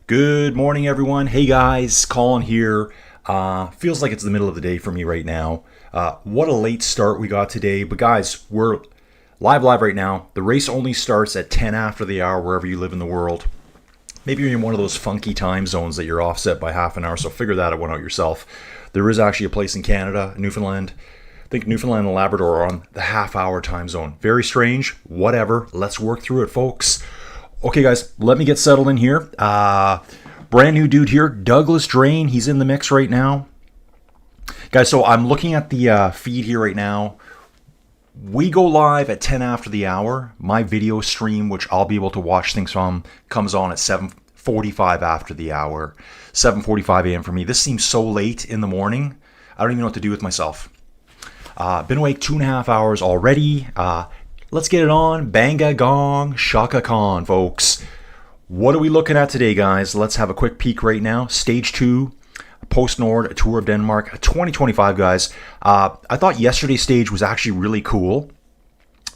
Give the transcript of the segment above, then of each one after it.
Good morning, everyone. Hey guys, Colin here. Feels like it's the middle of the day for me right now. What a late start we got today. But guys, we're live right now. The race only starts at 10 after the hour wherever you live in the world. Maybe you're in one of those funky time zones that you're offset by half an hour, so figure that one out yourself. There is actually a place in Canada, Newfoundland. I think Newfoundland and Labrador are on the half-hour time zone. Very strange. Whatever. Let's work through it, folks. Okay, guys, let me get settled in here. Brand new dude here, Douglas Drain. He's in the mix right now. Guys, so I'm looking at the feed here right now. We go live at 10 after the hour. My video stream, which I'll be able to watch things from, comes on at 7:45 after the hour. 7:45 a.m. for me. This seems so late in the morning. I don't even know what to do with myself. Been awake 2.5 hours already. Let's get it on. Banga gong, shaka khan, folks. What are we looking at today, guys? Let's have a quick peek right now. Stage 2, postnord, Tour of Denmark, 2025, guys. I thought yesterday's stage was actually really cool.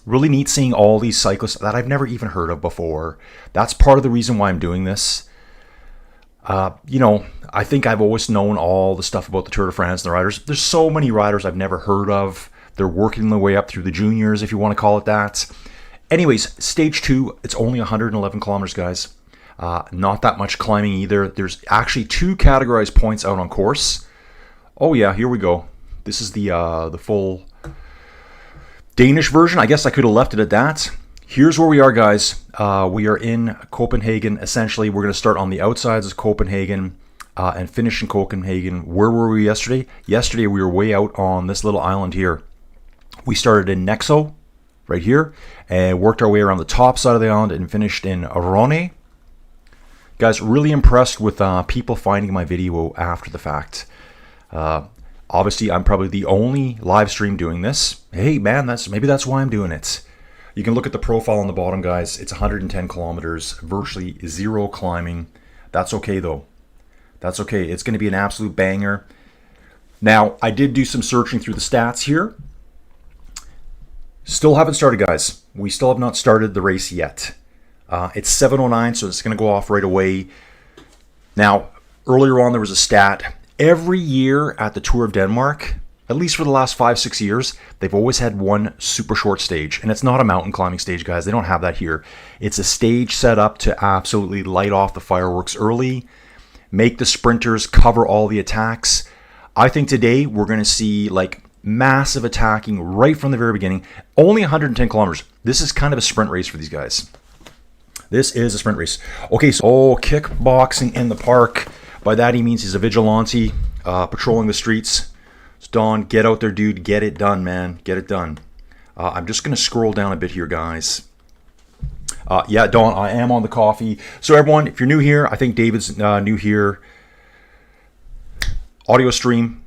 Really neat seeing all these cyclists that I've never even heard of before. That's part of the reason why I'm doing this. I think I've always known all the stuff about the Tour de France and the riders. There's so many riders I've never heard of. They're working their way up through the juniors, if you want to call it that. Anyways, stage 2, it's only 111 kilometers, guys. Not that much climbing either. There's actually 2 categorized points out on course. Oh yeah, here we go. This is the full Danish version. I guess I could have left it at that. Here's where we are, guys. We are in Copenhagen. Essentially, we're going to start on the outsides of Copenhagen and finish in Copenhagen. Where were we yesterday? Yesterday, we were way out on this little island here. We started in Nexo, right here, and worked our way around the top side of the island and finished in Rødovre. Guys, really impressed with people finding my video after the fact. Obviously, I'm probably the only live stream doing this. Hey, man, maybe that's why I'm doing it. You can look at the profile on the bottom, guys. It's 110 kilometers, virtually 0 climbing. That's okay, though. That's okay. It's going to be an absolute banger. Now, I did do some searching through the stats here. Still haven't started, guys. We still have not started the race yet. It's 7:09, so it's going to go off right away. Now, earlier on, there was a stat. Every year at the Tour of Denmark, at least for the last 5-6 years, they've always had one super short stage. And it's not a mountain climbing stage, guys. They don't have that here. It's a stage set up to absolutely light off the fireworks early, make the sprinters cover all the attacks. I think today we're going to see massive attacking right from the very beginning. Only 110 kilometers. This is kind of a sprint race for these guys. This is a sprint race. Okay, so kickboxing in the park. By that he means he's a vigilante patrolling the streets. It's Don, get out there, dude. Get it done, man. Get it done. I'm just going to scroll down a bit here, guys. Yeah, Don, I am on the coffee. So everyone, if you're new here, I think David's new here. Audio stream.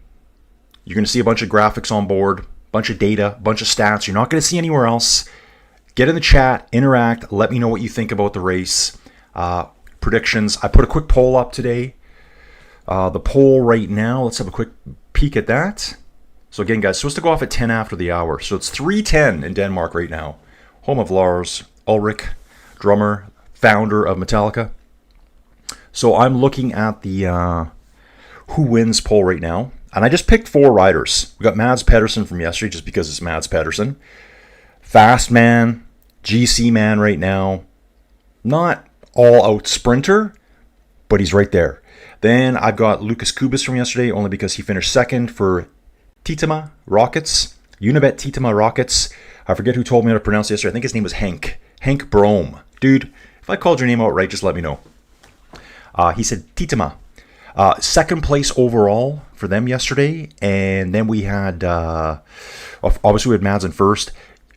You're going to see a bunch of graphics on board, bunch of data, bunch of stats. You're not going to see anywhere else. Get in the chat, interact, let me know what you think about the race. Predictions. I put a quick poll up today. The poll right now, let's have a quick peek at that. So again, guys, supposed to go off at 10 after the hour. So it's 3:10 in Denmark right now. Home of Lars Ulrich, drummer, founder of Metallica. So I'm looking at the who wins poll right now. And I just picked 4 riders. We got Mads Pedersen from yesterday, just because it's Mads Pedersen. Fast man, GC man right now. Not all-out sprinter, but he's right there. Then I've got Lucas Kubis from yesterday, only because he finished second for Titema Rockets. Unibet Titema Rockets. I forget who told me how to pronounce it yesterday. I think his name was Henk. Henk Brome. Dude, if I called your name out right, just let me know. He said Titema. Second place overall for them yesterday. And then we had, obviously we had Mads in first.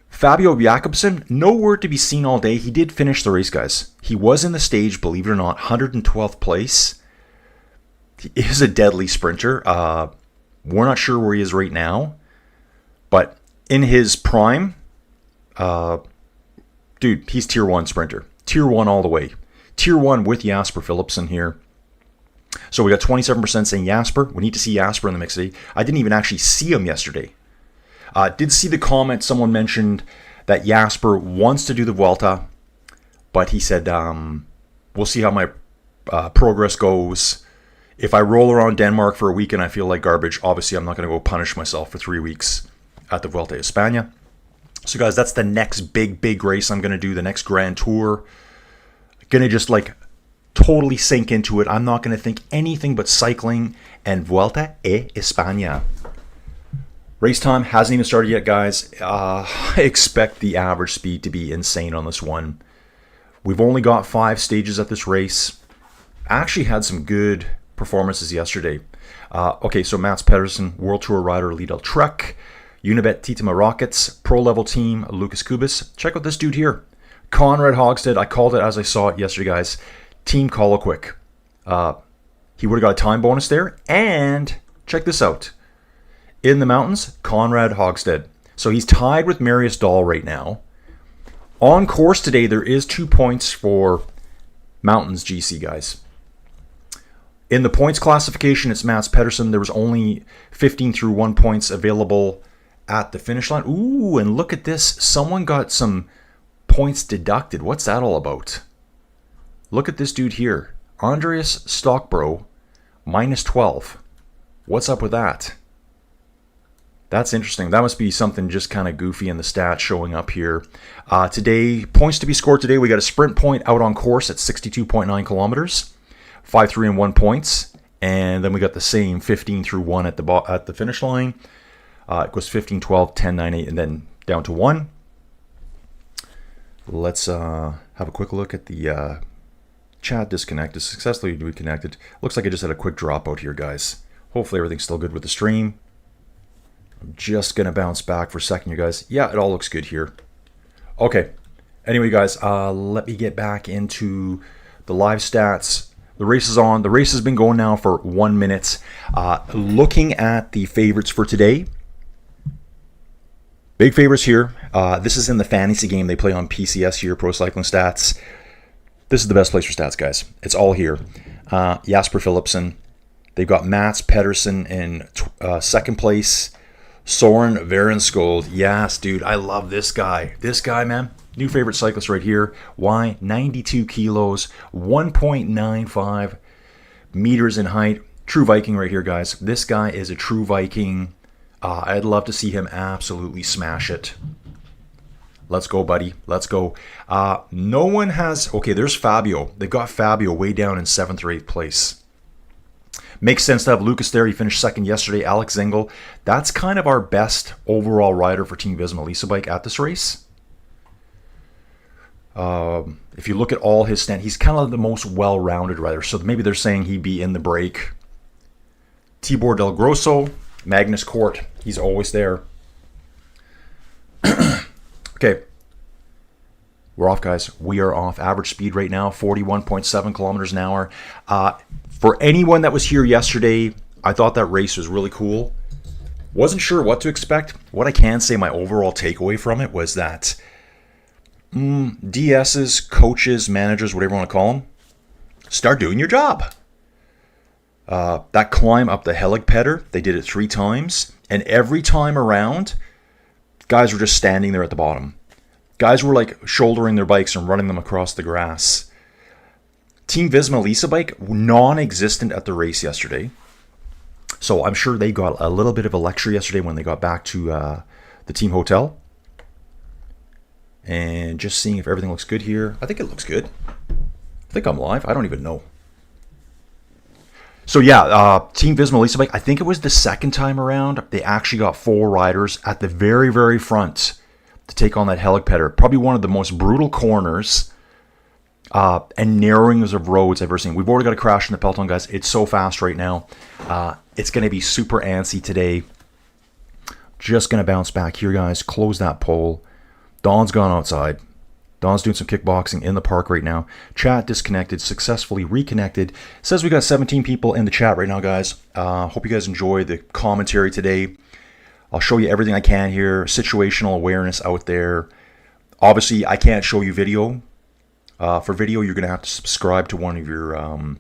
Fabio Jakobsen, nowhere to be seen all day. He did finish the race, guys. He was in the stage, believe it or not, 112th place. He is a deadly sprinter. We're not sure where he is right now. But in his prime, dude, he's tier 1 sprinter. Tier 1 all the way. Tier 1 with Jasper Phillipsen here. So we got 27% saying Jasper. We need to see Jasper in the mix today. I didn't even actually see him yesterday. Did see the comment someone mentioned that Jasper wants to do the Vuelta, but he said, we'll see how my progress goes. If I roll around Denmark for a week and I feel like garbage, obviously I'm not going to go punish myself for 3 weeks at the Vuelta a España. So guys, that's the next big race I'm going to do, the next Grand Tour. Going to just like totally sink into it. I'm not going to think anything but cycling and Vuelta a España. Race time hasn't even started yet, guys. I expect the average speed to be insane on this one. We've only got 5 stages at this race. Actually had some good performances yesterday. Okay, so Mats Pedersen, World Tour rider, Lidl Trek, Unibet Titema Rockets, Pro Level Team, Lucas Kubis. Check out this dude here. Conrad Hogstead. I called it as I saw it yesterday, guys. Team Coloquick. He would have got a time bonus there. And check this out. In the mountains, Conrad Hogstead. So he's tied with Marius Dahl right now. On course today, there is 2 points for Mountains GC, guys. In the points classification, it's Mats Pedersen. There was only 15 through 1 points available at the finish line. Ooh, and look at this. Someone got some points deducted. What's that all about? Look at this dude here. Andreas Stockbro, minus 12. What's up with that? That's interesting. That must be something just kind of goofy in the stats showing up here. Today, points to be scored today. We got a sprint point out on course at 62.9 kilometers. 5, 3, and 1 points. And then we got the same 15 through 1 at the finish line. It goes 15, 12, 10, 9, 8, and then down to 1. Let's have a quick look at the chat disconnected. Successfully reconnected. Looks like I just had a quick dropout here, guys. Hopefully everything's still good with the stream. I'm just going to bounce back for a second, you guys. Yeah, it all looks good here. Okay. Anyway, guys, let me get back into the live stats. The race is on. The race has been going now for 1 minute. Looking at the favorites for today. Big favorites here. This is in the fantasy game they play on PCS here, Pro Cycling Stats. This is the best place for stats, guys. It's all here. Jasper Phillipsen. They've got Mats Pedersen in second place. Soren Verenskold. Yes, dude. I love this guy. This guy, man. New favorite cyclist right here. Why? 92 kilos, 1.95 meters in height. True Viking right here, guys. This guy is a true Viking. I'd love to see him absolutely smash it. Let's go, buddy. Let's go. No one has... Okay, there's Fabio. They've got Fabio way down in 7th or 8th place. Makes sense to have Lucas there. He finished second yesterday. Alex Zengel. That's kind of our best overall rider for Team Visma Lease Bike at this race. If you look at all his stats, he's kind of the most well-rounded rider. So maybe they're saying he'd be in the break. Tibor Del Grosso, Magnus Cort. He's always there. Okay. We're off, guys. We are off. Average speed right now, 41.7 kilometers an hour. For anyone that was here yesterday, I thought that race was really cool. Wasn't sure what to expect. What I can say, my overall takeaway from it was that DSs, coaches, managers, whatever you want to call them, start doing your job. That climb up the Heligpeder, they did it 3 times. And every time around, guys were just standing there at the bottom. Guys were like shouldering their bikes and running them across the grass. Team Visma Lease Bike, non-existent at the race yesterday. So I'm sure they got a little bit of a lecture yesterday when they got back to the team hotel. And just seeing if everything looks good here. I think it looks good. I think I'm live. I don't even know. So yeah, Team Visma Lease Bike, I think it was the second time around. They actually got 4 riders at the very, very front to take on that Heligpeder. Probably one of the most brutal corners and narrowings of roads I've ever seen. We've already got a crash in the Peloton, guys. It's so fast right now. It's going to be super antsy today. Just going to bounce back here, guys. Close that poll. Don's gone outside. Don's doing some kickboxing in the park right now. Chat disconnected, successfully reconnected. Says we got 17 people in the chat right now, guys. Hope you guys enjoy the commentary today. I'll show you everything I can here. Situational awareness out there. Obviously, I can't show you video. For video, you're going to have to subscribe to one of your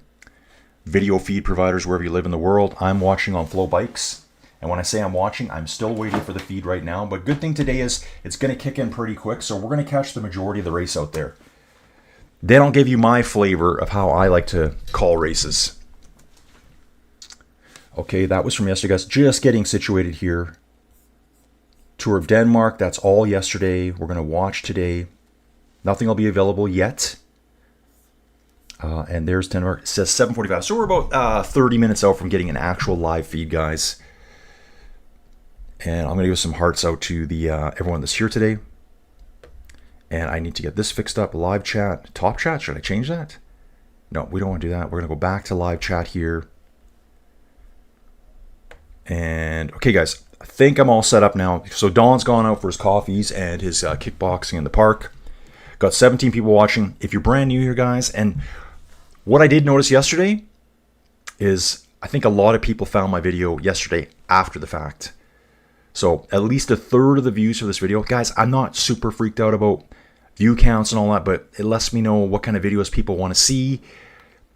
video feed providers wherever you live in the world. I'm watching on Flow Bikes. And when I say I'm watching, I'm still waiting for the feed right now. But good thing today is it's going to kick in pretty quick. So we're going to catch the majority of the race out there. Then I'll give you my flavor of how I like to call races. Okay, that was from yesterday, guys. Just getting situated here. Tour of Denmark, that's all yesterday. We're going to watch today. Nothing will be available yet. And there's Denmark. It says 7:45. So we're about 30 minutes out from getting an actual live feed, guys. And I'm going to give some hearts out to the everyone that's here today. And I need to get this fixed up. Live chat. Top chat. Should I change that? No, we don't want to do that. We're going to go back to live chat here. And, okay, guys. I think I'm all set up now. So Don's gone out for his coffees and his kickboxing in the park. Got 17 people watching. If you're brand new here, guys, and what I did notice yesterday is I think a lot of people found my video yesterday after the fact. So at least a third of the views for this video. Guys, I'm not super freaked out about view counts and all that, but it lets me know what kind of videos people want to see.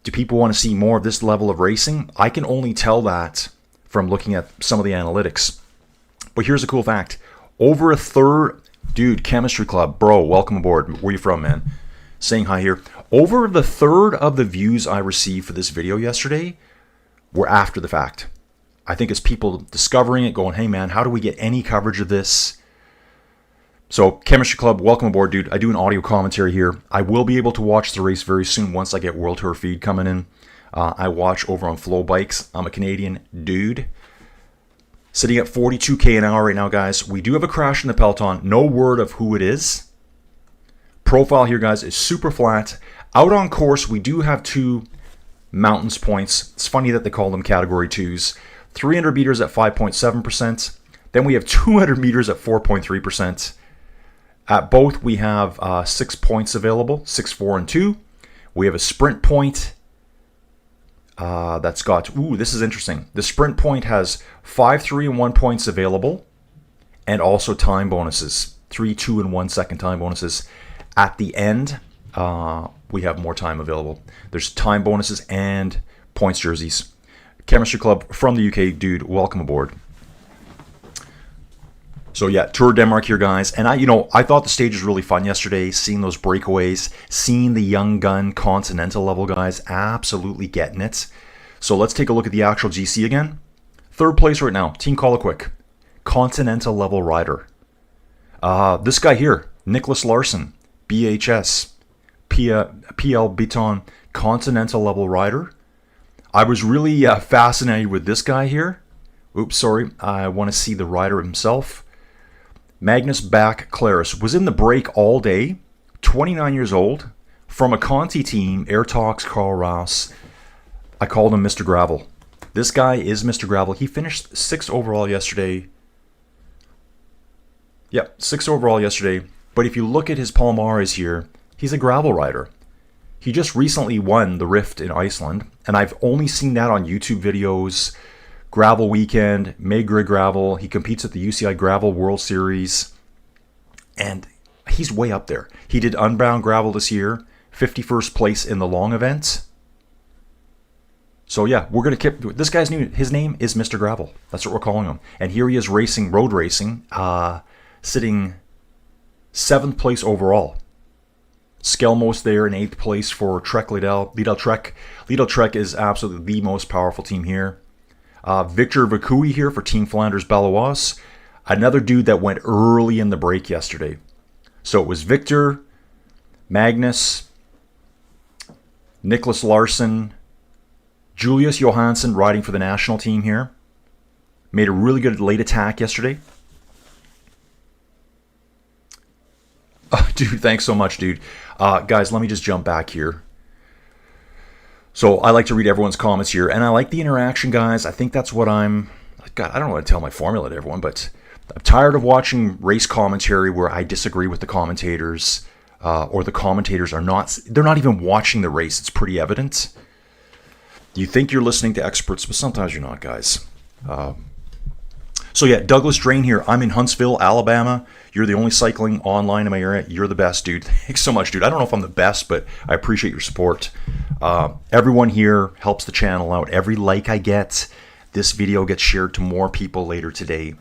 Do people want to see more of this level of racing? I can only tell that from looking at some of the analytics. But here's a cool fact. Over a third, dude, Chemistry Club, bro, welcome aboard. Where you from, man? Saying hi here. Over the third of the views I received for this video yesterday were after the fact. I think it's people discovering it, going, hey, man, how do we get any coverage of this? So, Chemistry Club, welcome aboard, dude. I do an audio commentary here. I will be able to watch the race very soon once I get World Tour feed coming in. I watch over on Flow Bikes. I'm a Canadian dude. Sitting at 42K an hour right now, guys. We do have a crash in the Peloton. No word of who it is. Profile here, guys, is super flat. Out on course, we do have 2 mountains points. It's funny that they call them category 2s. 300 meters at 5.7%. Then we have 200 meters at 4.3%. At both, we have 6 points available, 6, 4, and 2. We have a sprint point that's got, this is interesting. The sprint point has 5, 3, and 1 points available, and also time bonuses, 3, 2, and 1 second time bonuses. At the end, we have more time available. There's time bonuses and points jerseys. Chemistry Club from the UK, dude, welcome aboard. So yeah, Tour of Denmark here, guys. And I thought the stage was really fun yesterday, seeing those breakaways, seeing the young gun continental level guys absolutely getting it. So let's take a look at the actual GC again. Third place right now, Team Colin, continental level rider. This guy here, Nicholas Larson, BHS, PL Beton, continental level rider. I was really fascinated with this guy here. Oops, sorry. I want to see the rider himself. Magnus Back Claris was in the break all day, 29 years old, from a Conti team, Air Talks Carl Ross. I called him Mr. Gravel. This guy is Mr. Gravel. He finished 6th overall yesterday. Yep, 6th overall yesterday. But if you look at his Palmares here, he's a gravel rider. He just recently won the Rift in Iceland, and I've only seen that on YouTube videos. Gravel Weekend, Megrid Gravel. He competes at the UCI Gravel World Series, and he's way up there. He did Unbound Gravel this year, 51st place in the long event. So yeah, we're going to keep... This guy's new. His name is Mr. Gravel. That's what we're calling him. And here he is racing, road racing, sitting 7th place overall. Skelmos there in 8th place for Trek Lidl. Lidl Trek is absolutely the most powerful team here. Victor Vakui here for Team Flanders Balois. Another dude that went early in the break yesterday. So it was Victor, Magnus, Nicholas Larson, Julius Johansson riding for the national team here. Made a really good late attack yesterday. Oh, dude, thanks so much, dude. Guys, let me just jump back here. So I like to read everyone's comments here, and I like the interaction, guys. I think that's what God, I don't want to tell my formula to everyone, but I'm tired of watching race commentary where I disagree with the commentators, or the commentators they're not even watching the race. It's pretty evident. You think you're listening to experts, but sometimes you're not, guys. So yeah, Douglas Drain here. I'm in Huntsville, Alabama. You're the only cycling online in my area. You're the best, dude. Thanks so much, dude. I don't know if I'm the best, but I appreciate your support. Everyone here helps the channel out. Every like I get, this video gets shared to more people later today.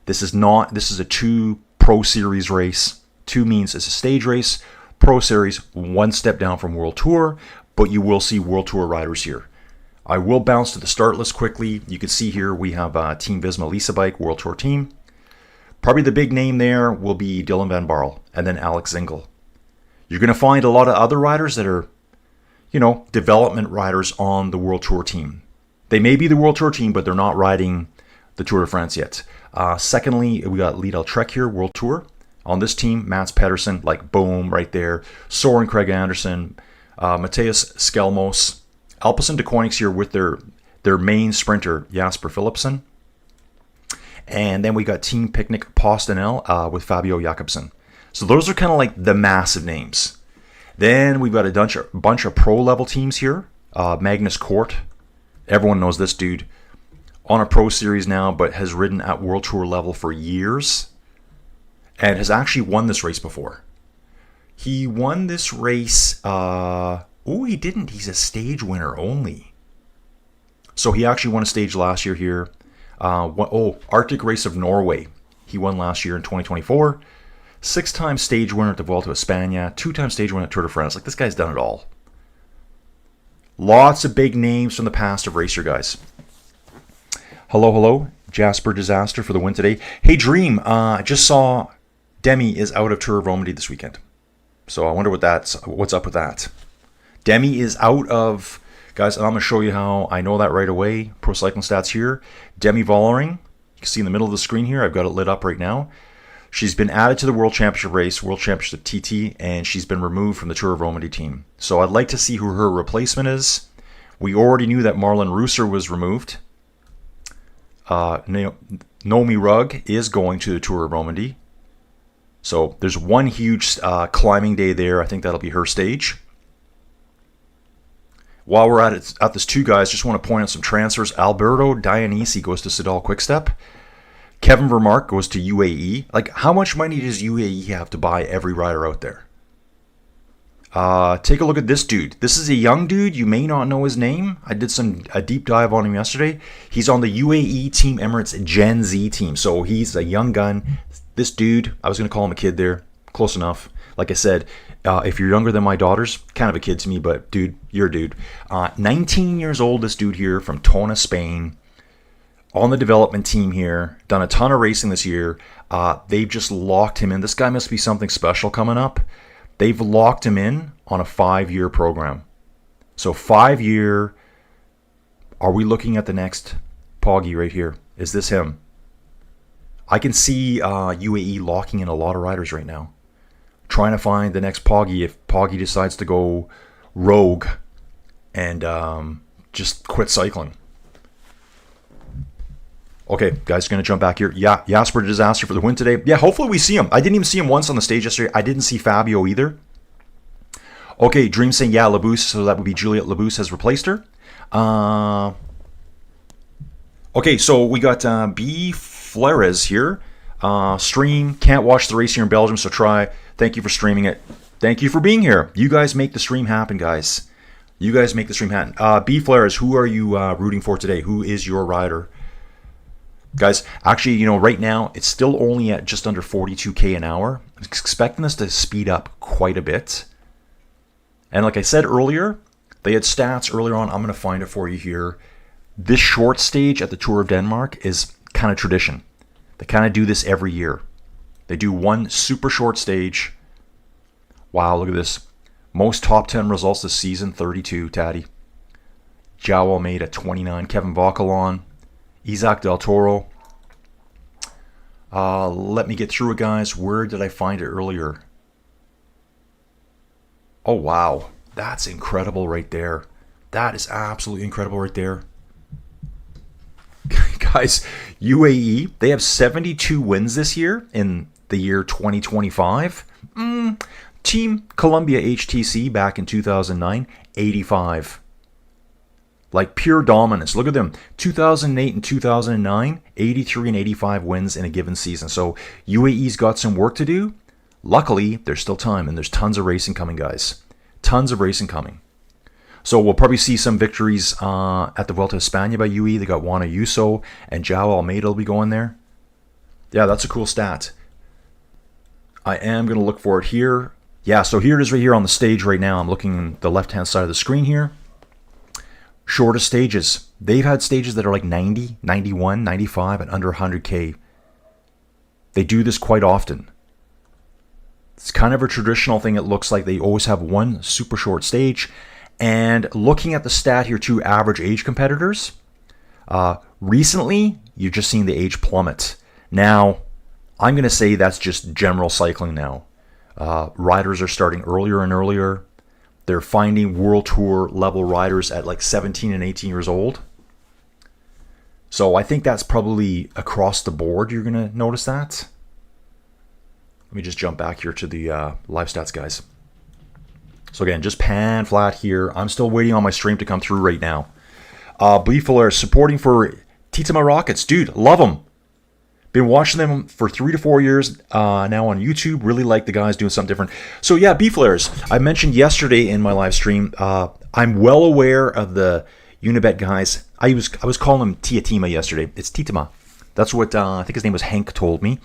This is a 2 Pro Series race. 2 means it's a stage race. Pro Series, one step down from World Tour, but you will see World Tour riders here. I will bounce to the start list quickly. You can see here we have Team Visma Lisa Bike World Tour team. Probably the big name there will be Dylan Van Barle and then Alex Zingel. You're going to find a lot of other riders that are, development riders on the World Tour team. They may be the World Tour team, but they're not riding the Tour de France yet. Secondly, we got Lidl Trek here, World Tour. On this team, Mats Pedersen, like boom, right there. Soren Craig Anderson, Matthias Skelmos, Alpecin de Koenigs here with their main sprinter, Jasper Phillipsen. And then we got Team Picnic Postnord with Fabio Jakobsen. So those are kind of like the massive names. Then we've got a bunch of pro-level teams here. Magnus Kort. Everyone knows this dude. On a pro series now, but has ridden at World Tour level for years. And has actually won this race before. He won this race... he didn't. He's a stage winner only. So he actually won a stage last year here. Arctic Race of Norway. He won last year in 2024. 6-time stage winner at the Vuelta a España. 2-time stage winner at Tour de France. Like, this guy's done it all. Lots of big names from the past of racer guys. Hello. Jasper Disaster for the win today. Hey, Dream. I just saw Demi is out of Tour of Romandy this weekend. So I wonder what's up with that. Demi is out of... Guys, and I'm going to show you how I know that right away. Pro Cycling Stats here. Demi Vollering. You can see in the middle of the screen here. I've got it lit up right now. She's been added to the World Championship race, World Championship TT, and she's been removed from the Tour of Romandy team. So I'd like to see who her replacement is. We already knew that Marlon Reusser was removed. Naomi Rugg is going to the Tour of Romandy. So there's one huge climbing day there. I think that'll be her stage. While we're at this too, guys, just want to point out some transfers. Alberto Dionisi goes to Soudal Quickstep. Kevin Vermark goes to UAE. Like, how much money does UAE have to buy every rider out there? Take a look at this dude. This is a young dude. You may not know his name. I did a deep dive on him yesterday. He's on the UAE Team Emirates Gen Z team. So he's a young gun. This dude, I was going to call him a kid there. Close enough. Like I said, if you're younger than my daughters, kind of a kid to me, but dude, you're a dude. 19 years old, this dude here from Tona, Spain. On the development team here. Done a ton of racing this year. They've just locked him in. This guy must be something special coming up. They've locked him in on a 5-year program. So 5-year, are we looking at the next Poggy right here? Is this him? I can see UAE locking in a lot of riders right now. Trying to find the next Poggy if Poggy decides to go rogue and just quit cycling. Okay, guys, going to jump back here. Yeah, Jasper Disaster for the win today. Yeah, hopefully we see him. I didn't even see him once on the stage yesterday. I didn't see Fabio either. Okay, Dream saying, yeah, Labousse, so that would be Juliette Labousse has replaced her. Okay, so we got B. Flares here. Stream, can't watch the race here in Belgium, so try. Thank you for streaming it. Thank you for being here. You guys make the stream happen, guys. You guys make the stream happen. B. Flares, who are you rooting for today? Who is your rider? Guys, actually, right now, it's still only at just under 42K an hour. I'm expecting this to speed up quite a bit. And like I said earlier, they had stats earlier on. I'm going to find it for you here. This short stage at the Tour of Denmark is kind of tradition. They kind of do this every year. They do one super short stage. Wow, look at this. Most top 10 results this season, 32, Taddy. João Almeida, 29. Kevin Vauquelin. Isaac Del Toro. Let me get through it, guys. Where did I find it earlier? Oh, wow. That's incredible right there. That is absolutely incredible right there. Guys, UAE, they have 72 wins this year in the year 2025. Team Columbia HTC back in 2009, 85. Like pure dominance. Look at them. 2008 and 2009, 83 and 85 wins in a given season. So UAE's got some work to do. Luckily, there's still time, and there's tons of racing coming, guys. Tons of racing coming. So we'll probably see some victories at the Vuelta a España by UAE. They got Juan Ayuso and João Almeida will be going there. Yeah, that's a cool stat. I am going to look for it here. Yeah, so here it is right here on the stage right now. I'm looking at the left-hand side of the screen here. Shortest stages. They've had stages that are like 90, 91, 95, and under 100K. They do this quite often. It's kind of a traditional thing. It looks like they always have one super short stage. And looking at the stat here too, average age competitors. Recently, you've just seen the age plummet. Now, I'm going to say that's just general cycling now. Riders are starting earlier and earlier. They're finding World Tour level riders at like 17 and 18 years old. So I think that's probably across the board. You're going to notice that. Let me just jump back here to the live stats, guys. So again, just pan flat here. I'm still waiting on my stream to come through right now. Bleefler supporting for Titama Rockets. Dude, love them. Been watching them for 3 to 4 years now on YouTube. Really like the guys doing something different. So yeah, B-Flares. I mentioned yesterday in my live stream, I'm well aware of the Unibet guys. I was calling them Tiatima yesterday. It's Titama. That's what I think his name was Hank told me.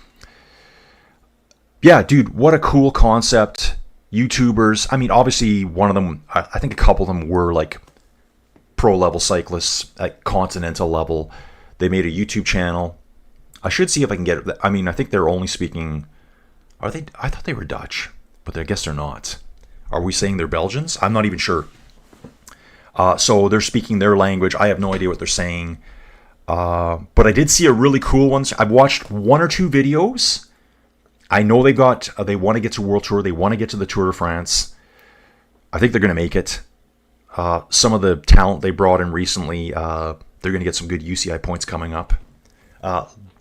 Yeah, dude, what a cool concept. YouTubers. I mean, obviously one of them, I think a couple of them were like pro level cyclists at continental level. They made a YouTube channel. I should see if I can get it. I mean, I think they're only speaking. Are they? I thought they were Dutch, but I guess they're not. Are we saying they're Belgians? I'm not even sure. So they're speaking their language. I have no idea what they're saying. But I did see a really cool one. I've watched 1 or 2 videos. I know they want to get to World Tour. They want to get to the Tour de France. I think they're going to make it. Some of the talent they brought in recently, they're going to get some good UCI points coming up.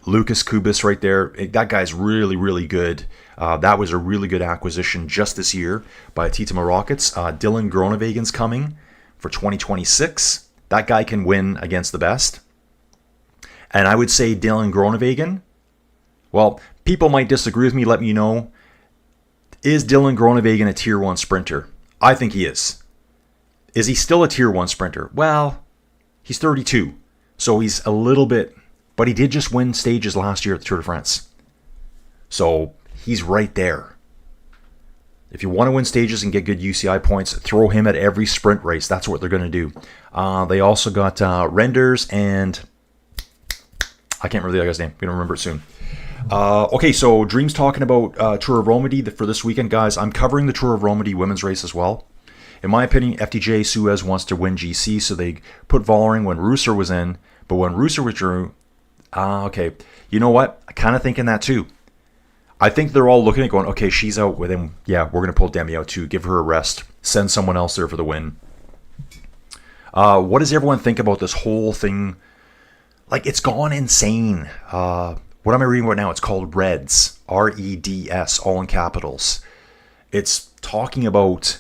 Lucas Kubis right there. That guy's really, really good. That was a really good acquisition just this year by Titama Rockets. Dylan Groeneweghen's coming for 2026. That guy can win against the best. And I would say Dylan Groenewegen, well, people might disagree with me. Let me know. Is Dylan Groenewegen a Tier 1 sprinter? I think he is. Is he still a Tier 1 sprinter? Well, he's 32. So he's a little bit... But he did just win stages last year at the Tour de France. So he's right there. If you want to win stages and get good UCI points, throw him at every sprint race. That's what they're going to do. They also got Renders and... I can't remember the other guy's name. I'm going to remember it soon. Okay, so Dream's talking about Tour of Romandy for this weekend, guys. I'm covering the Tour of Romandy women's race as well. In my opinion, FDJ Suez wants to win GC, so they put Vollering when Rooser was in. But when Rooser withdrew... okay. You know what? I'm kind of thinking that too. I think they're all looking at going, okay, she's out with him. Yeah, we're going to pull Demi out too. Give her a rest. Send someone else there for the win. What does everyone think about this whole thing? Like, it's gone insane. What am I reading right now? It's called Reds. R-E-D-S, all in capitals. It's talking about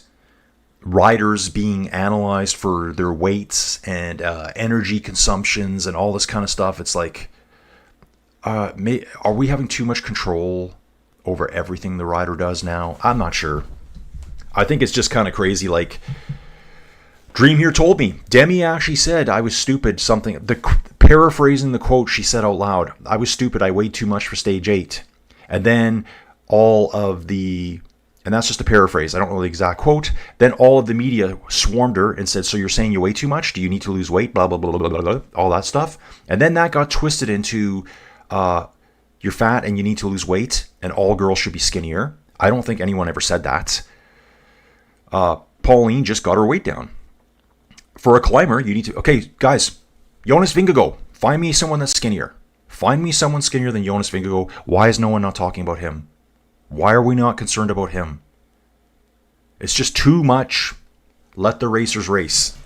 riders being analyzed for their weights and energy consumptions and all this kind of stuff. It's like, are we having too much control over everything the rider does now? I'm not sure. I think it's just kind of crazy. Like, Dream here told me, Demi actually said I was stupid. Something, paraphrasing the quote she said out loud, I was stupid. I weighed too much for stage 8. And then and that's just a paraphrase. I don't know the exact quote. Then all of the media swarmed her and said, so you're saying you weigh too much? Do you need to lose weight? Blah, blah, blah, blah, blah, blah, all that stuff. And then that got twisted into you're fat and you need to lose weight and all girls should be skinnier. I don't think anyone ever said that. Pauline just got her weight down. For a climber, you need to... Okay, guys, Jonas Vingegaard, find me someone that's skinnier. Find me someone skinnier than Jonas Vingegaard. Why is no one not talking about him? Why are we not concerned about him? It's just too much. Let the racers race.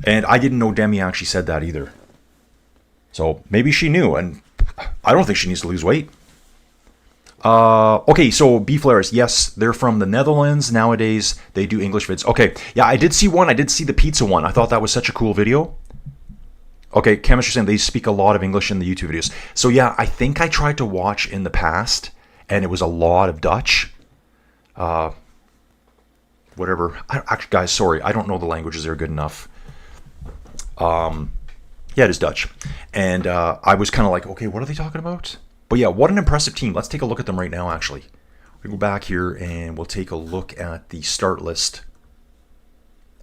And I didn't know Demi actually said that either. So maybe she knew, and I don't think she needs to lose weight. Okay, so B-Flares, yes, they're from the Netherlands. Nowadays, they do English vids. Okay, yeah, I did see one. I did see the pizza one. I thought that was such a cool video. Okay, Chemistry saying they speak a lot of English in the YouTube videos. So yeah, I think I tried to watch in the past, and it was a lot of Dutch. Whatever. Actually, guys, sorry, I don't know the languages. They're good enough. Yeah, it is Dutch. And I was kind of like, okay, what are they talking about? But yeah, what an impressive team. Let's take a look at them right now, actually. We'll go back here and we'll take a look at the start list.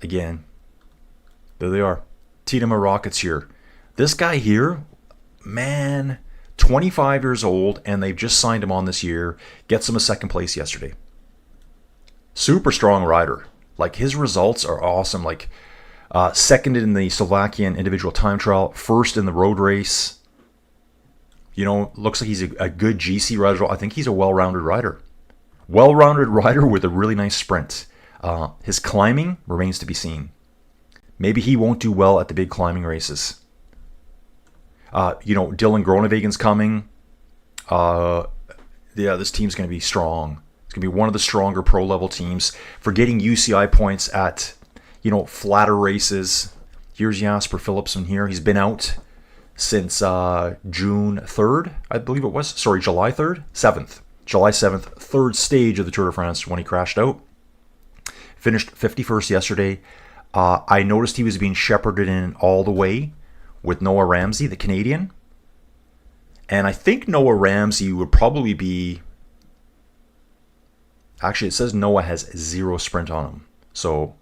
Again, there they are. Tiedemann Rockets here. This guy here, man, 25 years old, and they've just signed him on this year. Gets him a second place yesterday. Super strong rider. Like, his results are awesome. Like, second in the Slovakian individual time trial, first in the road race. You know, looks like he's a good GC rider. I think he's a well-rounded rider. Well-rounded rider with a really nice sprint. His climbing remains to be seen. Maybe he won't do well at the big climbing races. Dylan Groenewegen's coming. This team's going to be strong. It's going to be one of the stronger pro-level teams for getting UCI points at, flatter races. Here's Jasper Phillipsen here. He's been out since June 3rd, I believe it was. Sorry, July 3rd? 7th. July 7th, third stage of the Tour de France when he crashed out. Finished 51st yesterday. I noticed he was being shepherded in all the way with Noah Ramsey, the Canadian. And I think Noah Ramsey would probably be... Actually, it says Noah has 0 sprint on him. So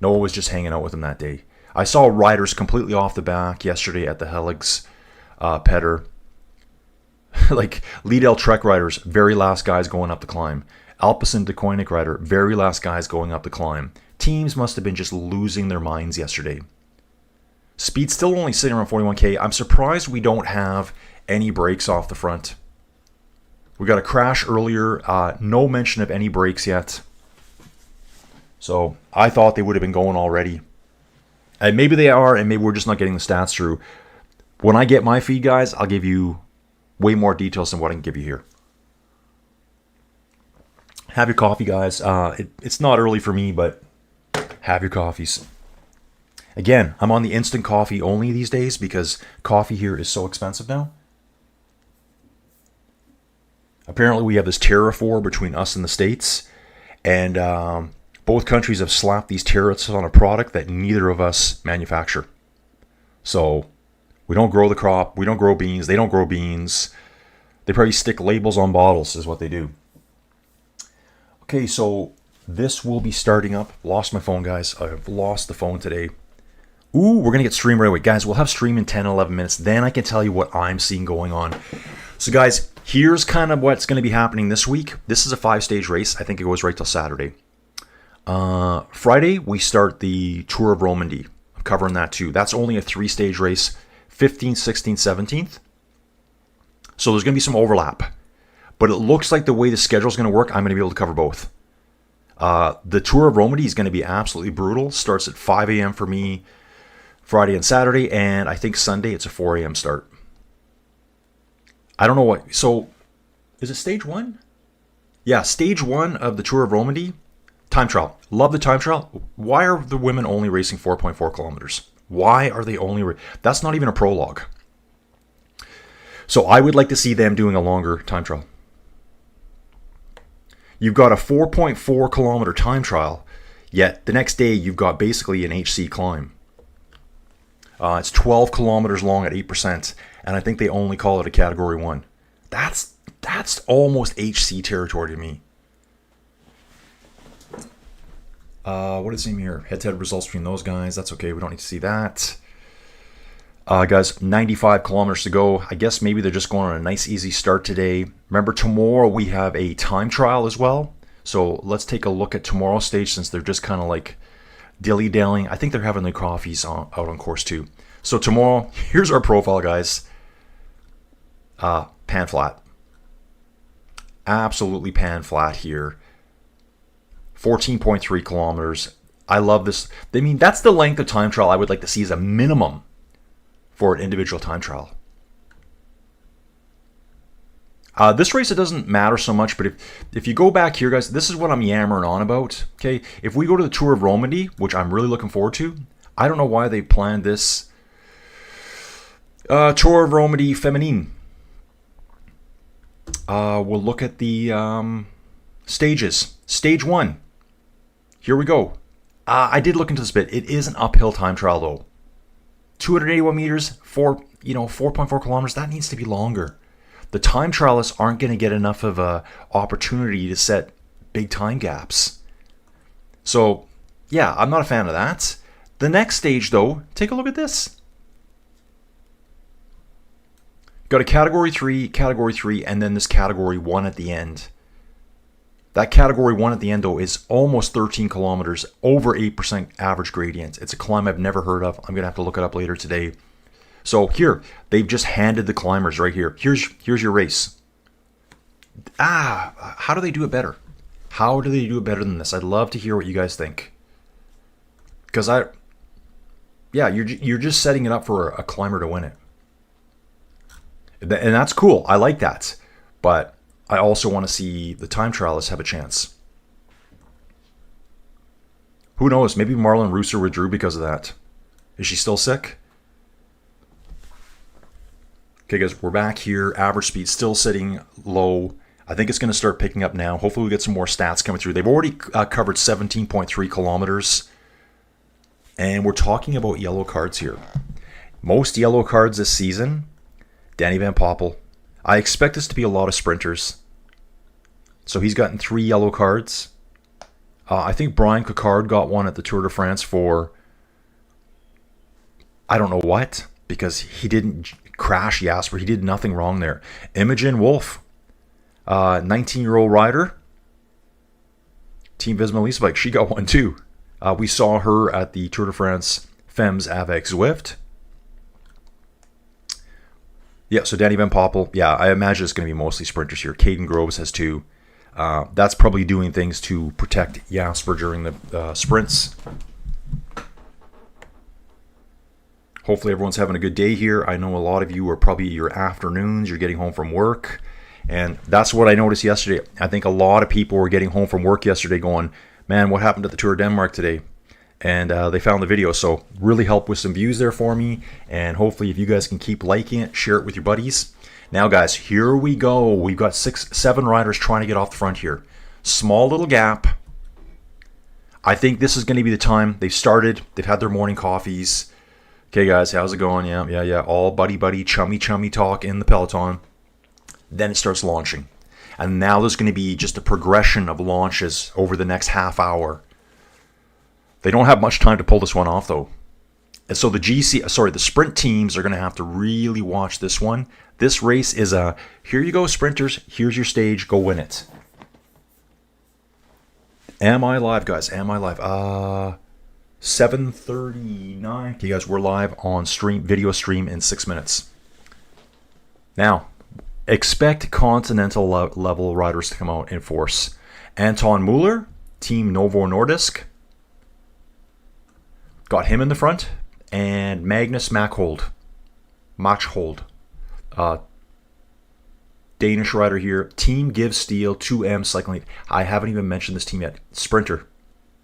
Noah was just hanging out with him that day. I saw riders completely off the back yesterday at the Helix Petter. Like, Liedel Trek riders, very last guys going up the climb. Alpecin de Koenig rider, very last guys going up the climb. Teams must have been just losing their minds yesterday. Speed still only sitting around 41K. I'm surprised we don't have any brakes off the front. We got a crash earlier. No mention of any brakes yet. So I thought they would have been going already. And maybe they are, and maybe we're just not getting the stats through. When I get my feed, guys, I'll give you way more details than what I can give you here. Have your coffee, guys. It's not early for me, but have your coffees. Again, I'm on the instant coffee only these days because coffee here is so expensive now. Apparently, we have this tariff war between us and the States, and both countries have slapped these tariffs on a product that neither of us manufacture. So we don't grow the crop. We don't grow beans. They don't grow beans. They probably stick labels on bottles is what they do. Okay, so this will be starting up. Lost my phone, guys. I've lost the phone today. Ooh, we're going to get stream right away. Guys, we'll have stream in 10, 11 minutes. Then I can tell you what I'm seeing going on. So, guys, here's kind of what's going to be happening this week. This is a 5-stage race. I think it goes right till Saturday. Friday, we start the Tour of Romandy. I'm covering that too. That's only a 3-stage race, 15th, 16th, 17th. So there's going to be some overlap. But it looks like the way the schedule is going to work, I'm going to be able to cover both. The Tour of Romandy is going to be absolutely brutal. Starts at 5 a.m. for me Friday and Saturday, and I think Sunday it's a 4 a.m. start. I don't know what... So, is it stage 1? Yeah, stage 1 of the Tour of Romandy. Time trial. Love the time trial. Why are the women only racing 4.4 kilometers? Why are they only... That's not even a prologue. So I would like to see them doing a longer time trial. You've got a 4.4 kilometer time trial, yet the next day you've got basically an HC climb. It's 12 kilometers long at 8%, and I think they only call it a Category 1. That's almost HC territory to me. What is in here? Head-to-head results between those guys. That's okay. We don't need to see that. Guys, 95 kilometers to go. I guess maybe they're just going on a nice, easy start today. Remember, tomorrow we have a time trial as well. So let's take a look at tomorrow's stage since they're just kind of like dilly-dallying. I think they're having their coffees out on course too. So tomorrow, here's our profile, guys. Pan flat. Absolutely pan flat here. 14.3 kilometers. I love this. I mean, that's the length of time trial I would like to see as a minimum for an individual time trial. This race, it doesn't matter so much, but if you go back here, guys, this is what I'm yammering on about. Okay, if we go to the Tour of Romandy, which I'm really looking forward to, I don't know why they planned this Tour of Romandy Feminine. We'll look at the stages. Stage 1. Here we go. I did look into this bit. It is an uphill time trial, though. 281 meters, 4.4 kilometers. That needs to be longer. the time trialists aren't going to get enough of a opportunity to set big time gaps. So, yeah, I'm not a fan of that. The next stage, though, take a look at this. Got a category 3, and then this category 1 at the end. That category 1 at the end, though, is almost 13 kilometers, over 8% average gradient. It's a climb I've never heard of. I'm going to have to look it up later today. So here, they've just handed the climbers right here. Here's your race. How do they do it better? How do they do it better than this? I'd love to hear what you guys think. Because you're just setting it up for a climber to win it. And that's cool. I like that. But I also want to see the time trialists have a chance. Who knows? Maybe Marlon Rooser withdrew because of that. Is she still sick? Okay, guys, we're back here. Average speed still sitting low. I think it's going to start picking up now. Hopefully we get some more stats coming through. They've already covered 17.3 kilometers. And we're talking about yellow cards here. Most yellow cards this season, Danny Van Poppel. I expect this to be a lot of sprinters. So he's gotten 3 yellow cards. I think Brian Coquard got one at the Tour de France for, I don't know what, because he didn't crash Jasper. He did nothing wrong there. Imogen Wolf, 19-year-old rider. Team Visma Lease Bike, she got one too. We saw her at the Tour de France Femmes avec Zwift. Yeah, so Danny Van Poppel. Yeah, I imagine it's going to be mostly sprinters here. Caden Groves has 2. That's probably doing things to protect Jasper during the sprints. Hopefully everyone's having a good day here. I know a lot of you are probably your afternoons. You're getting home from work. And that's what I noticed yesterday. I think a lot of people were getting home from work yesterday going, man, what happened at the Tour of Denmark today? And they found the video. So really helped with some views there for me. And hopefully if you guys can keep liking it, share it with your buddies. Now, guys, here we go. We've got 7 riders trying to get off the front here. Small little gap. I think this is going to be the time. They've started. They've had their morning coffees. Okay, guys, how's it going? Yeah. All buddy, chummy talk in the Peloton. Then it starts launching. And now there's going to be just a progression of launches over the next half hour. They don't have much time to pull this one off, though. And so the sprint teams are going to have to really watch this one. This race is here you go, sprinters. Here's your stage. Go win it. Am I live, guys? Am I live? 7:39. Okay, guys, we're live on video stream in 6 minutes. Now, expect continental level riders to come out in force. Anton Muller, Team Novo Nordisk. Got him in the front. And Magnus Machhold. Danish rider here. Team Give Steel, 2M Cycling. I haven't even mentioned this team yet. Sprinter.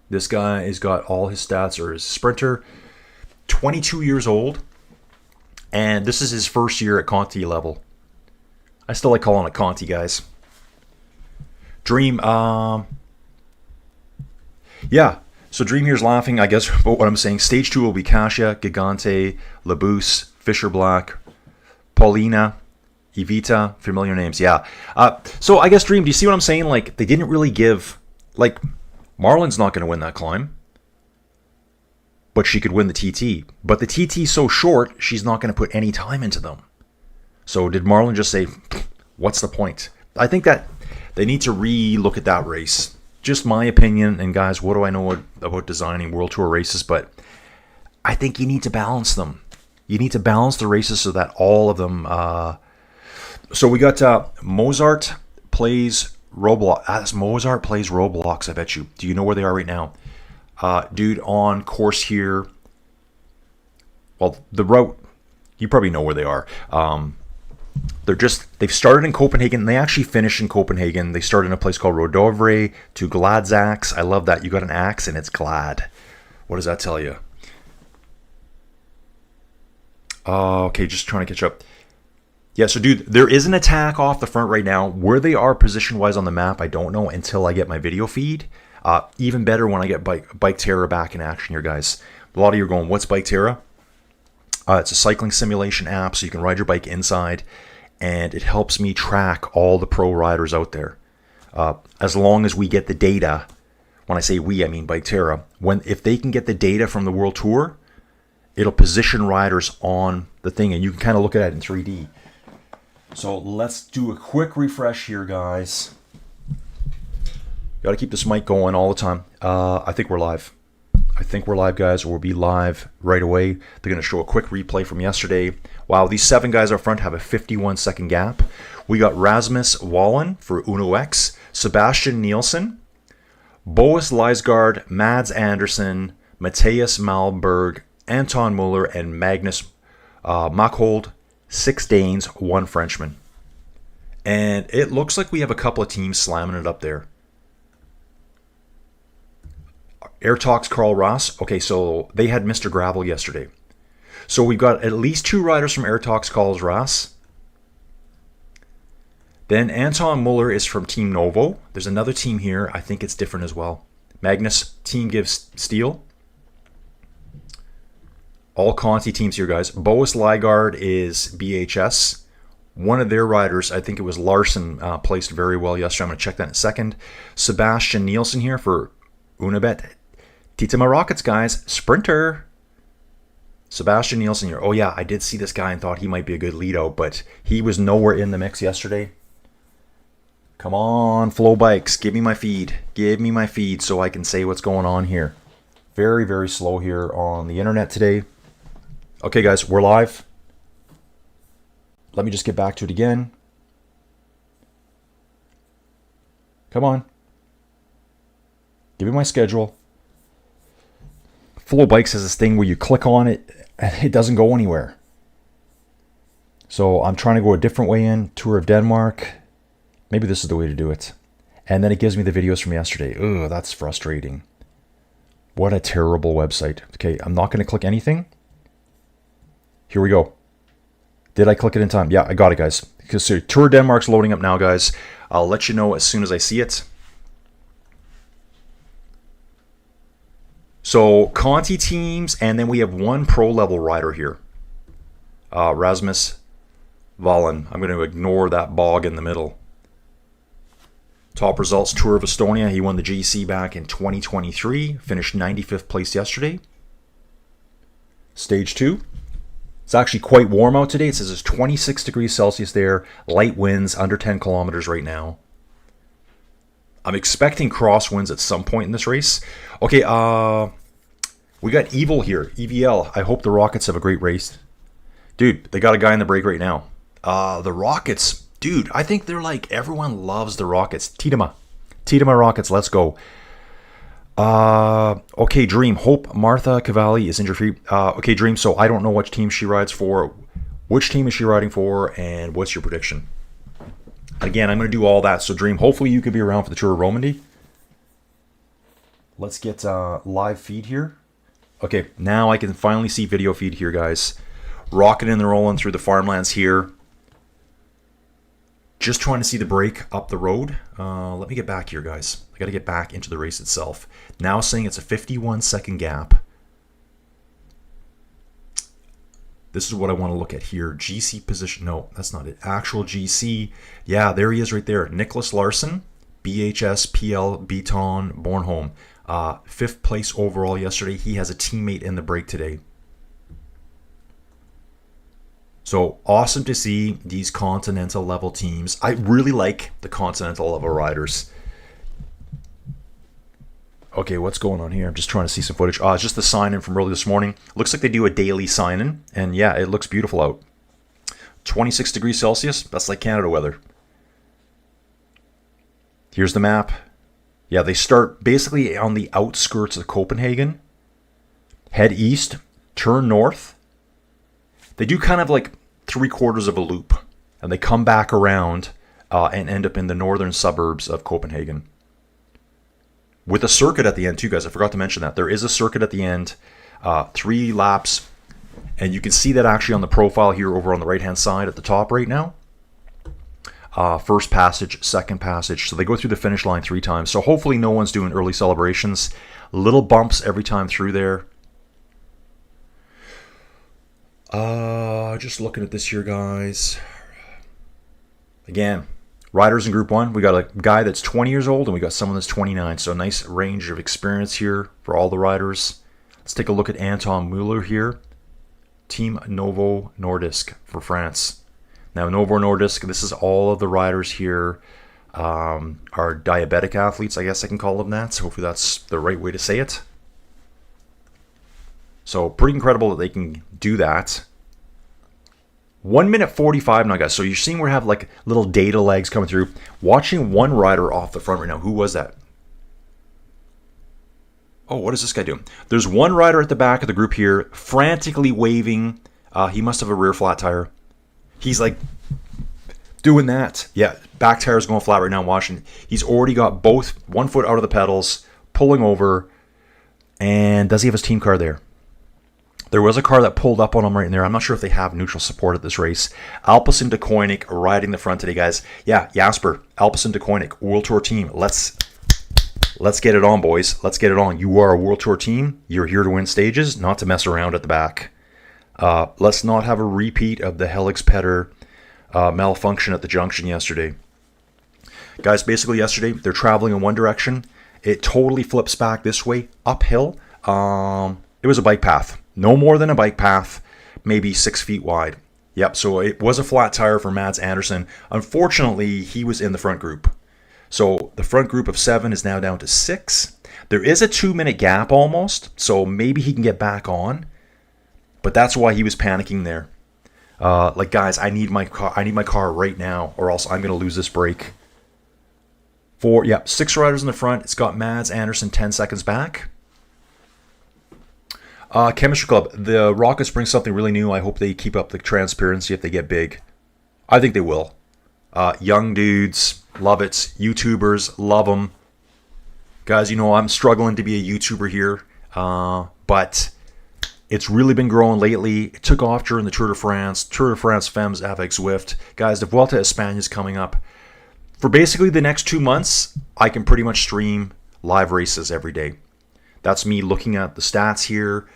This guy has got all his stats are his sprinter. 22 years old. And this is his first year at Conti level. I still like calling it Conti, guys. Dream, yeah. So Dream here's laughing, I guess, about what I'm saying. Stage 2 will be Kasia, Gigante, Labous, Fisher Black, Paulina, Evita, familiar names, yeah. So I guess, Dream, do you see what I'm saying? Like, they didn't really give, like, Marlon's not going to win that climb, but she could win the TT. But the TT's so short, she's not going to put any time into them. So did Marlon just say, what's the point? I think that they need to re-look at that race. Just my opinion, and guys, what do I know about designing World Tour races? But I think you need to balance them. You need to balance the races so that all of them... So we got Mozart plays Roblox. Mozart plays Roblox, I bet you. Do you know where they are right now? Dude, on course here. Well, the route, you probably know where they are. They've started in Copenhagen. They actually finished in Copenhagen. They started in a place called Rødovre to Gladsaxe. I love that. You got an axe and it's glad. What does that tell you? Okay, just trying to catch up. Yeah, so dude, there is an attack off the front right now. Where they are position-wise on the map, I don't know until I get my video feed. Even better when I get Bike Terra back in action here, guys. A lot of you are going, what's Bike Terra? It's a cycling simulation app, so you can ride your bike inside. and it helps me track all the pro riders out there. As long as we get the data, when I say we, I mean Biketerra, if they can get the data from the World Tour, it'll position riders on the thing, and you can kind of look at it in 3D. So let's do a quick refresh here, guys. Got to keep this mic going all the time. I think we're live. I think we're live, guys. We'll be live right away. They're going to show a quick replay from yesterday. Wow, these 7 guys up front have a 51-second gap. We got Rasmus Wallen for Uno X, Sebastian Nielsen, Boas Leisgaard, Mads Andersen, Matthias Malmberg, Anton Muller, and Magnus Mackhold. 6 Danes, 1 Frenchman. And it looks like we have a couple of teams slamming it up there. Air Talks Carl Ross. Okay, so they had Mr. Gravel yesterday. So we've got at least 2 riders from Air Talks Carl Ross. Then Anton Muller is from Team Novo. There's another team here. I think it's different as well. Magnus, Team Gives Steel. All Conti teams here, guys. Boas Leisgaard is BHS. One of their riders, I think it was Larson, placed very well yesterday. I'm going to check that in a second. Sebastian Nielsen here for Unibet. Titema Rockets, guys. Sprinter. Sebastian Nielsen here. Oh, yeah, I did see this guy and thought he might be a good lead out, but he was nowhere in the mix yesterday. Come on, Flow Bikes. Give me my feed. Give me my feed so I can say what's going on here. Very, very slow here on the internet today. Okay, guys, we're live. Let me just get back to it again. Come on. Give me my schedule. Flow Bikes has this thing where you click on it and it doesn't go anywhere. So I'm trying to go a different way in. Tour of Denmark. Maybe this is the way to do it. And then it gives me the videos from yesterday. Ugh, that's frustrating. What a terrible website. Okay, I'm not going to click anything. Here we go. Did I click it in time? Yeah, I got it, guys. Because so Tour of Denmark's loading up now, guys. I'll let you know as soon as I see it. So Conti teams, and then we have 1 pro level rider here. Rasmus Wallen. I'm going to ignore that bog in the middle. Top results, Tour of Estonia. He won the GC back in 2023. Finished 95th place yesterday. Stage 2. It's actually quite warm out today. It says it's 26 degrees Celsius there. Light winds, under 10 kilometers right now. I'm expecting crosswinds at some point in this race. Okay, we got Evil here. EVL. I hope the Rockets have a great race. Dude, they got a guy in the break right now. The Rockets... Dude, I think they're like, everyone loves the Rockets. Titema Rockets, let's go. Okay, Dream. Hope Martha Cavalli is injury-free. Okay, Dream, so I don't know which team she rides for. Which team is she riding for, and what's your prediction? Again, I'm going to do all that. So, Dream, hopefully you could be around for the Tour of Romandy. Let's get live feed here. Okay, now I can finally see video feed here, guys. Rocking and rolling through the farmlands here. Just trying to see the break up the road. Let me get back here, guys. I got to get back into the race itself. Now saying it's a 51-second gap. This is what I want to look at here. GC position. No, that's not it. Actual GC. Yeah, there he is right there. Nicholas Larson, BHS, PL, Beton, Bornholm. 5th place overall yesterday. He has a teammate in the break today. So awesome to see these continental level teams. I really like the continental level riders. Okay, what's going on here? I'm just trying to see some footage. It's just the sign-in from early this morning. Looks like they do a daily sign-in. And yeah, it looks beautiful out. 26 degrees Celsius. That's like Canada weather. Here's the map. Yeah, they start basically on the outskirts of Copenhagen. Head east. Turn north. They do kind of like 3/4 of a loop, and they come back around and end up in the northern suburbs of Copenhagen. With a circuit at the end too, guys. I forgot to mention that. There is a circuit at the end, 3 laps, and you can see that actually on the profile here over on the right-hand side at the top right now. First passage, second passage. So they go through the finish line 3 times. So hopefully no one's doing early celebrations. Little bumps every time through there. Just looking at this here, guys. Again, riders in Group 1, we got a guy that's 20 years old and we got someone that's 29. So nice range of experience here for all the riders. Let's take a look at Anton Mueller here. Team Novo Nordisk for France. Now, Novo Nordisk, this is all of the riders here are diabetic athletes, I guess I can call them that. So hopefully that's the right way to say it. So pretty incredible that they can do that. 1 minute 45 now, guys. So you're seeing we have like little data legs coming through. Watching one rider off the front right now. Who was that? Oh, what is this guy doing? There's one rider at the back of the group here, frantically waving. He must have a rear flat tire. He's like doing that. Yeah, back tire is going flat right now. Watching. He's already got both 1 foot out of the pedals, pulling over. And does he have his team car there? There was a car that pulled up on him right in there. I'm not sure if they have neutral support at this race. Alpecin de Koenig riding the front today, guys. Yeah, Jasper, Alpecin de Koenig, World Tour team. Let's get it on, boys. Let's get it on. You are a World Tour team. You're here to win stages, not to mess around at the back. Let's not have a repeat of the Helix Petter malfunction at the junction yesterday. Guys, basically yesterday, they're traveling in one direction. It totally flips back this way, uphill. It was a bike path. No more than a bike path, maybe 6 feet wide. Yep, so it was a flat tire for Mads Andersen. Unfortunately, he was in the front group. So the front group of 7 is now down to 6. There is a 2-minute gap almost, so maybe he can get back on. But that's why he was panicking there. Like, guys, I need my car right now, or else I'm going to lose this break. 6 riders in the front. It's got Mads Andersen 10 seconds back. Chemistry Club, the Rockets bring something really new. I hope they keep up the transparency if they get big. I think they will. Young dudes, love it. YouTubers, love them. Guys, you know I'm struggling to be a YouTuber here, but it's really been growing lately. It took off during the Tour de France Femmes avec Zwift. Guys, the Vuelta a España is coming up. For basically the next 2 months, I can pretty much stream live races every day. That's me looking at the stats here,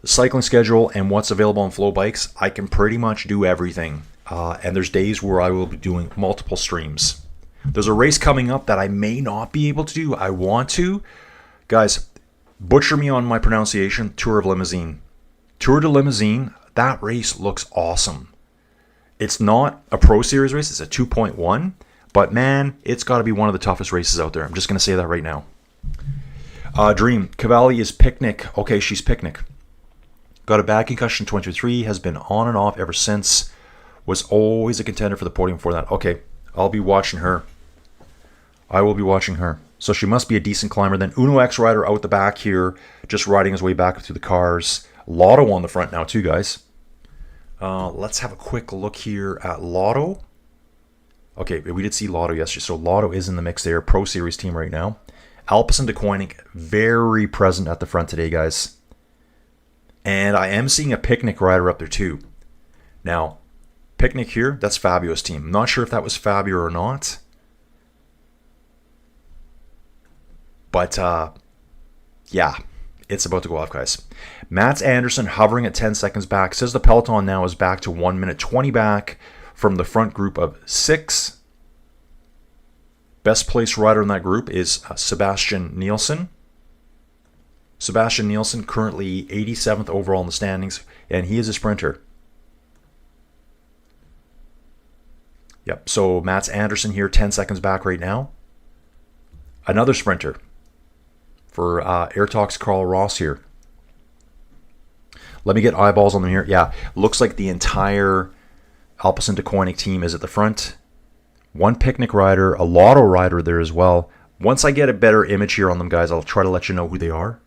the cycling schedule, and what's available on Flow Bikes. I can pretty much do everything. And there's days where I will be doing multiple streams. There's a race coming up that I may not be able to do. I want to. Guys, butcher me on my pronunciation. Tour of Limousine. Tour de Limousine, that race looks awesome. It's not a Pro Series race. It's a 2.1. But man, it's got to be one of the toughest races out there. I'm just going to say that right now. Dream. Cavalli is Picnic. Okay, she's Picnic. Got a back concussion 23. Has been on and off ever since. Was always a contender for the podium for that. Okay, I'll be watching her. I will be watching her. So she must be a decent climber. Then Uno X rider out the back here, just riding his way back through the cars. Lotto on the front now too, guys. Let's have a quick look here at Lotto. Okay, we did see Lotto yesterday. So Lotto is in the mix there. Pro Series team right now. Alpecin de Koenig, very present at the front today, guys. And I am seeing a Picnic rider up there too. Now, Picnic here, that's Fabio's team. I'm not sure if that was Fabio or not. But, yeah, it's about to go off, guys. Mads Andersen hovering at 10 seconds back. Says the Peloton now is back to 1 minute 20 back from the front group of 6. Best placed rider in that group is Sebastian Nielsen. Sebastian Nielsen currently 87th overall in the standings, and he is a sprinter. Yep, so Mads Andersen here, 10 seconds back right now. Another sprinter for Airtalk's Carl Ross here. Let me get eyeballs on them here. Yeah, looks like the entire Alpecin de Koenig team is at the front. One Picnic rider, a Lotto rider there as well. Once I get a better image here on them, guys, I'll try to let you know who they are.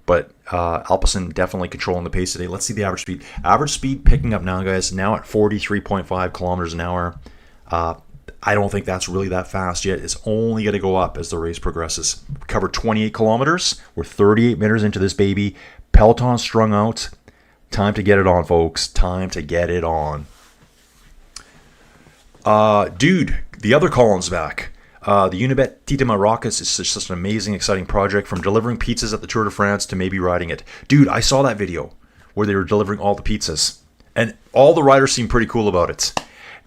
But Alpecin definitely controlling the pace today. Let's see the average speed. Average speed picking up now, guys. Now at 43.5 kilometers an hour. I don't think that's really that fast yet. It's only going to go up as the race progresses. We covered 28 kilometers. We're 38 minutes into this baby. Peloton strung out. Time to get it on, folks. Time to get it on. Dude, the other Colin's back. The Unibet Titema Rockets is just an amazing, exciting project. From delivering pizzas at the Tour de France to maybe riding it. Dude, I saw that video where they were delivering all the pizzas. And all the riders seem pretty cool about it.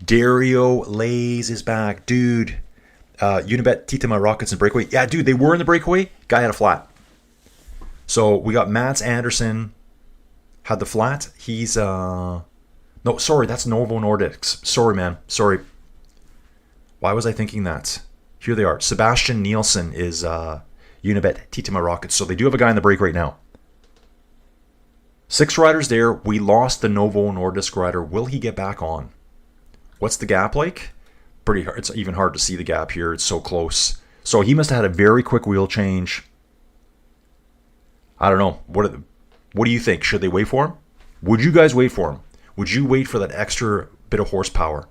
Dario Lays is back. Dude. Unibet, Titama Rockets, and Breakaway. Yeah, dude, they were in the Breakaway. Guy had a flat. So we got Mats Anderson had the flat. He's no, sorry, that's Novo Nordics. Sorry, man. Sorry. Why was I thinking that? Here they are. Sebastian Nielsen is Unibet Titama Rockets. So they do have a guy in the break right now. 6 riders there. We lost the Novo Nordisk rider. Will he get back on? What's the gap like? Pretty hard. It's even hard to see the gap here. It's so close. So he must have had a very quick wheel change. I don't know. What do you think? Should they wait for him? Would you guys wait for him? Would you wait for that extra bit of horsepower?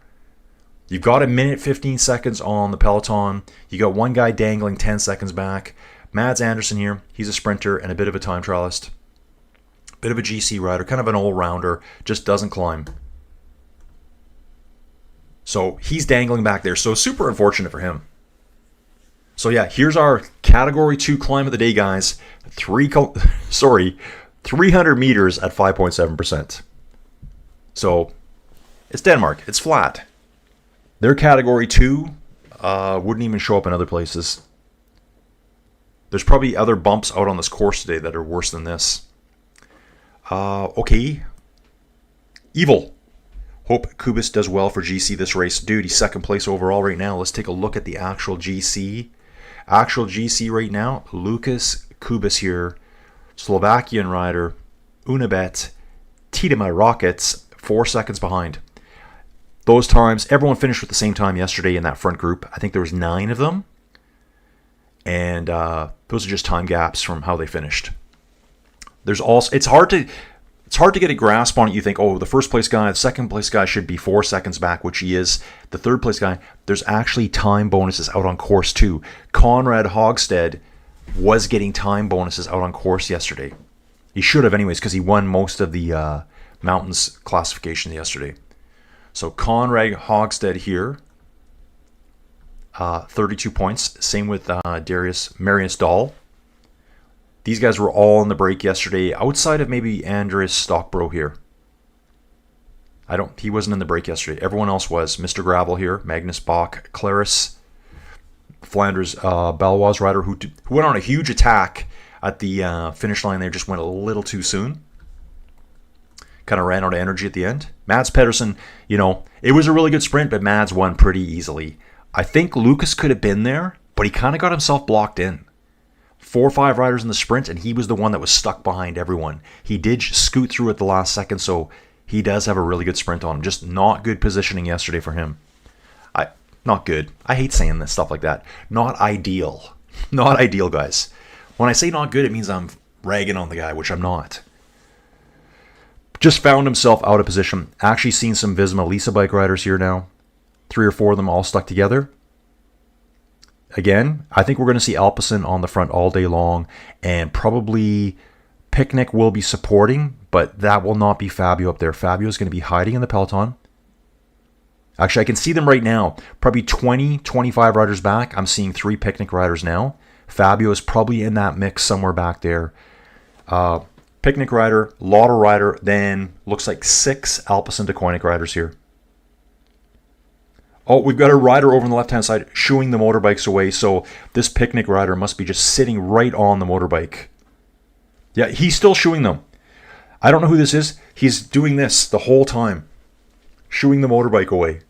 You've got 1:15 seconds on the Peloton. You got one guy dangling 10 seconds back. Mads Anderson here. He's a sprinter and a bit of a time trialist. Bit of a GC rider. Kind of an all-rounder. Just doesn't climb. So he's dangling back there. So super unfortunate for him. So yeah, here's our Category 2 climb of the day, guys. 300 meters at 5.7%. So it's Denmark. It's flat. Their Category 2 wouldn't even show up in other places. There's probably other bumps out on this course today that are worse than this. Okay. Evil. Hope Kubis does well for GC this race. Dude, he's second place overall right now. Let's take a look at the actual GC. Actual GC right now, Lukas Kubis here. Slovakian rider, Unibet, Titama Rockets, 4 seconds behind. Those times, everyone finished with the same time yesterday in that front group. I think there was 9 of them. And those are just time gaps from how they finished. There's also, it's hard to get a grasp on it. You think, oh, the first place guy, the second place guy should be 4 seconds back, which he is. The third place guy, there's actually time bonuses out on course too. Conrad Hogstead was getting time bonuses out on course yesterday. He should have anyways, because he won most of the mountains classification yesterday. So Conrad Hogstead here, 32 points. Same with Marius Dahl. These guys were all in the break yesterday, outside of maybe Andres Stockbro here. He wasn't in the break yesterday. Everyone else was. Mr. Gravel here, Magnus Bach, Claris, Flanders Balois rider who went on a huge attack at the finish line there, just went a little too soon. Kind of ran out of energy at the end. Mads Pedersen, it was a really good sprint, but Mads won pretty easily. I think Lucas could have been there, but he kind of got himself blocked in. 4 or 5 riders in the sprint, and he was the one that was stuck behind everyone. He did scoot through at the last second, so he does have a really good sprint on him. Just not good positioning yesterday for him. Not good. I hate saying this stuff like that. Not ideal. Not ideal, guys. When I say not good, it means I'm ragging on the guy, which I'm not. Just found himself out of position. Actually seen some Visma Lisa bike riders here now. 3 or 4 of them all stuck together. Again, I think we're going to see Alpecin on the front all day long, and probably Picnic will be supporting, but that will not be Fabio up there. Fabio is going to be hiding in the Peloton. Actually, I can see them right now. Probably 20, 25 riders back. I'm seeing 3 Picnic riders now. Fabio is probably in that mix somewhere back there. Picnic rider, Lauder rider, then looks like 6 Alpecin Deceuninck riders here. Oh, we've got a rider over on the left-hand side shooing the motorbikes away, so this Picnic rider must be just sitting right on the motorbike. Yeah, he's still shooing them. I don't know who this is. He's doing this the whole time, shooing the motorbike away.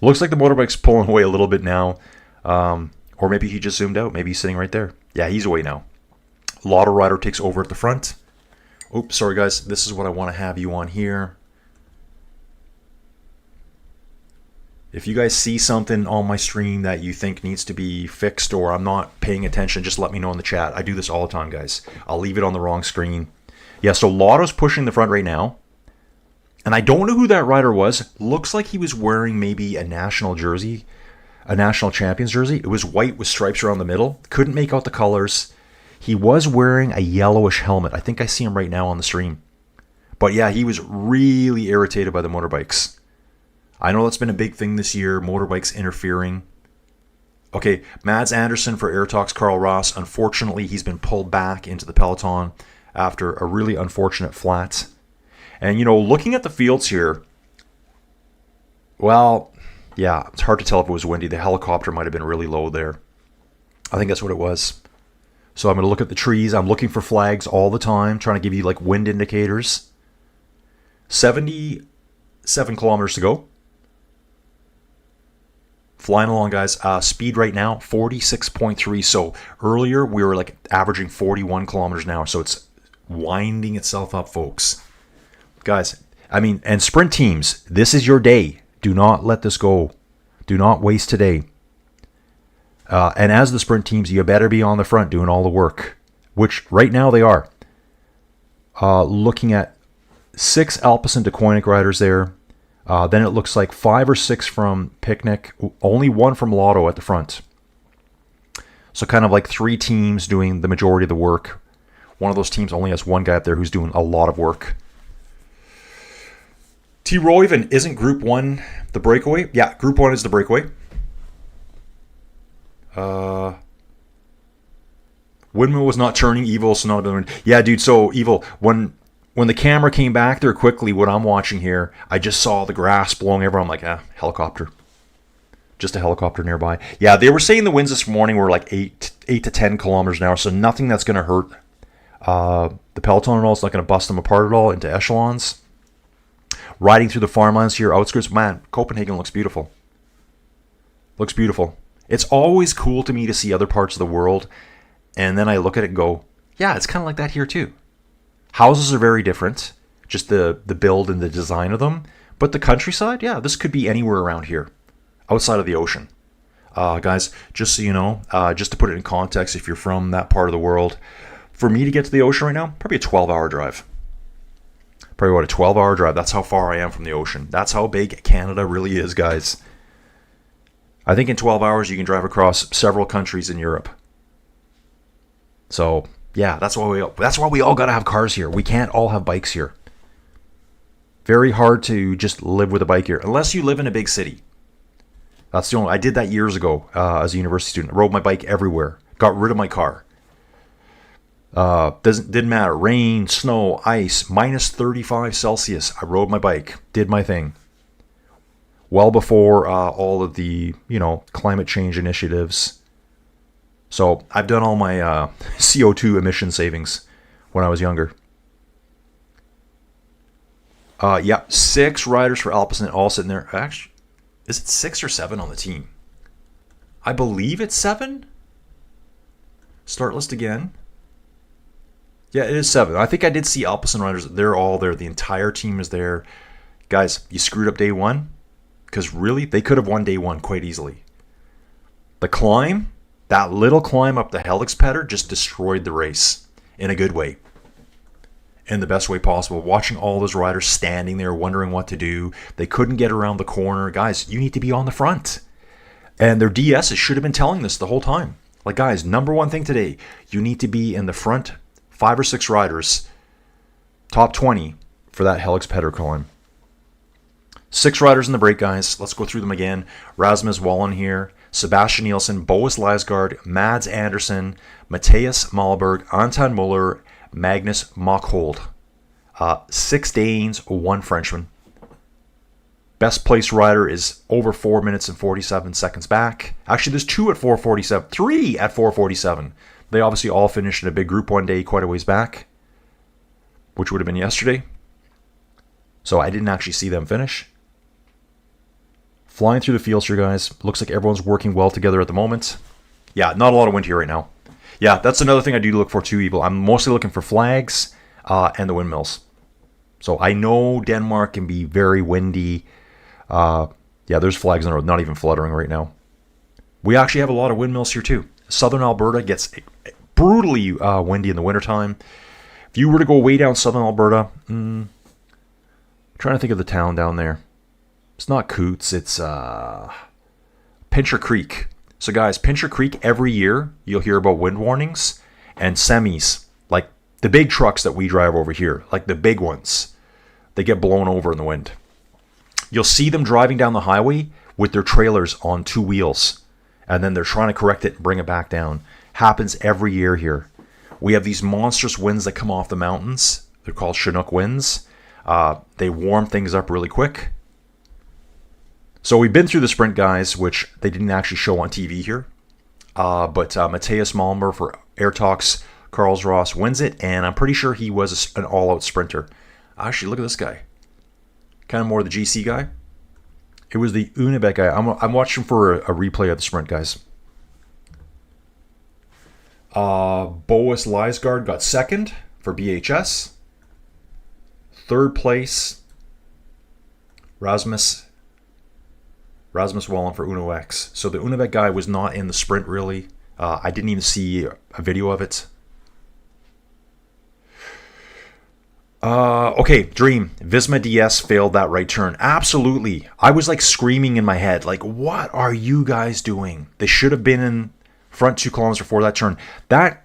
Looks like the motorbike's pulling away a little bit now, or maybe he just zoomed out. Maybe he's sitting right there. Yeah, he's away now. Lauder rider takes over at the front. Oops, sorry guys. This is what I want to have you on here. If you guys see something on my stream that you think needs to be fixed or I'm not paying attention, just let me know in the chat. I do this all the time, guys. I'll leave it on the wrong screen. Yeah, so Lauder's pushing the front right now. And I don't know who that rider was. Looks like he was wearing maybe a national jersey, a national champions jersey. It was white with stripes around the middle. Couldn't make out the colors. He was wearing a yellowish helmet. I think I see him right now on the stream. But yeah, he was really irritated by the motorbikes. I know that's been a big thing this year, motorbikes interfering. Okay, Mads Anderson for Air Talks Carl Ross. Unfortunately, he's been pulled back into the Peloton after a really unfortunate flat. And, looking at the fields here, Well, yeah, it's hard to tell if it was windy. The helicopter might have been really low there. I think that's what it was. So I'm going to look at the trees. I'm looking for flags all the time, trying to give you like wind indicators. 77 kilometers to go. Flying along, guys. Speed right now, 46.3. So earlier we were like averaging 41 kilometers an hour. So it's winding itself up, folks. Guys, I mean, and sprint teams, this is your day. Do not let this go. Do not waste today. And as the sprint teams, you better be on the front doing all the work, which right now they are. Looking at 6 Alpecin to Koenig riders there. Then it looks like 5 or 6 from Picnic. Only 1 from Lotto at the front. So kind of like 3 teams doing the majority of the work. One of those teams only has 1 guy up there who's doing a lot of work. T. Royven, isn't Group 1 the Breakaway? Yeah, Group 1 is the Breakaway. Windmill was not turning. Evil, so not ability. Yeah, dude. So Evil, when the camera came back there quickly, what I'm watching here, I just saw the grass blowing everywhere. I'm like, helicopter. Just a helicopter nearby. Yeah, they were saying the winds this morning were like 8 to 10 kilometers an hour, so nothing that's going to hurt the Peloton at all. It's not going to bust them apart at all into echelons. Riding through the farmlands here, outskirts. Man, Copenhagen looks beautiful. Looks beautiful. It's always cool to me to see other parts of the world, and then I look at it and go, yeah, it's kind of like that here too. Houses are very different, just the build and the design of them. But the countryside, yeah, this could be anywhere around here, outside of the ocean. Guys, just so you know, just to put it in context, if you're from that part of the world, for me to get to the ocean right now, probably a 12-hour drive. Probably about a 12-hour drive. That's how far I am from the ocean. That's how big Canada really is, guys. I think in 12 hours you can drive across several countries in Europe. So, yeah, that's why we all got to have cars here. We can't all have bikes here. Very hard to just live with a bike here, unless you live in a big city. That's the only. I did that years ago as a university student. I rode my bike everywhere. Got rid of my car. Didn't matter. Rain, snow, ice, minus 35 Celsius. I rode my bike. Did my thing. Well before all of the, climate change initiatives. So I've done all my CO2 emission savings when I was younger. 6 riders for Alpecin all sitting there. Actually, is it 6 or 7 on the team? I believe it's 7. Start list again. Yeah, it is 7. I think I did see Alpecin riders. They're all there. The entire team is there. Guys, you screwed up day 1. Because really, they could have won day 1 quite easily. The climb, that little climb up the Helix Pedder just destroyed the race in a good way. In the best way possible. Watching all those riders standing there wondering what to do. They couldn't get around the corner. Guys, you need to be on the front. And their DSs should have been telling this the whole time. Like, guys, number 1 thing today, you need to be in the front 5 or 6 riders, top 20 for that Helix Pedder climb. 6 riders in the break, guys. Let's go through them again. Rasmus Wallen here. Sebastian Nielsen, Boas Lasgard, Mads Andersen, Matthias Malberg, Anton Muller, Magnus Mockhold. 6 Danes, 1 Frenchman. Best placed rider is over 4 minutes and 47 seconds back. Actually, there's 2 at 4:47, 3 at 4:47. They obviously all finished in a big group one day quite a ways back, which would have been yesterday. So I didn't actually see them finish. Flying through the fields here, guys. Looks like everyone's working well together at the moment. Yeah, not a lot of wind here right now. Yeah, that's another thing I do look for too, Evil. I'm mostly looking for flags and the windmills. So I know Denmark can be very windy. Yeah, there's flags on the road, not even fluttering right now. We actually have a lot of windmills here too. Southern Alberta gets brutally windy in the wintertime. If you were to go way down southern Alberta, trying to think of the town down there. It's not Coots, it's Pincher Creek. So guys, Pincher Creek, every year you'll hear about wind warnings and semis, like the big trucks that we drive over here, like the big ones. They get blown over in the wind. You'll see them driving down the highway with their trailers on 2 wheels. And then they're trying to correct it and bring it back down. Happens every year here. We have these monstrous winds that come off the mountains. They're called Chinook winds. They warm things up really quick. So we've been through the sprint, guys, which they didn't actually show on TV here. But Matthias Malmberg for Airtox Karlsruhe wins it, and I'm pretty sure he was an all-out sprinter. Actually, look at this guy. Kind of more the GC guy. It was the Unibet guy. I'm watching for a replay of the sprint, guys. Boas Leisgaard got second for BHS. Third place, Rasmus Wallen for Uno X. So the Unibet guy was not in the sprint, really. I didn't even see a video of it. Okay, Dream. Visma DS failed that right turn. Absolutely. I was like screaming in my head, like, what are you guys doing? They should have been in front 2 kilometers before that turn. That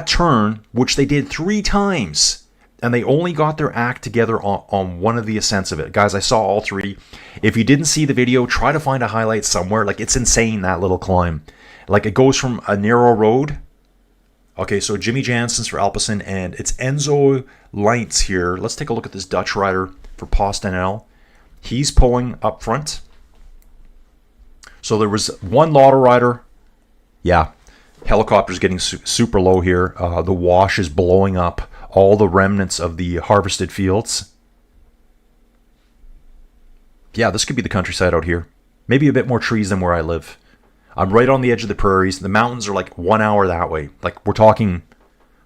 turn, which they did 3 times, and they only got their act together on one of the ascents of it. Guys, I saw all 3. If you didn't see the video, try to find a highlight somewhere. Like, it's insane, that little climb. Like, it goes from a narrow road. Okay, so Jimmy Janssens for Alpecin, and it's Enzo Leintz here. Let's take a look at this Dutch rider for PostNL. He's pulling up front. So there was one Lotto rider. Yeah, helicopter's getting super low here. The wash is blowing up all the remnants of the harvested fields. Yeah, this could be the countryside out here. Maybe a bit more trees than where I live. I'm right on the edge of the prairies. The mountains are like 1 hour that way. Like, we're talking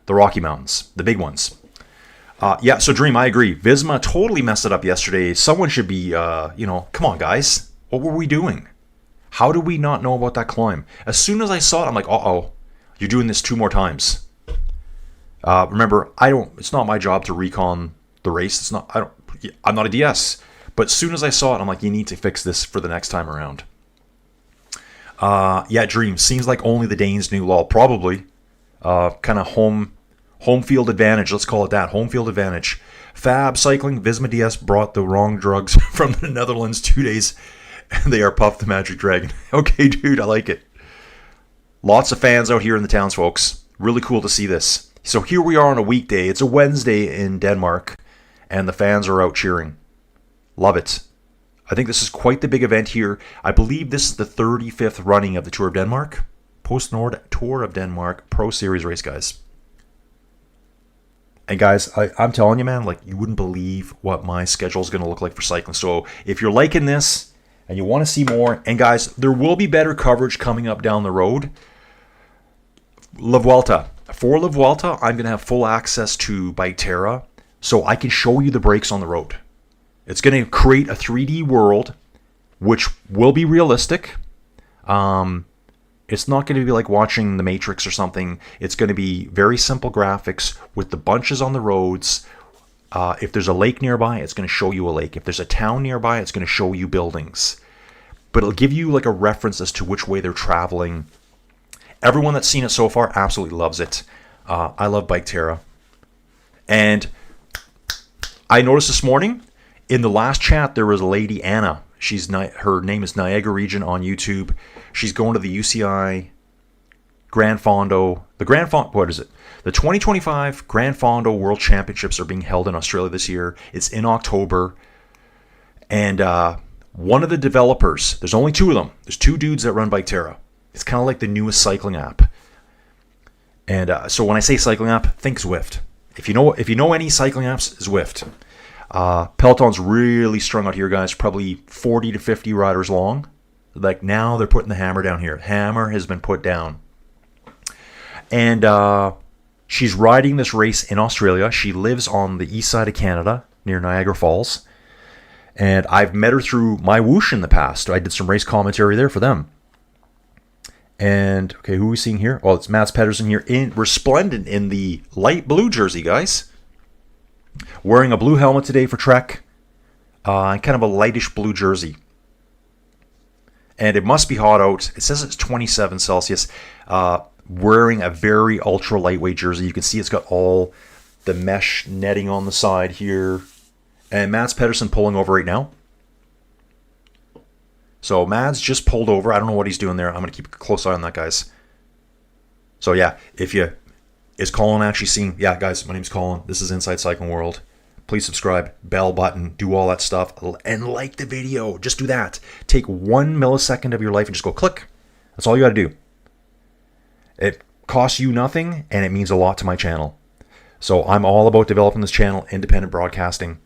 the Rocky Mountains, the big ones. Yeah, so Dream, I agree. Visma totally messed it up yesterday. Someone should be, come on, guys. What were we doing? How did we not know about that climb? As soon as I saw it, I'm like, uh-oh, you're doing this 2 more times. Remember, it's not my job to recon the race. I'm not a DS. But as soon as I saw it, I'm like, you need to fix this for the next time around. Yeah, Dream. Seems like only the Danes knew law. Probably. Kind of home field advantage. Let's call it that. Home field advantage. Fab Cycling. Visma DS brought the wrong drugs from the Netherlands 2 days. And they are Puff the Magic Dragon. Okay, dude. I like it. Lots of fans out here in the towns, folks. Really cool to see this. So here we are on a weekday. It's a Wednesday in Denmark. And the fans are out cheering. Love it. I think this is quite the big event here. I believe this is the 35th running of the Tour of Denmark. Postnord Tour of Denmark Pro Series race, guys. And guys, I'm telling you, man, like, you wouldn't believe what my schedule is going to look like for cycling. So if you're liking this and you want to see more, and guys, there will be better coverage coming up down the road. La Vuelta. For La Vuelta, I'm going to have full access to Biketerra, so I can show you the breaks on the road. It's going to create a 3D world, which will be realistic. It's not going to be like watching The Matrix or something. It's going to be very simple graphics with the bunches on the roads. If there's a lake nearby, it's going to show you a lake. If there's a town nearby, it's going to show you buildings. But it'll give you like a reference as to which way they're traveling. Everyone that's seen it so far absolutely loves it. I love Biketerra. And I noticed this morning, in the last chat, there was a lady, Anna. Her name is Niagara Region on YouTube. She's going to the UCI Gran Fondo. What is it? The 2025 Gran Fondo World Championships are being held in Australia this year. It's in October. And one of the developers, there's only 2 of them. There's 2 dudes that run Biketerra. It's kind of like the newest cycling app. And so when I say cycling app, think Zwift. If you know any cycling apps, Zwift. Peloton's really strung out here, guys. Probably 40 to 50 riders long. Like, now they're putting the hammer down here. Hammer has been put down. And she's riding this race in Australia. She lives on the east side of Canada, near Niagara Falls. And I've met her through my Whoosh in the past. I did some race commentary there for them. And, okay, who are we seeing here? Oh, it's Mats Pedersen here, resplendent in the light blue jersey, guys. Wearing a blue helmet today for Trek. And kind of a lightish blue jersey. And it must be hot out. It says it's 27 Celsius. Wearing a very ultra lightweight jersey. You can see it's got all the mesh netting on the side here. And Mats Pedersen pulling over right now. So Mads just pulled over. I don't know what he's doing there. I'm going to keep a close eye on that, guys. So yeah, is Colin actually seeing? Yeah, guys, my name's Colin. This is Inside Cycling World. please subscribe, bell button, do all that stuff, and like the video. Just do that. Take 1 millisecond of your life and just go click. That's all you got to do. It costs you nothing, and it means a lot to my channel. So I'm all about developing this channel, independent broadcasting.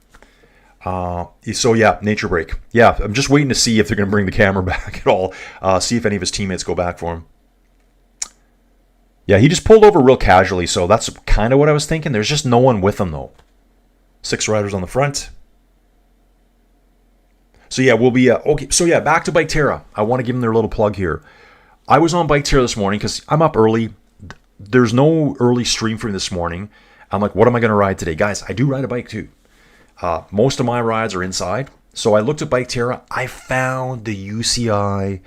So yeah, nature break. Yeah, I'm just waiting to see if they're going to bring the camera back at all. See if any of his teammates go back for him. Yeah, he just pulled over real casually, so that's kind of what I was thinking. There's just no one with him, though. 6 riders on the front. So yeah, we'll be... okay, so yeah, back to Bike Terra. I want to give them their little plug here. I was on Bike Terra this morning because I'm up early. There's no early stream for me this morning. I'm like, what am I going to ride today? Guys, I do ride a bike too. Most of my rides are inside. So I looked at Bike Terra. I found the UCI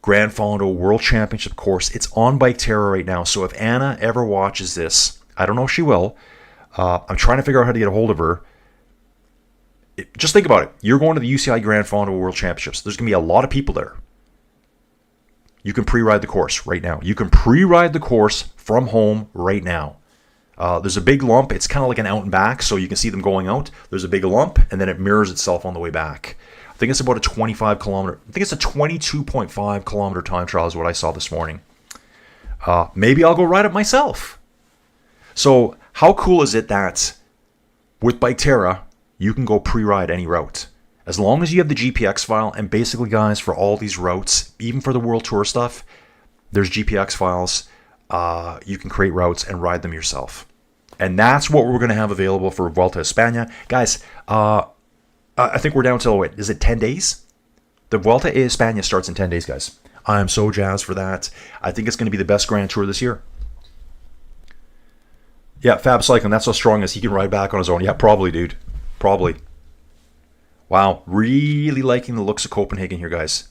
Grand Fondo World Championship course. It's on Bike Terra right now. So if Anna ever watches this, I don't know if she will. I'm trying to figure out how to get a hold of her. Just think about it. You're going to the UCI Grand Fondo World Championships. There's going to be a lot of people there. You can pre-ride the course right now. You can pre-ride the course from home right now. There's a big lump. It's kind of like an out and back, so you can see them going out. There's a big lump, and then it mirrors itself on the way back. I think it's about a 25 kilometer. I think it's a 22.5 kilometer time trial is what I saw this morning. Maybe I'll go ride it myself. So how cool is it that with Bike Terra, you can go pre-ride any route? As long as you have the GPX file, and basically, guys, for all these routes, even for the World Tour stuff, there's GPX files. You can create routes and ride them yourself. And that's what we're going to have available for Vuelta a España. Guys, I think we're down till, wait, is it 10 days? The Vuelta a España starts in 10 days, guys. I'm so jazzed for that. I think it's going to be the best Grand Tour this year. Yeah, Fab Cycling, that's how strong as he can ride back on his own. Yeah, probably, dude. Probably. Wow, really liking the looks of Copenhagen here, guys.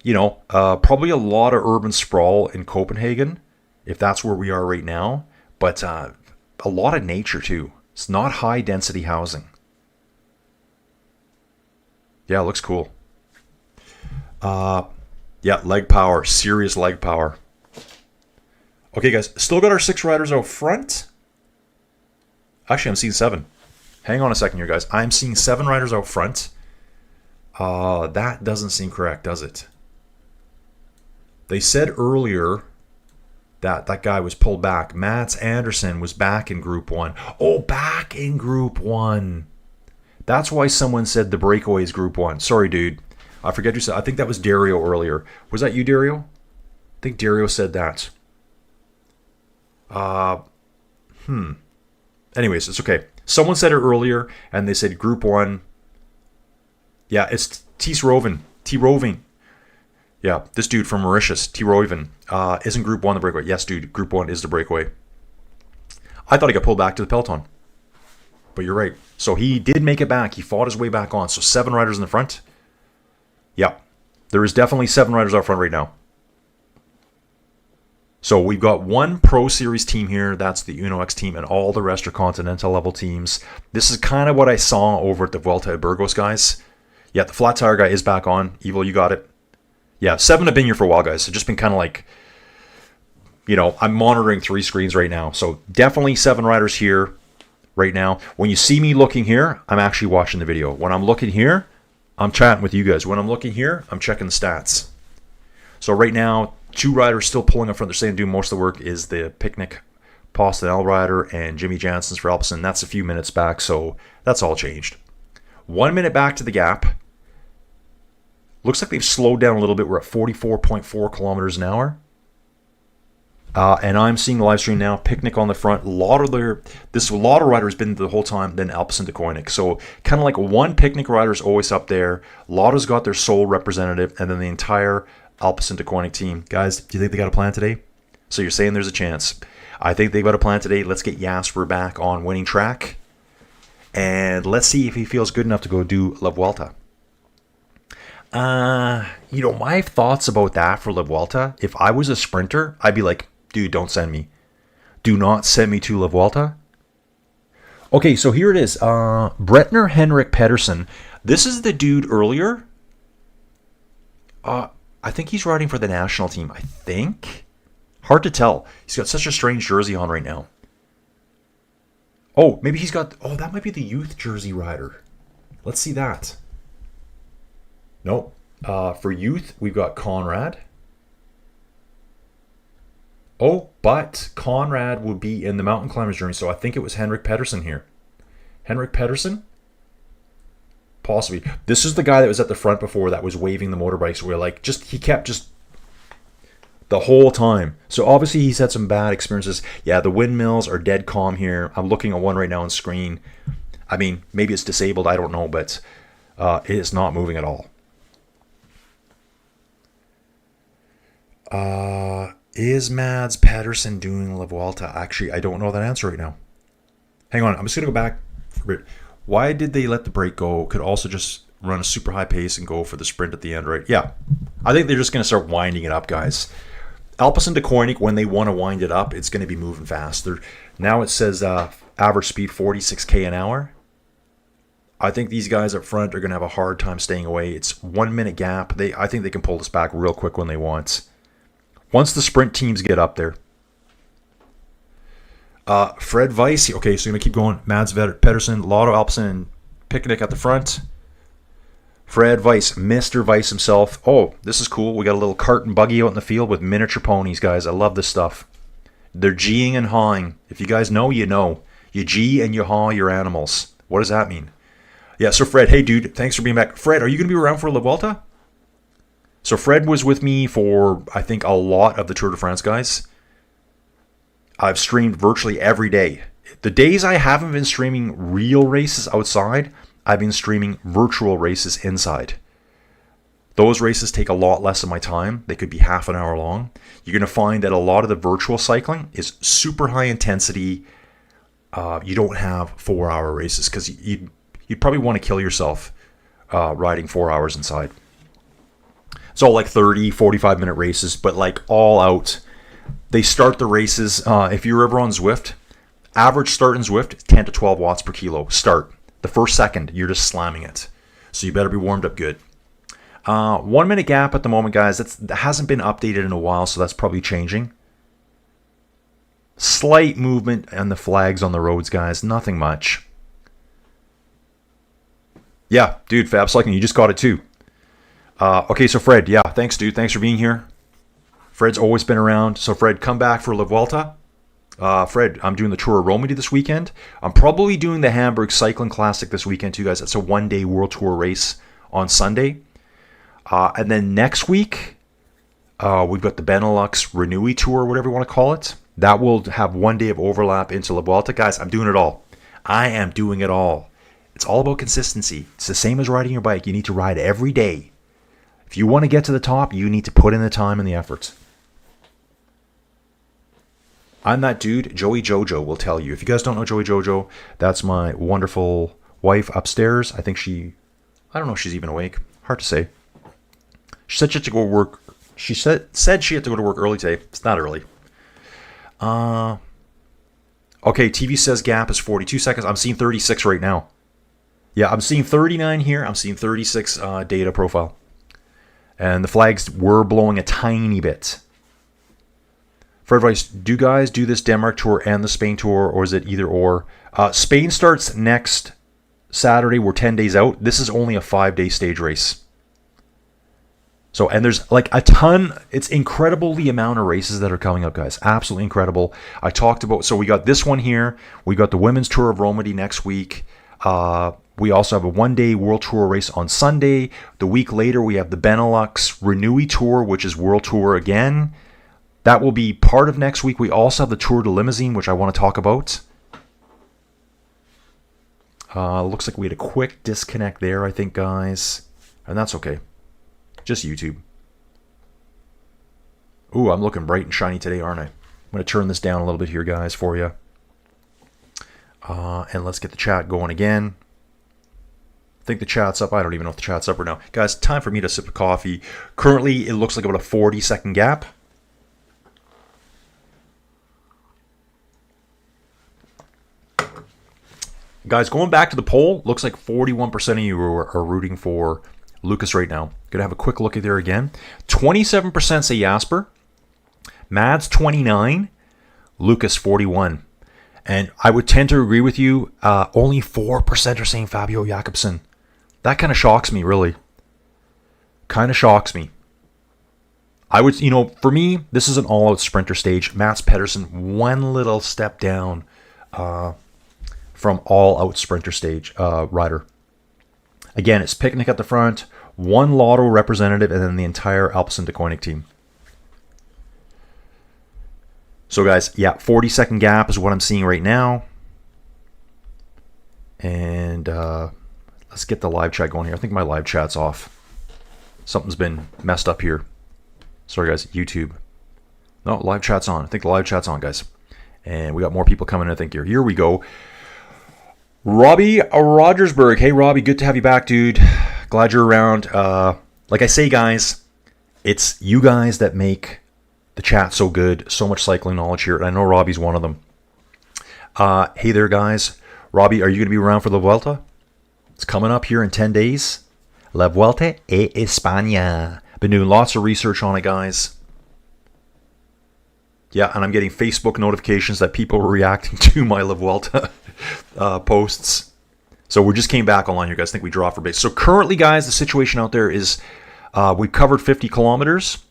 You know, probably a lot of urban sprawl in Copenhagen, if that's where we are right now. But a lot of nature, too. It's not high-density housing. Yeah, it looks cool. Yeah, leg power. Serious leg power. Okay, guys. Still got our 6 riders out front. Actually, I'm seeing 7. Hang on a second here, guys. I'm seeing 7 riders out front. That doesn't seem correct, does it? They said earlier that that guy was pulled back. Mats Anderson was back in Group 1. Oh, back in Group 1. That's why someone said the Breakaway is Group 1. Sorry, dude. I forget who said. I think that was Dario earlier. Was that you, Dario? I think Dario said that. Anyways, it's okay. Someone said it earlier, and they said Group 1. Yeah, it's T. Roving. Yeah, this dude from Mauritius, T. Roving, isn't Group 1 the Breakaway? Yes, dude, Group 1 is the Breakaway. I thought he got pulled back to the Peloton. But you're right. So he did make it back. He fought his way back on. So 7 riders in the front. Yeah, there is definitely 7 riders out front right now. So we've got 1 Pro Series team here. That's the Uno X team, and all the rest are Continental level teams. This is kind of what I saw over at the Vuelta a Burgos, guys. Yeah, the flat tire guy is back on. Evil, you got it. Yeah, 7 have been here for a while, guys. It's just been kind of like, you know, I'm monitoring 3 screens right now. So definitely 7 riders here right now. When you see me looking here, I'm actually watching the video. When I'm looking here, I'm chatting with you guys. When I'm looking here, I'm checking the stats. So right now, 2 riders still pulling up front. They're saying doing most of the work is the Picnic Postel rider and Jimmy Jansen's for Alpecin. That's a few minutes back, so that's all changed. 1 minute back to the gap. Looks like they've slowed down a little bit. We're at 44.4 kilometers an hour. And I'm seeing the live stream now. Picnic on the front. A lot of riders been the whole time. Then Alpecin to Koenig. So kind of like 1 Picnic rider is always up there. Lauda's got their sole representative, and then the entire Alpecin to Koenig team. Guys, do you think they got a plan today? So you're saying there's a chance. I think they've got a plan today. Let's get Jasper back on winning track. And let's see if he feels good enough to go do La Vuelta. You know, my thoughts about that for La Vuelta, if I was a sprinter, I'd be like, dude, don't send me. Do not send me to La Vuelta. Okay, so here it is. Bretner Henrik Pedersen. This is the dude earlier. I think he's riding for the national team. I think. Hard to tell. He's got such a strange jersey on right now. Oh, maybe he's got... Oh, that might be the youth jersey rider. Let's see that. Nope. For youth, we've got Conrad. Oh, but Conrad would be in the mountain climbers journey, so I think it was Henrik Pedersen here. Henrik Pedersen? Possibly. This is the guy that was at the front before that was waving the motorbikes. Where like he kept just the whole time. So obviously he's had some bad experiences. Yeah, the windmills are dead calm here. I'm looking at one right now on screen. I mean, maybe it's disabled. I don't know, but it is not moving at all. Is Mads Pedersen doing La Vuelta? Actually, I don't know that answer right now. Hang on, I'm just going to go back for a bit. Why did they let the break go? Could also just run a super high pace and go for the sprint at the end, right? Yeah, I think they're just going to start winding it up, guys. Alpes and De Koenig, when they want to wind it up, it's going to be moving fast. Now it says average speed 46k an hour. I think these guys up front are going to have a hard time staying away. It's 1 minute gap. I think they can pull this back real quick when they want. Once the sprint teams get up there. Fred Weiss. Okay, so we're going to keep going. Mads Pedersen, Lotto Alpsen, and Picnic at the front. Fred Weiss, Mr. Weiss himself. Oh, this is cool. We got a little cart and buggy out in the field with miniature ponies, guys. I love this stuff. They're G'ing and hawing. If you guys know, you know. You G and you haw your animals. What does that mean? Yeah, so Fred, hey dude, thanks for being back. Fred, are you going to be around for La Vuelta? So Fred was with me for, I think, a lot of the Tour de France, guys. I've streamed virtually every day. The days I haven't been streaming real races outside, I've been streaming virtual races inside. Those races take a lot less of my time. They could be half an hour long. You're going to find that a lot of the virtual cycling is super high intensity. You don't have 4-hour races because you'd probably want to kill yourself riding 4 hours inside. It's all like 30, 45-minute races, but like all out. They start the races, if you're ever on Zwift, average start in Zwift, 10 to 12 watts per kilo. Start. The first second, you're just slamming it. So you better be warmed up good. 1 minute gap at the moment, guys. That hasn't been updated in a while, so that's probably changing. Slight movement on the flags on the roads, guys. Nothing much. Yeah, dude, Fab Cycling, you just got it too. Okay, so Fred, yeah, thanks, dude. Thanks for being here. Fred's always been around. So, Fred, come back for La Vuelta. Fred, I'm doing the Tour of Romandy this weekend. I'm probably doing the Hamburg Cycling Classic this weekend too, guys. It's a one-day World Tour race on Sunday. And then next week, we've got the Benelux Renewey Tour, whatever you want to call it. That will have 1 day of overlap into La Vuelta. Guys, I'm doing it all. I am doing it all. It's all about consistency. It's the same as riding your bike. You need to ride every day. If you want to get to the top, you need to put in the time and the effort. I'm that dude. Joey Jojo will tell you. If you guys don't know Joey Jojo, that's my wonderful wife upstairs. I think I don't know if she's even awake. Hard to say. She said she had to go to work. She said she had to go to work early today. It's not early. Okay, TV says gap is 42 seconds. I'm seeing 36 right now. Yeah, I'm seeing 39 here. I'm seeing 36 data profile. And the flags were blowing a tiny bit. For advice, do you guys do this Denmark tour and the Spain tour, or is it either or? Spain starts next Saturday. We're 10 days out. This is only a 5-day stage race. So, and there's like a ton. It's incredible the amount of races that are coming up, guys. Absolutely incredible. I talked about, so we got this one here. We got the Women's Tour of Romandy next week. We also have a 1-day World Tour race on Sunday. The week later, we have the Benelux Renewey Tour, which is World Tour again. That will be part of next week. We also have the Tour de Limousin, which I want to talk about. Looks like we had a quick disconnect there, I think, guys. And that's okay. Just YouTube. Ooh, I'm looking bright and shiny today, aren't I? I'm going to turn this down a little bit here, guys, for you. And let's get the chat going again. I think the chat's up. I don't even know if the chat's up or now. Guys, time for me to sip a coffee. Currently, it looks like about a 40-second gap. Guys, going back to the poll, looks like 41% of you are rooting for Lucas right now. Gonna have a quick look at there again. 27% say Jasper. Mads 29. Lucas 41. And I would tend to agree with you. Only 4% are saying Fabio Jakobsen. That kind of shocks me, really. Kind of shocks me. I would, for me, this is an all-out sprinter stage. Mats Pedersen, one little step down from all-out sprinter stage rider. Again, it's Picnic at the front, one Lotto representative, and then the entire Alpecin Deceuninck team. So, guys, 40-second gap is what I'm seeing right now. And let's get the live chat going here. I think my live chat's off. Something's been messed up here. Sorry, guys. YouTube. No, live chat's on. I think the live chat's on, guys. And we got more people coming in, I think, here. Here we go. Robbie Rogersberg. Hey, Robbie. Good to have you back, dude. Glad you're around. Like I say, guys, it's you guys that make the chat so good. So much cycling knowledge here. And I know Robbie's one of them. Hey there, guys. Robbie, are you going to be around for the Vuelta? It's coming up here in 10 days. La Vuelta a España. Been doing lots of research on it, guys. Yeah, and I'm getting Facebook notifications that people are reacting to my La Vuelta posts. So we just came back online here, guys. I think we draw for base. So currently, guys, the situation out there is we've covered 50 kilometers,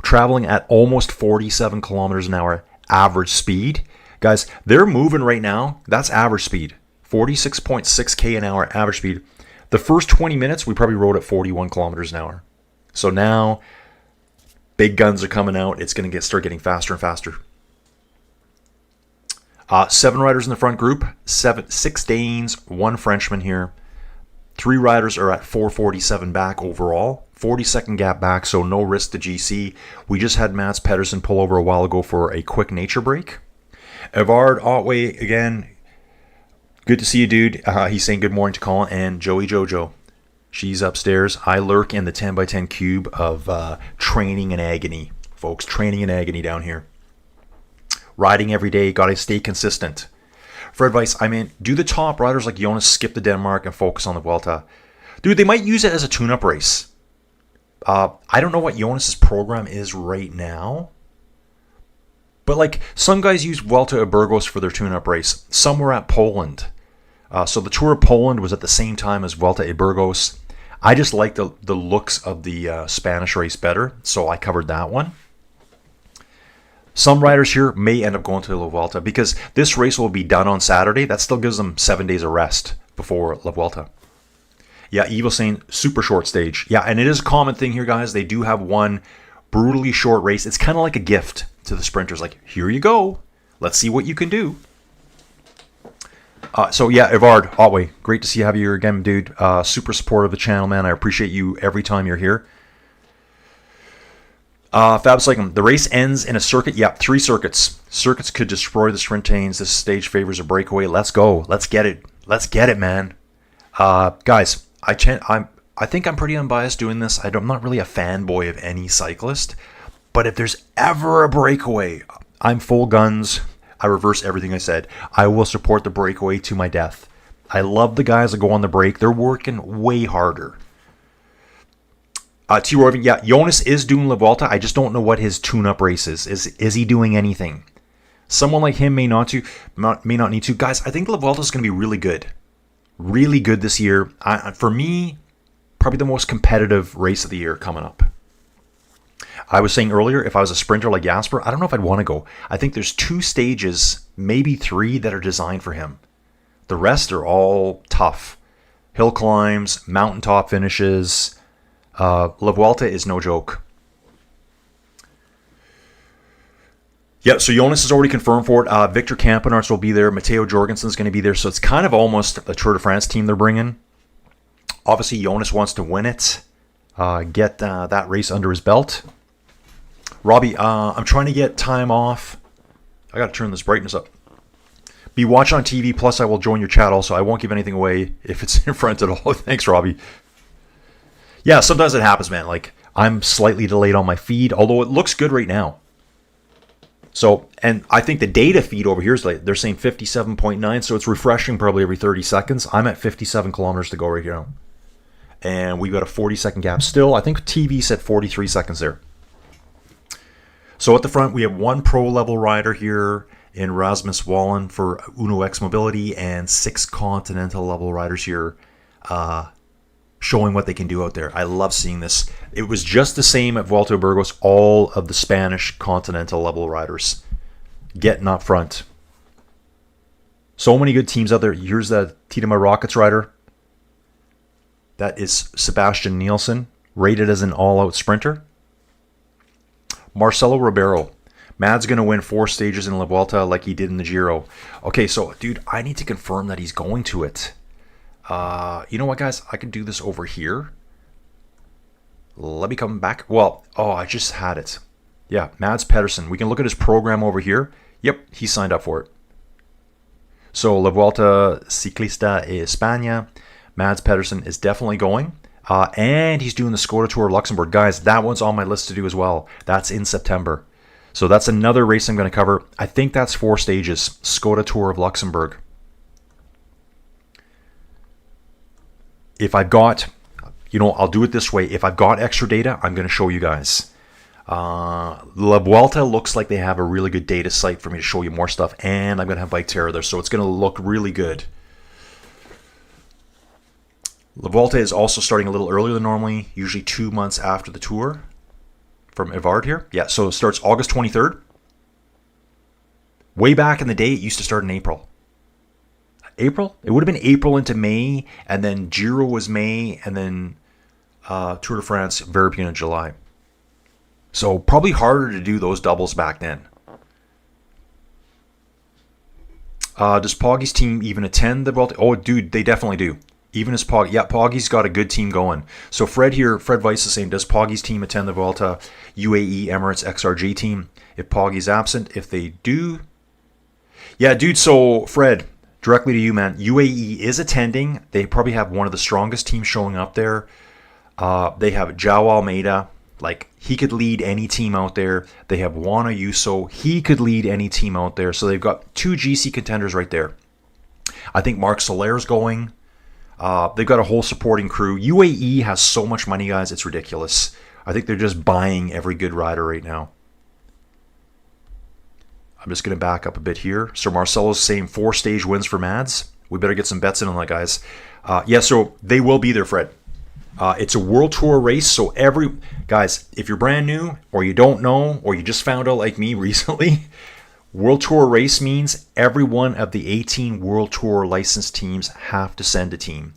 traveling at almost 47 kilometers an hour average speed. Guys, they're moving right now. That's average speed. 46.6k an hour average speed. The first 20 minutes, we probably rode at 41 kilometers an hour. So now, big guns are coming out. It's going to start getting faster and faster. 7 riders in the front group. 6 Danes, 1 Frenchman here. 3 riders are at 4:47 back overall. 40-second gap back, so no risk to GC. We just had Mats Pedersen pull over a while ago for a quick nature break. Evard Otway, again, good to see you, dude. He's saying good morning to Colin and Joey Jojo. She's upstairs. I lurk in the 10x10 cube of training and agony. Folks, training and agony down here. Riding every day. Got to stay consistent. For advice, do the top riders like Jonas skip the Denmark and focus on the Vuelta. Dude, they might use it as a tune-up race. I don't know what Jonas's program is right now. But some guys use Vuelta a Burgos for their tune-up race. Some were at Poland. So the Tour of Poland was at the same time as Vuelta a Burgos. I just like the looks of the Spanish race better, so I covered that one. Some riders here may end up going to La Vuelta because this race will be done on Saturday. That still gives them 7 days of rest before La Vuelta. Yeah, Evil saying super short stage. Yeah, and it is a common thing here, guys. They do have one brutally short race. It's kind of like a gift to the sprinters. Like, here you go. Let's see what you can do. So yeah, Evard Otway, great to see you have you here again, dude. Super supportive of the channel, man. I appreciate you every time you're here. Fab Cycling, the race ends in a circuit. Yeah, 3 circuits. Circuits could destroy the Sprintanes. This stage favors a breakaway. Let's go. Let's get it. Let's get it, man. Guys, I think I'm pretty unbiased doing this. I'm not really a fanboy of any cyclist, but if there's ever a breakaway, I'm full guns. I reverse everything I said. I will support the breakaway to my death. I love the guys that go on the break. They're working way harder. T. Royven, yeah, Jonas is doing La Vuelta. I just don't know what his tune-up race is. Is he doing anything? Someone like him may not need to. Guys, I think La Vuelta is going to be really good. Really good this year. For me, probably the most competitive race of the year coming up. I was saying earlier, if I was a sprinter like Jasper, I don't know if I'd want to go. I think there's 2 stages, maybe 3, that are designed for him. The rest are all tough. Hill climbs, mountaintop finishes. La Vuelta is no joke. Yeah, so Jonas is already confirmed for it. Victor Kampenarts will be there. Matteo Jorgensen's going to be there. So it's kind of almost a Tour de France team they're bringing. Obviously, Jonas wants to win it. Get that race under his belt. Robbie, I'm trying to get time off. I got to turn this brightness up. Be watching on TV, plus I will join your chat also. I won't give anything away if it's in front at all. Thanks, Robbie. Yeah, sometimes it happens, man. I'm slightly delayed on my feed, although it looks good right now. So, and I think the data feed over here is they're saying 57.9, so it's refreshing probably every 30 seconds. I'm at 57 kilometers to go right here now. And we've got a 40-second gap still. I think TV said 43 seconds there. So at the front, we have 1 pro-level rider here in Rasmus Wallen for Uno X Mobility, and 6 continental level riders here showing what they can do out there. I love seeing this. It was just the same at Vuelta a Burgos, all of the Spanish continental level riders getting up front. So many good teams out there. Here's the Titama Rockets rider. That is Sebastian Nielsen, rated as an all-out sprinter. Marcelo Ribeiro. Mad's going to win 4 stages in La Vuelta like he did in the Giro. Okay, so, dude, I need to confirm that he's going to it. You know what, guys? I can do this over here. Let me come back. Well, I just had it. Yeah, Mads Pedersen. We can look at his program over here. Yep, he signed up for it. So, La Vuelta Ciclista España. Mads Pedersen is definitely going. And he's doing the Skoda Tour of Luxembourg. Guys, that one's on my list to do as well. That's in September. So that's another race I'm going to cover. I think that's 4 stages. Skoda Tour of Luxembourg. If I've got, I'll do it this way. If I've got extra data, I'm going to show you guys. La Vuelta looks like they have a really good data site for me to show you more stuff. And I'm going to have Bike Terror there, so it's going to look really good. La Vuelta is also starting a little earlier than normally, usually 2 months after the Tour. From Evard here. Yeah, so it starts August 23rd. Way back in the day, it used to start in April. April? It would have been April into May, and then Giro was May, and then Tour de France, very beginning of July. So probably harder to do those doubles back then. Does Poggy's team even attend the Vuelta? Oh, dude, they definitely do. Even as Poggy, yeah, Poggy's got a good team going. So Fred Weiss is saying, does Poggy's team attend the Vuelta UAE Emirates XRG team? If Poggy's absent, if they do, yeah, dude. So Fred, directly to you, man. UAE is attending. They probably have one of the strongest teams showing up there. They have João Almeida, like he could lead any team out there. They have Juan Ayuso, he could lead any team out there. So they've got 2 GC contenders right there. I think Marc Soler's going. They've got a whole supporting crew. UAE has so much money, guys. It's ridiculous. I think they're just buying every good rider right now. I'm just going to back up a bit here. So Marcelo's saying 4 stage wins for Mads. We better get some bets in on that, guys. Yeah, so they will be there, Fred. It's a World Tour race. So guys, if you're brand new or you don't know or you just found out like me recently, World Tour race means every one of the 18 World Tour licensed teams have to send a team.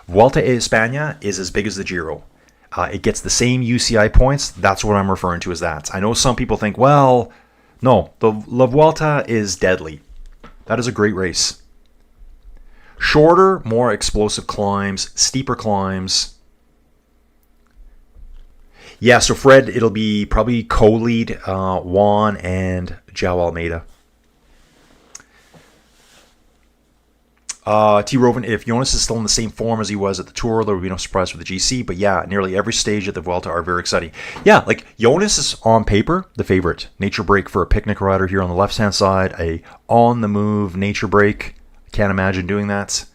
Vuelta a España is as big as the Giro. It gets the same UCI points. That's what I'm referring to as that. I know some people think, well, no, the La Vuelta is deadly. That is a great race. Shorter, more explosive climbs, steeper climbs. Yeah, so Fred, it'll be probably co-lead Juan and João Almeida. T. Roven, if Jonas is still in the same form as he was at the Tour, there would be no surprise for the GC. But yeah, nearly every stage at the Vuelta are very exciting. Yeah, like Jonas is on paper the favorite. Nature break for a picnic rider here on the left-hand side. A on-the-move nature break. Can't imagine doing that.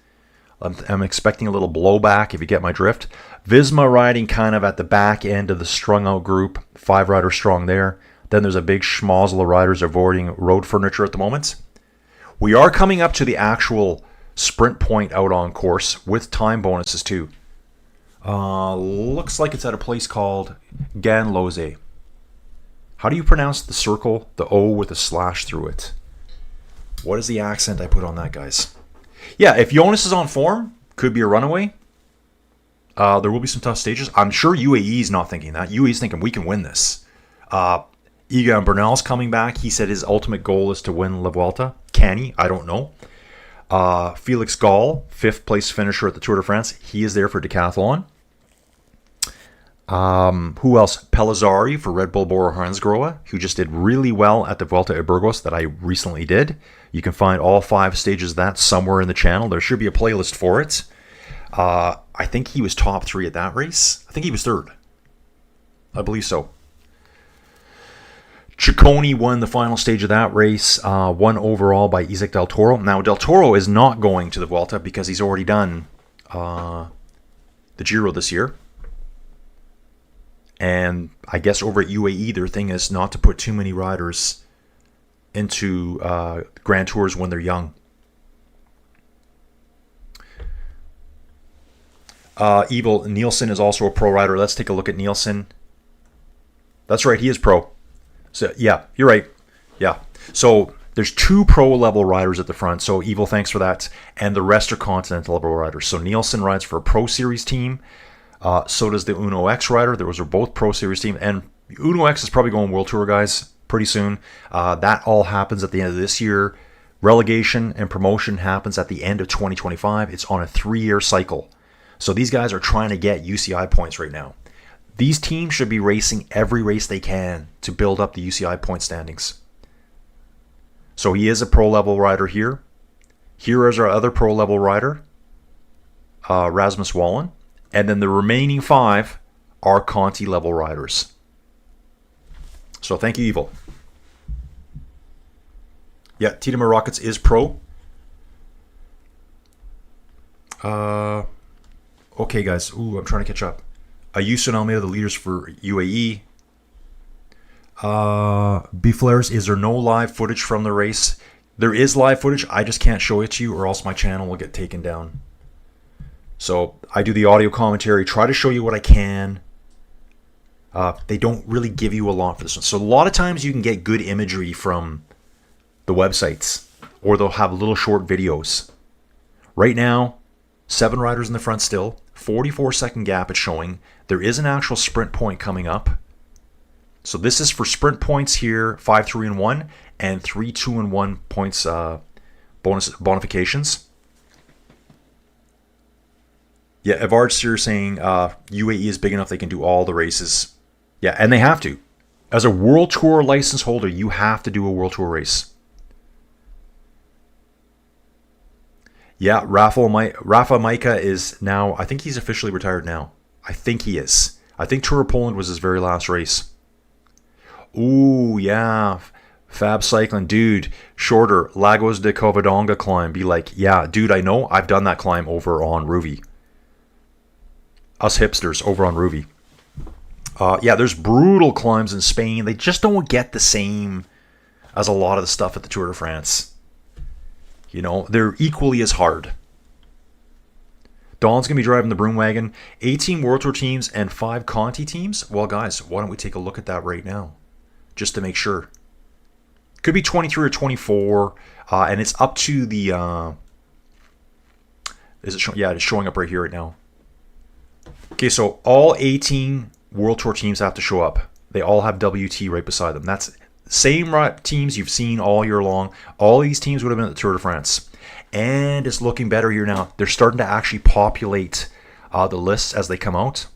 I'm expecting a little blowback if you get my drift. Visma riding kind of at the back end of the strung-out group. 5 riders strong there. Then there's a big schmozzle of riders avoiding road furniture at the moment. We are coming up to the actual sprint point out on course with time bonuses too. Looks like it's at a place called Ganloze. How do you pronounce the circle, the O with a slash through it? What is the accent I put on that, guys? Yeah, if Jonas is on form, could be a runaway. There will be some tough stages. I'm sure UAE is not thinking that. UAE is thinking we can win this. Egan Bernal's coming back. He said his ultimate goal is to win La Vuelta. Can he? I don't know. Felix Gall, 5th place finisher at the Tour de France. He is there for decathlon. Who else? Pellizzari for Red Bull Bora Hansgrohe, who just did really well at the Vuelta a Burgos that I recently did. You can find all 5 stages of that somewhere in the channel. There should be a playlist for it. I think he was top 3 at that race. I think he was 3rd. I believe so. Ciccone won the final stage of that race, won overall by Isaac Del Toro. Now, Del Toro is not going to the Vuelta because he's already done the Giro this year. And I guess over at UAE, their thing is not to put too many riders into Grand Tours when they're young. Evil Nielsen is also a pro rider. Let's take a look at Nielsen. That's right, he is pro. So yeah, you're right. Yeah. So there's 2 pro level riders at the front. So Evil, thanks for that. And the rest are continental level riders. So Nielsen rides for a Pro Series team. So does the Uno X rider. Those are both Pro Series team. And Uno X is probably going World Tour, guys, pretty soon. That all happens at the end of this year. Relegation and promotion happens at the end of 2025. It's on a 3-year cycle. So these guys are trying to get UCI points right now. These teams should be racing every race they can to build up the UCI point standings. So he is a pro level rider here. Here is our other pro level rider, Rasmus Wallen. And then the remaining 5 are Conti level riders. So thank you, Evil. Yeah, Tiedemann Rockets is pro. Okay, guys. Ooh, I'm trying to catch up. Ayuso and Almeida, the leaders for UAE. B-Flares, is there no live footage from the race? There is live footage. I just can't show it to you or else my channel will get taken down. So I do the audio commentary, try to show you what I can. They don't really give you a lot for this one. So a lot of times you can get good imagery from the websites, or they'll have little short videos. Right now, 7 riders in the front still. 44-second gap it's showing. There is an actual sprint point coming up. So this is for sprint points here, 5, 3, and 1, and 3, 2, and 1 points bonifications. Yeah, Evard's here saying UAE is big enough they can do all the races. Yeah, and they have to. As a World Tour license holder, you have to do a World Tour race. Yeah, Rafa Majka is now, I think he's officially retired now. I think he is. I think Tour of Poland was his very last race. Ooh, yeah. Fab Cycling. Dude, shorter. Lagos de Covadonga climb. Be like, yeah, dude, I know. I've done that climb over on Ruvi. Us hipsters over on Ruvi. Yeah, there's brutal climbs in Spain. They just don't get the same as a lot of the stuff at the Tour de France. You know, they're equally as hard. Don's going to be driving the broom wagon. 18 World Tour teams and 5 Conti teams. Well, guys, why don't we take a look at that right now? Just to make sure. Could be 23 or 24. And it's up to the... is it yeah, it's showing up right here right now. Okay, so all 18 World Tour teams have to show up. They all have WT right beside them. That's... Same teams you've seen all year long. All these teams would have been at the Tour de France. And it's looking better here now. They're starting to actually populate the lists as they come out.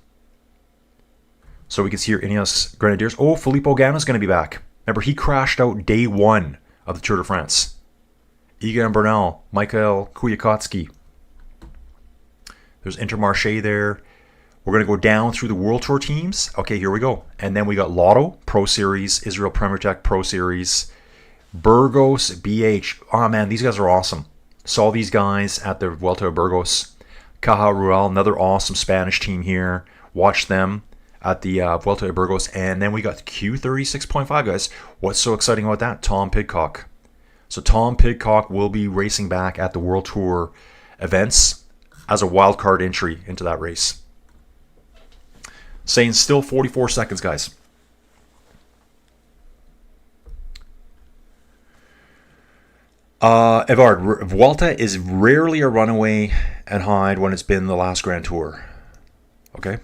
So we can see here Ineos Grenadiers. Oh, Filippo Ganna's going to be back. Remember, he crashed out day 1 of the Tour de France. Egan Bernal, Michael Kwiatkowski. There's Intermarché there. We're going to go down through the World Tour teams. Okay, here we go. And then we got Lotto, Pro Series, Israel Premier Tech, Pro Series, Burgos, BH. Oh, man, these guys are awesome. Saw these guys at the Vuelta a Burgos. Caja Rural, another awesome Spanish team here. Watched them at the Vuelta a Burgos. And then we got Q36.5, guys. What's so exciting about that? Tom Pidcock. So Tom Pidcock will be racing back at the World Tour events as a wild card entry into that race. Saying still 44 seconds, guys. Evard, Vuelta is rarely a runaway and hide when it's been the last Grand Tour. Okay.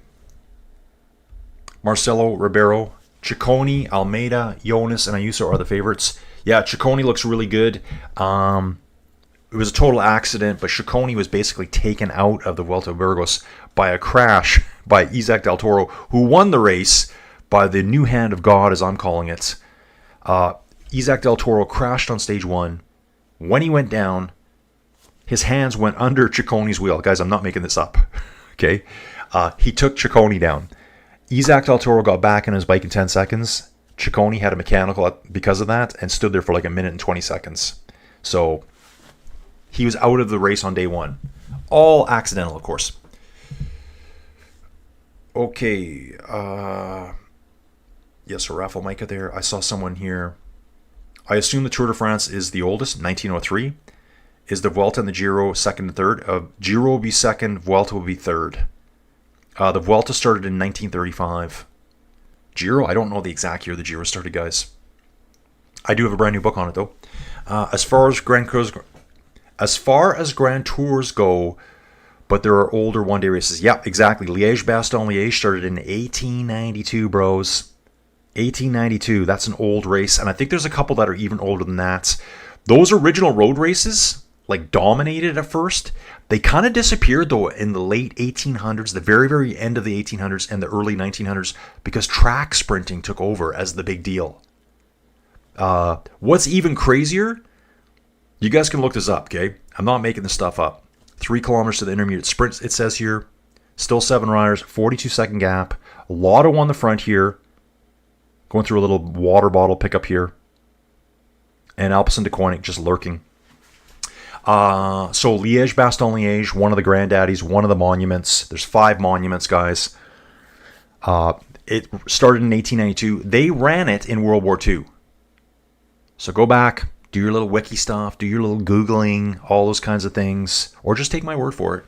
Marcelo, Ribeiro, Ciccone, Almeida, Jonas, and Ayuso are the favorites. Yeah, Ciccone looks really good. It was a total accident, but Ciccone was basically taken out of the Vuelta a Burgos by a crash by Isaac Del Toro, who won the race by the new hand of God, as I'm calling it. Isaac Del Toro crashed on stage 1. When he went down, his hands went under Ciccone's wheel. Guys, I'm not making this up. Okay? He took Ciccone down. Isaac Del Toro got back on his bike in 10 seconds. Ciccone had a mechanical because of that and stood there for like a minute and 20 seconds. So he was out of the race on day 1. All accidental, of course. Okay. Yes, so Rafa Majka there. I saw someone here. I assume the Tour de France is the oldest, 1903. Is the Vuelta and the Giro second and third? Giro will be second, Vuelta will be third. The Vuelta started in 1935. Giro, I don't know the exact year the Giro started, guys. I do have a brand new book on it, though. As far as Grand Tours go, but there are older one-day races. Yeah, exactly. Liège-Bastogne-Liège started in 1892, bros. 1892. That's an old race, and I think there's a couple that are even older than that. Those original road races, like, dominated at first. They kind of disappeared, though, in the late 1800s, the very, very end of the 1800s and the early 1900s, because track sprinting took over as the big deal. What's even crazier, you guys can look this up, okay? I'm not making this stuff up. 3 kilometers to the intermediate sprint, it says here. Still 7 riders, 42-second gap. Lotto on the front here. Going through a little water bottle pickup here. And Alpecin de Koenig just lurking. So Liège-Bastogne-Liège, one of the granddaddies, one of the monuments. There's 5 monuments, guys. It started in 1892. They ran it in World War II. So go back, do your little wiki stuff, do your little Googling, all those kinds of things. Or just take my word for it.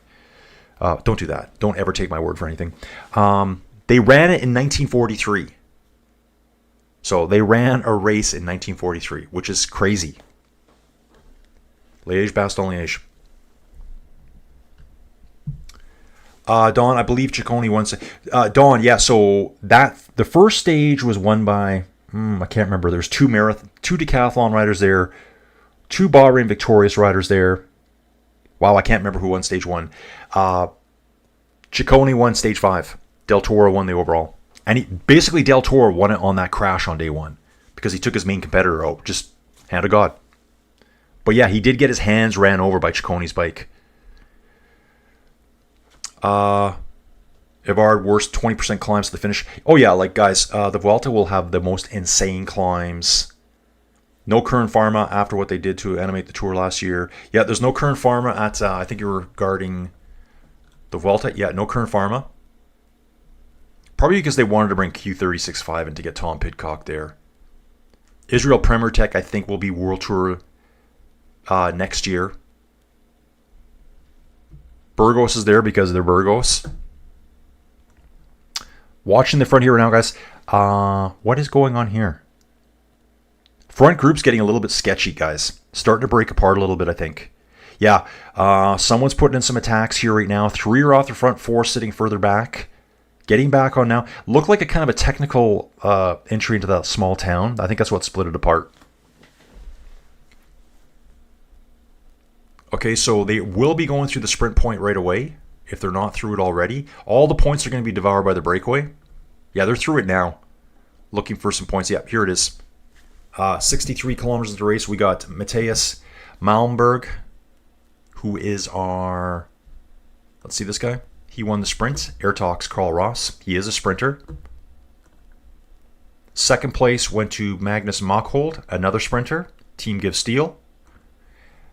Don't do that. Don't ever take my word for anything. They ran it in 1943. So they ran a race in 1943, which is crazy. Liège-Bastogne-Liège. Dawn, I believe Ciccone won. Dawn, yeah, so the first stage was won by, I can't remember. There's 2 decathlon riders there, 2 Bahrain Victorious riders there. Wow, I can't remember who won stage 1. Ciccone won stage 5. Del Toro won the overall. And basically Del Toro won it on that crash on day 1 because he took his main competitor out. Just hand of God. But yeah, he did get his hands ran over by Ciccone's bike. Evard, worst 20% climbs to the finish. Oh yeah, like guys, the Vuelta will have the most insane climbs. No current pharma after what they did to animate the Tour last year. Yeah, there's no current pharma at, I think you're regarding the Vuelta. Yeah, no current pharma. Probably because they wanted to bring Q36.5 in to get Tom Pidcock there. Israel Premier Tech, I think, will be World Tour next year. Burgos is there because they're Burgos. Watching the front here right now, guys. What is going on here? Front group's getting a little bit sketchy, guys. Starting to break apart a little bit, I think. Yeah, someone's putting in some attacks here right now. 3 are off the front, 4 sitting further back. Getting back on now. Looked like a kind of a technical entry into that small town. I think that's what split it apart. Okay, so they will be going through the sprint point right away, if they're not through it already. All the points are going to be devoured by the breakaway. Yeah, they're through it now. Looking for some points. Yeah, here it is. 63 kilometers of the race. We got Matthias Malmberg, who is our... Let's see this guy. He won the sprint. Airtalk's Carl Ross. He is a sprinter. Second place went to Magnus Mockhold, another sprinter. Team Give Steel.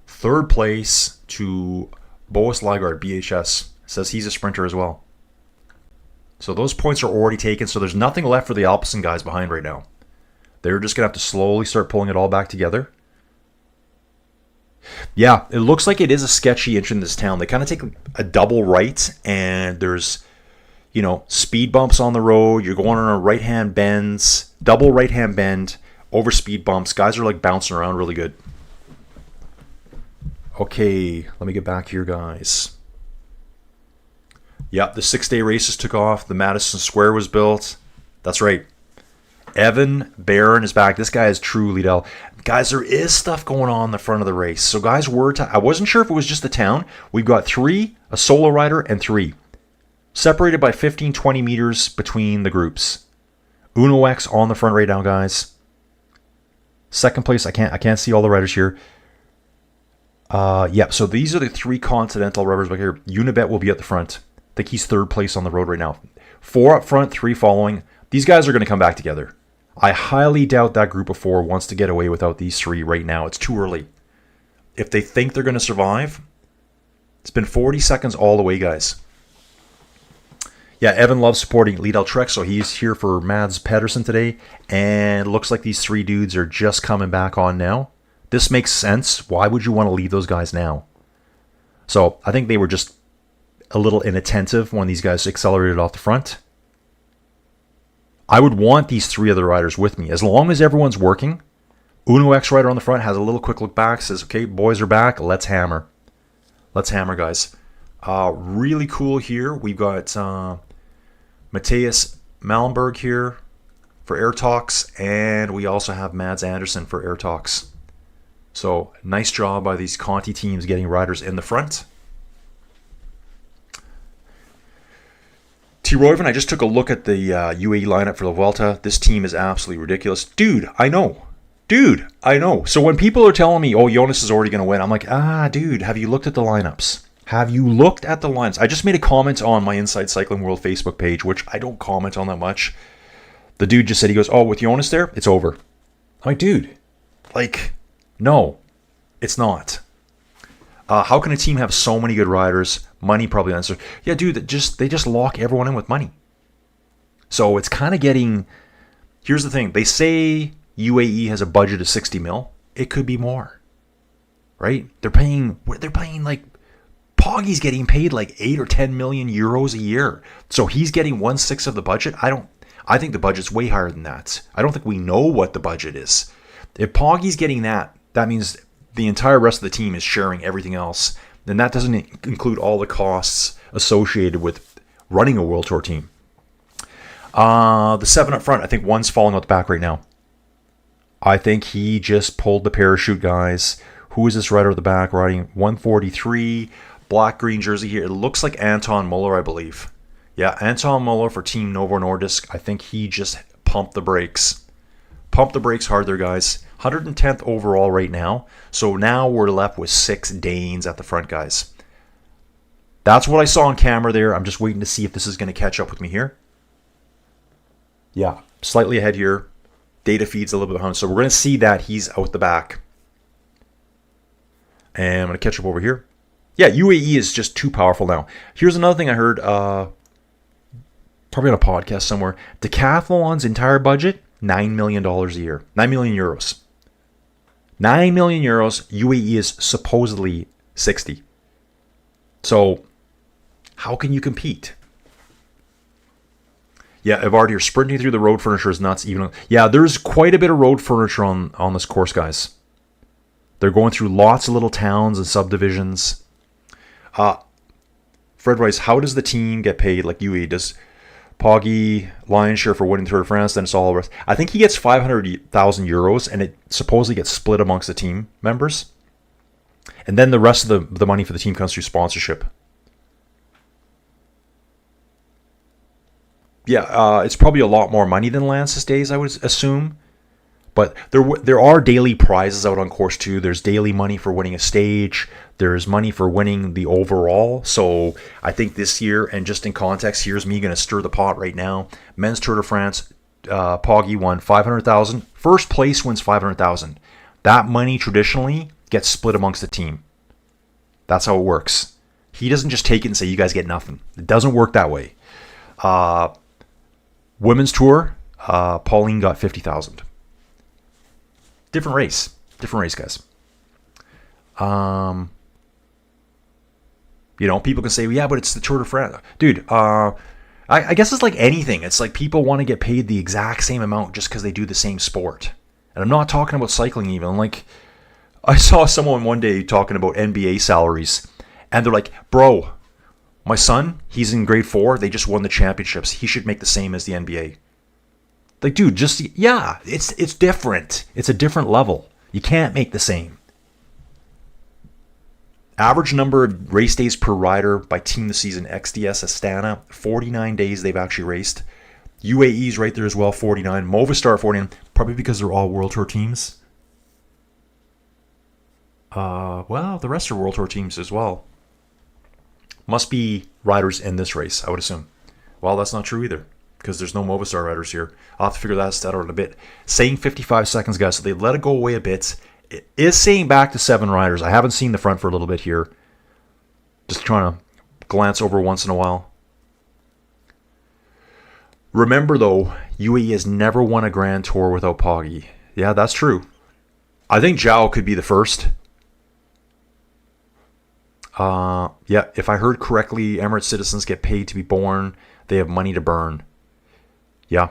Third place to Boas Lagarde, BHS. Says he's a sprinter as well. So those points are already taken. So there's nothing left for the Alpecin guys behind right now. They're just going to have to slowly start pulling it all back together. Yeah, it looks like it is a sketchy entry in this town. They kind of take a double right, and there's, speed bumps on the road. You're going on a right-hand bends, double right-hand bend, over speed bumps. Guys are like bouncing around really good. Okay, let me get back here, guys. Yep, the 6-day races took off. The Madison Square was built. That's right. Evan Barron is back. This guy is true Liddell. Guys, there is stuff going on in the front of the race. So guys, I wasn't sure if it was just the town. We've got 3, a solo rider, and 3. Separated by 15, 20 meters between the groups. Uno X on the front right now, guys. Second place, I can't see all the riders here. Yeah, so these are the 3 Continental rubbers back here. Unibet will be at the front. I think he's 3rd place on the road right now. 4 up front, 3 following. These guys are going to come back together. I highly doubt that group of 4 wants to get away without these 3 right now. It's too early. If they think they're going to survive, it's been 40 seconds all the way, guys. Yeah, Evan loves supporting Lidl Trek, so he's here for Mads Pedersen today. And it looks like these 3 dudes are just coming back on now. This makes sense. Why would you want to leave those guys now? So I think they were just a little inattentive when these guys accelerated off the front. I would want these 3 other riders with me. As long as everyone's working, Uno X rider on the front has a little quick look back, says, okay, boys are back, let's hammer. Let's hammer, guys. Really cool here. We've got Matthias Malmberg here for Air Talks, and we also have Mads Andersen for Air Talks. So nice job by these Conti teams getting riders in the front. T. Royven, I just took a look at the UAE lineup for the Vuelta. This team is absolutely ridiculous. Dude, I know. So when people are telling me, oh, Jonas is already going to win, I'm like, dude, have you looked at the lineups? Have you looked at the lines? I just made a comment on my Inside Cycling World Facebook page, which I don't comment on that much. The dude just said, he goes, oh, with Jonas there, it's over. I'm like, dude, no, it's not. How can a team have so many good riders? Money probably answer. Yeah, dude, they just lock everyone in with money. So it's kind of getting. Here's the thing: they say UAE has a budget of 60 mil. It could be more, right? They're paying like Poggy's getting paid like 8 or 10 million euros a year. So he's getting 1/6 of the budget. I think the budget's way higher than that. I don't think we know what the budget is. If Poggy's getting that means the entire rest of the team is sharing everything else. Then that doesn't include all the costs associated with running a World Tour team. The 7 up front, I think one's falling out the back right now. I think he just pulled the parachute, guys. Who is this rider at the back riding 143, black-green jersey here? It looks like Anton Muller, I believe. Yeah, Anton Muller for Team Novo Nordisk. I think he just pumped the brakes. Pump the brakes hard there, guys. 110th overall right now. So now we're left with 6 Danes at the front, guys. That's what I saw on camera there. I'm just waiting to see if this is going to catch up with me here. Yeah, slightly ahead here. Data feed's a little bit behind. So we're going to see that he's out the back. And I'm going to catch up over here. Yeah, UAE is just too powerful now. Here's another thing I heard, probably on a podcast somewhere. Decathlon's entire budget, $9 million a year. 9 million euros. 9 million euros. UAE is supposedly 60. So, how can you compete? Yeah, Evard here. Sprinting through the road furniture is nuts. Yeah, there's quite a bit of road furniture on this course, guys. They're going through lots of little towns and subdivisions. Fred writes, how does the team get paid like UAE? Does Poggy lion's share for winning Tour de France, then it's all over. I think he gets 500,000 euros, and it supposedly gets split amongst the team members. And then the rest of the money for the team comes through sponsorship. Yeah, it's probably a lot more money than Lance's days, I would assume. But there are daily prizes out on course too. There's daily money for winning a stage. There's money for winning the overall. So I think this year, and just in context, here's me going to stir the pot right now. Men's Tour de France, Poggy won 500,000. First place wins 500,000. That money traditionally gets split amongst the team. That's how it works. He doesn't just take it and say, you guys get nothing. It doesn't work that way. Women's Tour, Pauline got 50,000. Different race, guys. People can say, yeah, but it's the Tour de France. Dude, I guess it's like anything. It's like people want to get paid the exact same amount just because they do the same sport. And I'm not talking about cycling even. Like, I saw someone one day talking about NBA salaries. And they're like, bro, my son, he's in grade 4. They just won the championships. He should make the same as the NBA. Like, dude, it's different. It's a different level. You can't make the same. Average number of race days per rider by team this season, XDS Astana, 49 days they've actually raced. UAE's right there as well, 49. Movistar, 49. Probably because they're all World Tour teams. The rest are World Tour teams as well. Must be riders in this race, I would assume. Well, that's not true either, because there's no Movistar riders here. I'll have to figure that stat out in a bit. Saying 55 seconds, guys, so they let it go away a bit. It is saying back to 7 riders. I haven't seen the front for a little bit here. Just trying to glance over once in a while. Remember, though, UAE has never won a Grand Tour without Poggy. Yeah, that's true. I think Zhao could be the first. Yeah, if I heard correctly, Emirates citizens get paid to be born. They have money to burn. Yeah.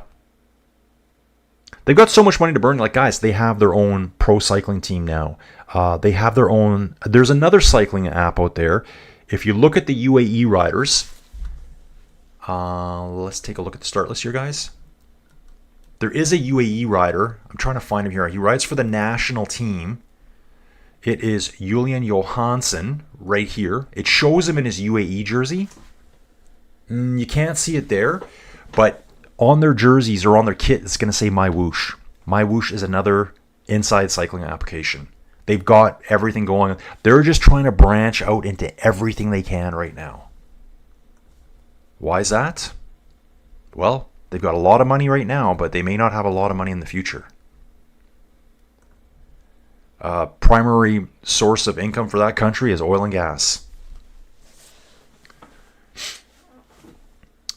They've got so much money to burn. Like, guys, they have their own pro cycling team now. They have their own... There's another cycling app out there. If you look at the UAE riders... let's take a look at the start list here, guys. There is a UAE rider. I'm trying to find him here. He rides for the national team. It is Julian Johansson right here. It shows him in his UAE jersey. You can't see it there, but on their jerseys or on their kit, it's going to say My Whoosh. My Whoosh is another inside cycling application. They've got everything going. They're just trying to branch out into everything they can right now. Why is that? Well, they've got a lot of money right now, but they may not have a lot of money in the future. Primary source of income for that country is oil and gas.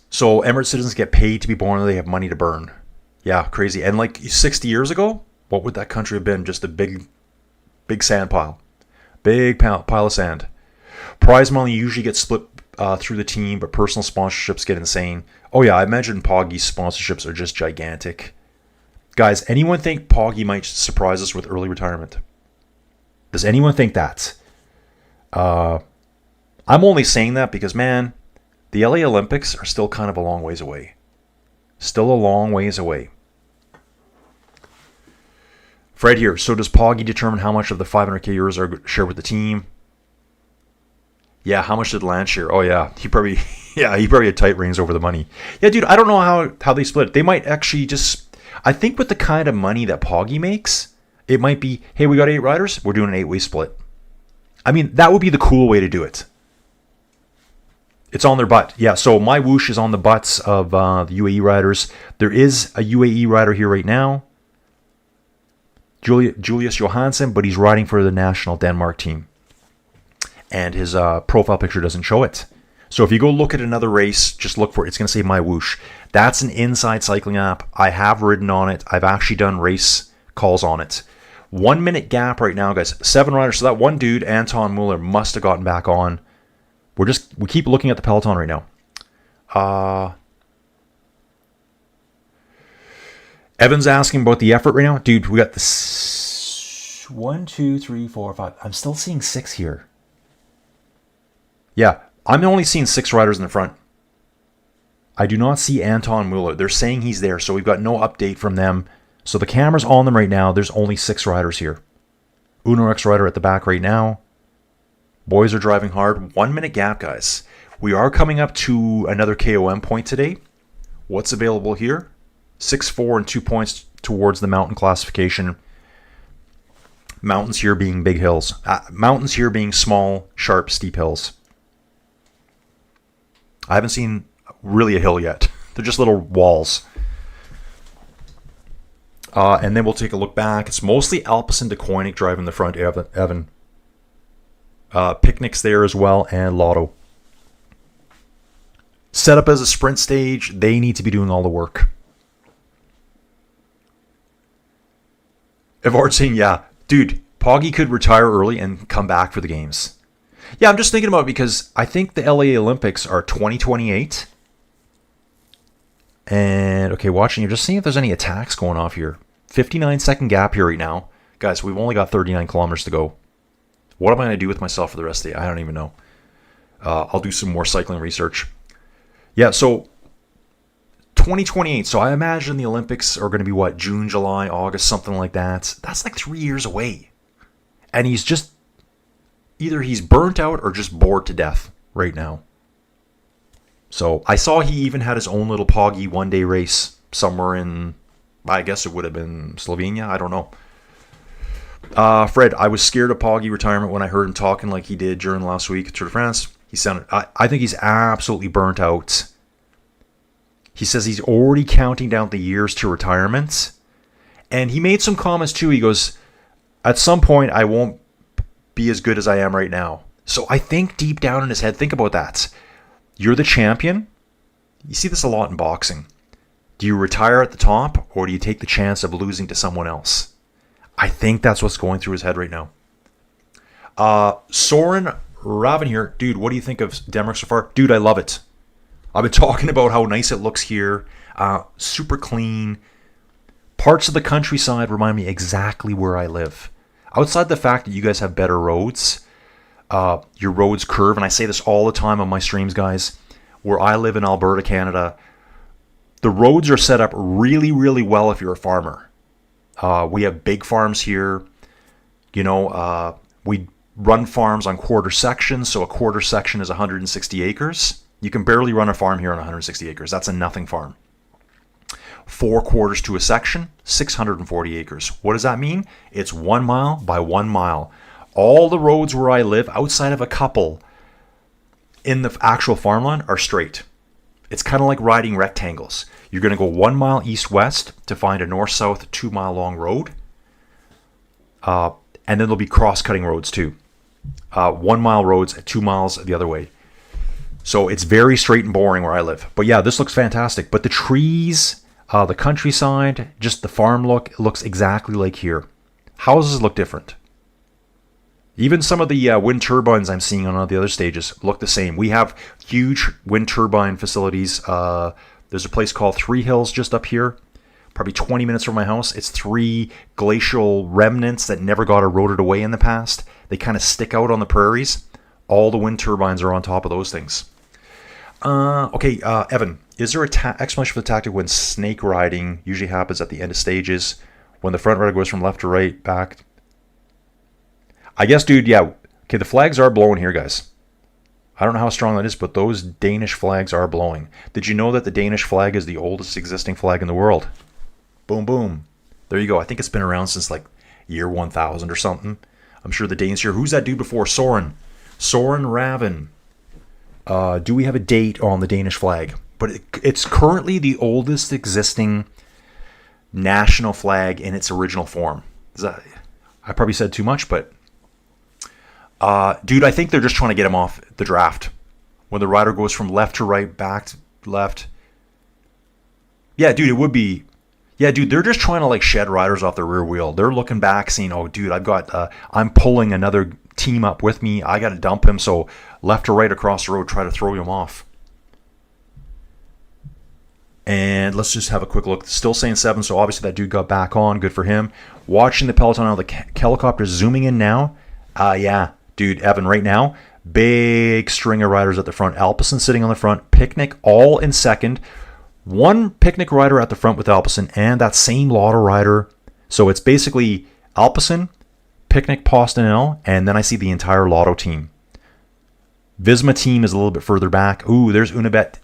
So Emirates citizens get paid to be born, they have money to burn. Yeah, crazy. And like 60 years ago, what would that country have been? Just a big sand pile. Big pile of sand. Prize money usually gets split through the team, but personal sponsorships get insane. Oh yeah, I imagine Poggy's sponsorships are just gigantic. Guys, anyone think Poggy might surprise us with early retirement? Does anyone think that? I'm only saying that because, man, the LA Olympics are still kind of a long ways away. Still a long ways away. Fred here. So does Poggy determine how much of the 500k euros are shared with the team? Yeah, how much did Lance share? Oh yeah, he probably had tight reins over the money. Yeah, dude, I don't know how they split it. They might actually just... I think with the kind of money that Poggy makes, it might be, hey, we got 8 riders, we're doing an 8-way split. I mean, that would be the cool way to do it. It's on their butt. Yeah, so My Whoosh is on the butts of the UAE riders. There is a UAE rider here right now, Julius Johansson, but he's riding for the national Denmark team. And his profile picture doesn't show it. So if you go look at another race, just look for it. It's going to say My Whoosh. That's an inside cycling app. I have ridden on it. I've actually done race calls on it. 1 minute gap right now, guys. 7 riders. So that one dude, Anton Muller, must have gotten back on. We keep looking at the Peloton right now. Evan's asking about the effort right now. Dude, we got this 1, 2, 3, 4, 5. I'm still seeing 6 here. Yeah, I'm only seeing 6 riders in the front. I do not see Anton Muller. They're saying he's there, so we've got no update from them. So the camera's on them right now. There's only 6 riders here. Uno X rider at the back right now. Boys are driving hard. 1 minute gap, guys. We are coming up to another KOM point today. What's available here? 6-4 and 2 points towards the mountain classification. Mountains here being big hills. Mountains here being small, sharp, steep hills. I haven't seen really a hill yet. They're just little walls. And then we'll take a look back. It's mostly Alpecin de Koenig driving the front, Evan. Picnic's there as well, and Lotto. Set up as a sprint stage. They need to be doing all the work. Evard saying, yeah, dude, Poggy could retire early and come back for the games. Yeah, I'm just thinking about it because I think the LA Olympics are 2028. And, okay, watching, you're just seeing if there's any attacks going off here. 59-second gap here right now. Guys, we've only got 39 kilometers to go. What am I going to do with myself for the rest of the day? I don't even know. I'll do some more cycling research. Yeah, so 2028. So I imagine the Olympics are going to be, what, June, July, August, something like that. That's like 3 years away. And he's just... Either he's burnt out or just bored to death right now. So I saw he even had his own little Poggy one-day race somewhere in, I guess it would have been Slovenia. I don't know. Fred, I was scared of Poggy retirement when I heard him talking like he did during last week at Tour de France. He sounded, I think he's absolutely burnt out. He says he's already counting down the years to retirement. And he made some comments too. He goes, at some point I won't be as good as I am right now. So I think deep down in his head, think about that. You're the champion. You see this a lot in boxing. Do you retire at the top, or do you take the chance of losing to someone else? I think that's what's going through his head right now. Soren Raven here. Dude, what do you think of Denmark so far? Dude, I love it. I've been talking about how nice it looks here. Super clean. Parts of the countryside remind me exactly where I live. Outside the fact that you guys have better roads, your roads curve, and I say this all the time on my streams, guys. Where I live in Alberta, Canada, the roads are set up really, really well if you're a farmer. We have big farms here. You know, we run farms on quarter sections, so a quarter section is 160 acres. You can barely run a farm here on 160 acres. That's a nothing farm. 4 quarters to a section, 640 acres. What does that mean? It's 1 mile by 1 mile. All the roads where I live, outside of a couple in the actual farmland, are straight. It's kind of like riding rectangles. You're going to go 1 mile east-west to find a north-south 2 mile long road. And then there'll be cross-cutting roads too. 1 mile roads, 2 miles the other way. So it's very straight and boring where I live. But yeah, this looks fantastic. But the trees, the countryside, just the farm look, it looks exactly like here. Houses look different. Even some of the wind turbines I'm seeing on the other stages look the same. We have huge wind turbine facilities. There's a place called Three Hills just up here, probably 20 minutes from my house. It's 3 glacial remnants that never got eroded away in the past. They kind of stick out on the prairies. All the wind turbines are on top of those things. Okay, Evan, is there an explanation for the tactic when snake riding usually happens at the end of stages, when the front rider goes from left to right, back? I guess, dude, yeah. Okay, the flags are blowing here, guys. I don't know how strong that is, but those Danish flags are blowing. Did you know that the Danish flag is the oldest existing flag in the world? Boom, boom. There you go. I think it's been around since like year 1000 or something. I'm sure the Danes here. Who's that dude before? Soren. Soren Raven. Do we have a date on the Danish flag? But it's currently the oldest existing national flag in its original form. I probably said too much, but... dude, I think they're just trying to get him off the draft. When the rider goes from left to right, back to left. Yeah, dude, it would be... Yeah, dude, they're just trying to like shed riders off the rear wheel. They're looking back, saying, oh, dude, I'm pulling another team up with me. I got to dump him, so left to right across the road, try to throw him off. And let's just have a quick look. Still saying 7, so obviously that dude got back on. Good for him. Watching the Peloton now, the helicopter zooming in now. Yeah. Dude, Evan, right now, big string of riders at the front. Alpecin sitting on the front. Picnic all in second. 1 Picnic rider at the front with Alpecin and that same Lotto rider. So it's basically Alpecin, Picnic, Postinel, and then I see the entire Lotto team. Visma team is a little bit further back. Ooh, there's Unibet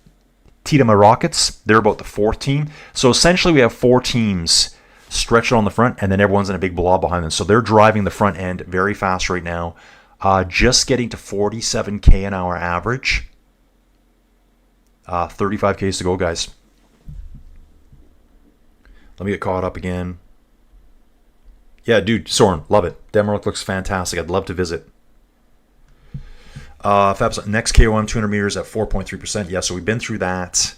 Titama Rockets. They're about the 4th team. So essentially we have 4 teams stretched on the front, and then everyone's in a big blob behind them. So they're driving the front end very fast right now. Just getting to 47k an hour average. 35k's to go, guys. Let me get caught up again. Yeah, dude, Soren, love it. Denmark looks fantastic. I'd love to visit. Fabs, next KOM 200 meters at 4.3%. Yeah, so we've been through that.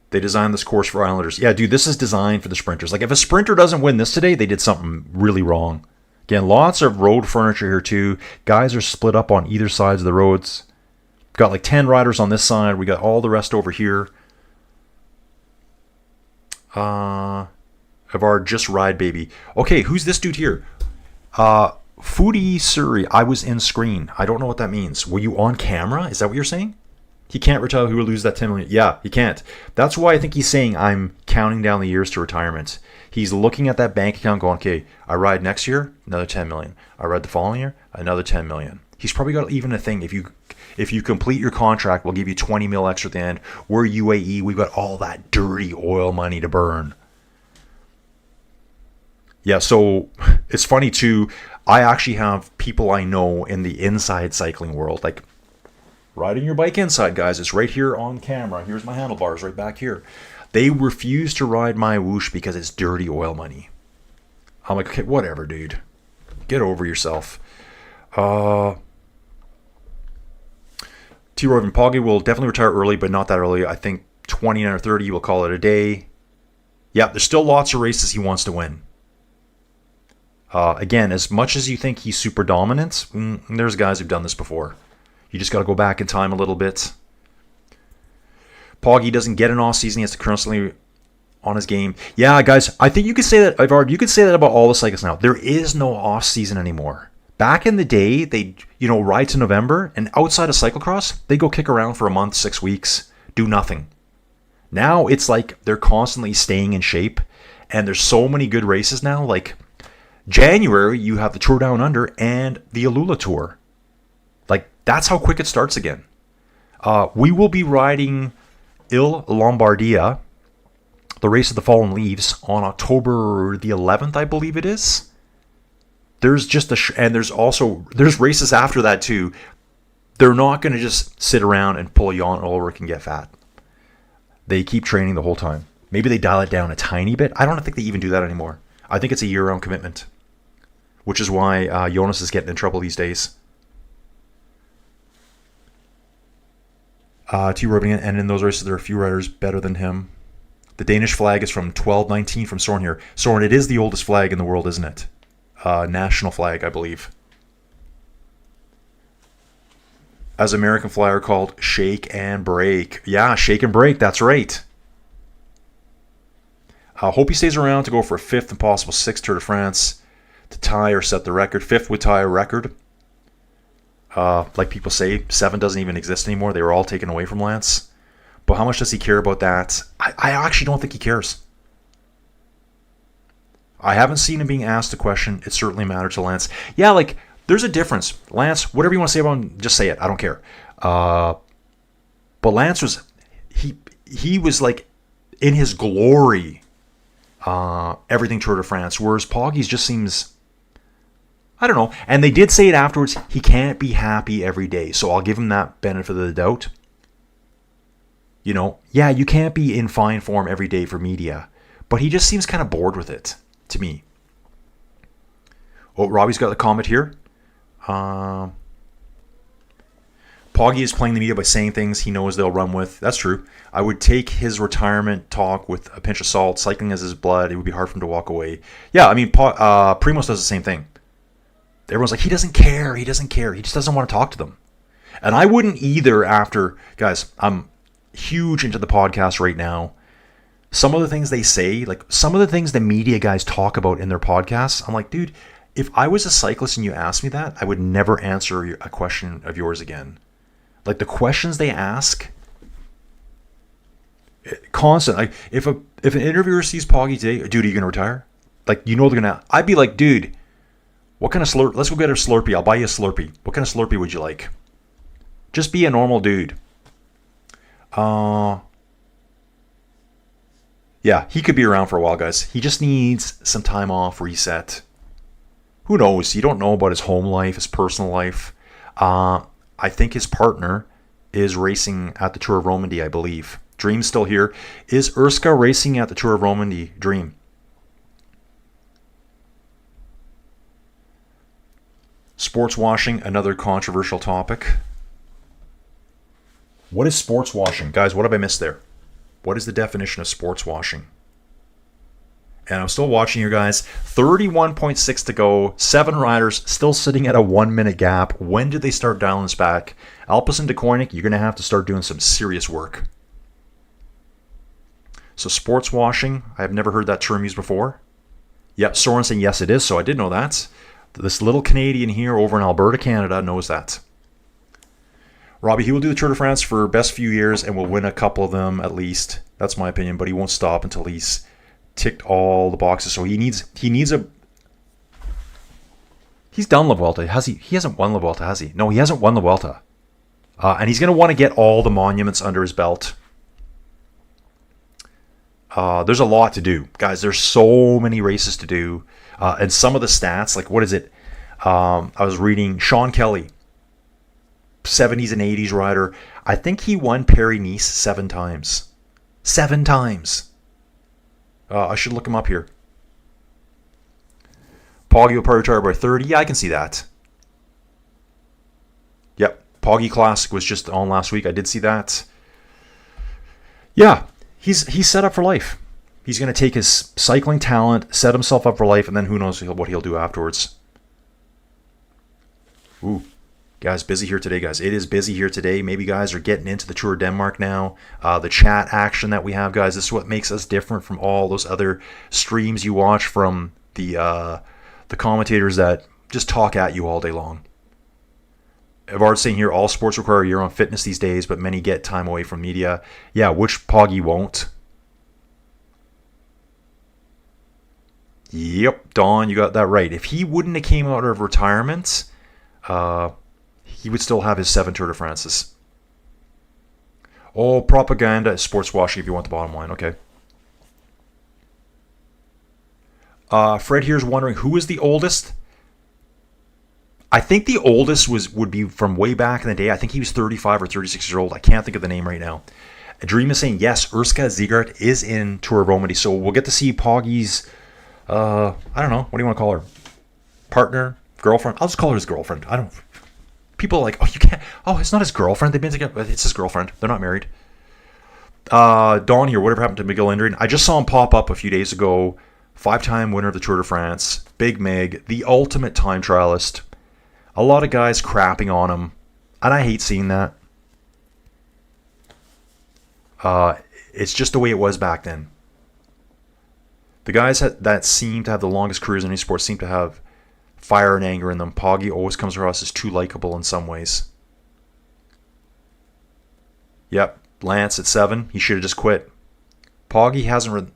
They designed this course for Islanders. Yeah, dude, this is designed for the sprinters. Like, if a sprinter doesn't win this today, they did something really wrong. Again, lots of road furniture here, too. Guys are split up on either sides of the roads. Got like 10 riders on this side. We got all the rest over here. Of our Just Ride baby. Okay, who's this dude here? Foodie Suri. I was in screen. I don't know what that means. Were you on camera? Is that what you're saying? He can't retire. Who will lose that 10 million? Yeah, he can't. That's why I think he's saying I'm counting down the years to retirement. He's looking at that bank account going, okay, I ride next year, another 10 million. I ride the following year, another 10 million. He's probably got even a thing. If you complete your contract, we'll give you 20 mil extra at the end. We're UAE. We've got all that dirty oil money to burn. Yeah, so it's funny too. I actually have people I know in the inside cycling world, like riding your bike inside, guys. It's right here on camera. Here's my handlebars right back here. They refuse to ride my whoosh because it's dirty oil money. I'm like, okay, whatever, dude. Get over yourself. T. Roven Poggy will definitely retire early, but not that early. I think 29 or 30, we'll call it a day. Yeah, there's still lots of races he wants to win. Again, as much as you think he's super dominant, there's guys who've done this before. You just got to go back in time a little bit. Poggy doesn't get an off season. He has to constantly on his game. Yeah, guys, I think you could say that. You could say that about all the cyclists now. There is no off season anymore. Back in the day, they ride to November, and outside of cyclocross, they go kick around for a month, 6 weeks, do nothing. Now it's like they're constantly staying in shape, and there's so many good races now. Like January, you have the Tour Down Under and the Alula Tour. Like that's how quick it starts again. We will be riding Il Lombardia, the Race of the Fallen Leaves, on October the 11th, I believe it is. There's just and there's races after that too. They're not going to just sit around and pull you on over and get fat. They keep training the whole time. Maybe they dial it down a tiny bit. I don't think they even do that anymore. I think it's a year-round commitment, which is why Jonas is getting in trouble these days. T. Robin, and in those races, there are a few riders better than him. The Danish flag is from 1219 from Soren here. Soren, it is the oldest flag in the world, isn't it? National flag, I believe. As American flyer called Shake and Break. Yeah, Shake and Break, that's right. Hope he stays around to go for a 5th and possible 6th Tour de France to tie or set the record. 5th would tie a record. Like people say, 7 doesn't even exist anymore. They were all taken away from Lance. But how much does he care about that? I actually don't think he cares. I haven't seen him being asked a question. It certainly mattered to Lance. Yeah, like, there's a difference. Lance, whatever you want to say about him, just say it. I don't care. But Lance was, he was like in his glory, everything Tour de France, whereas Poggy's just seems, I don't know. And they did say it afterwards, he can't be happy every day. So I'll give him that benefit of the doubt. Yeah, you can't be in fine form every day for media. But he just seems kind of bored with it, to me. Oh, Robbie's got the comment here. Poggy is playing the media by saying things he knows they'll run with. That's true. I would take his retirement talk with a pinch of salt. Cycling is his blood. It would be hard for him to walk away. Yeah, I mean, Primoz does the same thing. Everyone's like, he doesn't care. He doesn't care. He just doesn't want to talk to them. And I wouldn't either after... Guys, I'm huge into the podcast right now. Some of the things they say, like some of the things the media guys talk about in their podcasts, I'm like, dude, if I was a cyclist and you asked me that, I would never answer a question of yours again. Like the questions they ask, constant. Like if an interviewer sees Poggy today, dude, are you gonna retire? Like they're gonna. I'd be like, dude, what kind of Slurpee? Let's go get a Slurpee. I'll buy you a Slurpee. What kind of Slurpee would you like? Just be a normal dude. Yeah, he could be around for a while, guys. He just needs some time off, reset. Who knows? You don't know about his home life, his personal life. I think his partner is racing at the Tour of Romandy, I believe. Dream's still here. Is Urska racing at the Tour of Romandy? Dream. Sports washing, another controversial topic. What is sports washing? Guys, what have I missed there? What is the definition of sports washing? And I'm still watching you guys. 31.6 to go. 7 riders still sitting at a 1-minute gap. When did they start dialing this back? Alpes and De Koenig, you're going to have to start doing some serious work. So sports washing, I've never heard that term used before. Yep, Soren saying yes it is, so I did know that. This little Canadian here over in Alberta, Canada knows that. Robbie, he will do the Tour de France for best few years and will win a couple of them at least. That's my opinion, but he won't stop until he's ticked all the boxes. So he needs a... He's done La Vuelta. He hasn't won La Vuelta, has he? No, he hasn't won La Vuelta. And he's going to want to get all the monuments under his belt. There's a lot to do. Guys, there's so many races to do. And some of the stats, like what is it? I was reading Sean Kelly, 70s and 80s rider. I think he won Paris-Nice 7 times. 7 times. I should look him up here. Poggy will probably retire by 30. Yeah, I can see that. Yep. Poggy Classic was just on last week. I did see that. Yeah, he's set up for life. He's going to take his cycling talent, set himself up for life, and then who knows what he'll do afterwards. Ooh, guys, busy here today, guys. It is busy here today. Maybe guys are getting into the Tour of Denmark now. The chat action that we have, guys, this is what makes us different from all those other streams you watch from the commentators that just talk at you all day long. Evard's saying here, all sports require a year on fitness these days, but many get time away from media. Yeah, which Poggy won't? Yep, Don, you got that right. If he wouldn't have came out of retirement, he would still have his 7 Tour de France's. Oh, propaganda, sports washing if you want the bottom line. Okay. Fred here's wondering, who is the oldest? I think the oldest would be from way back in the day. I think he was 35 or 36 years old. I can't think of the name right now. Dream is saying, yes, Urska Zegart is in Tour of Romandie. So we'll get to see Poggy's, I don't know, what do you want to call her? Partner? Girlfriend? I'll just call her his girlfriend. I don't... People are like, oh, you can't... Oh, it's not his girlfriend. They've been together. It's his girlfriend. They're not married. Don here, whatever happened to Miguel Indurain? I just saw him pop up a few days ago. 5-time winner of the Tour de France. Big Mig. The ultimate time trialist. A lot of guys crapping on him. And I hate seeing that. It's just the way it was back then. The guys that seem to have the longest careers in any sport seem to have fire and anger in them. Poggy always comes across as too likable in some ways. Yep, Lance at 7. He should have just quit. Poggy hasn't ridden...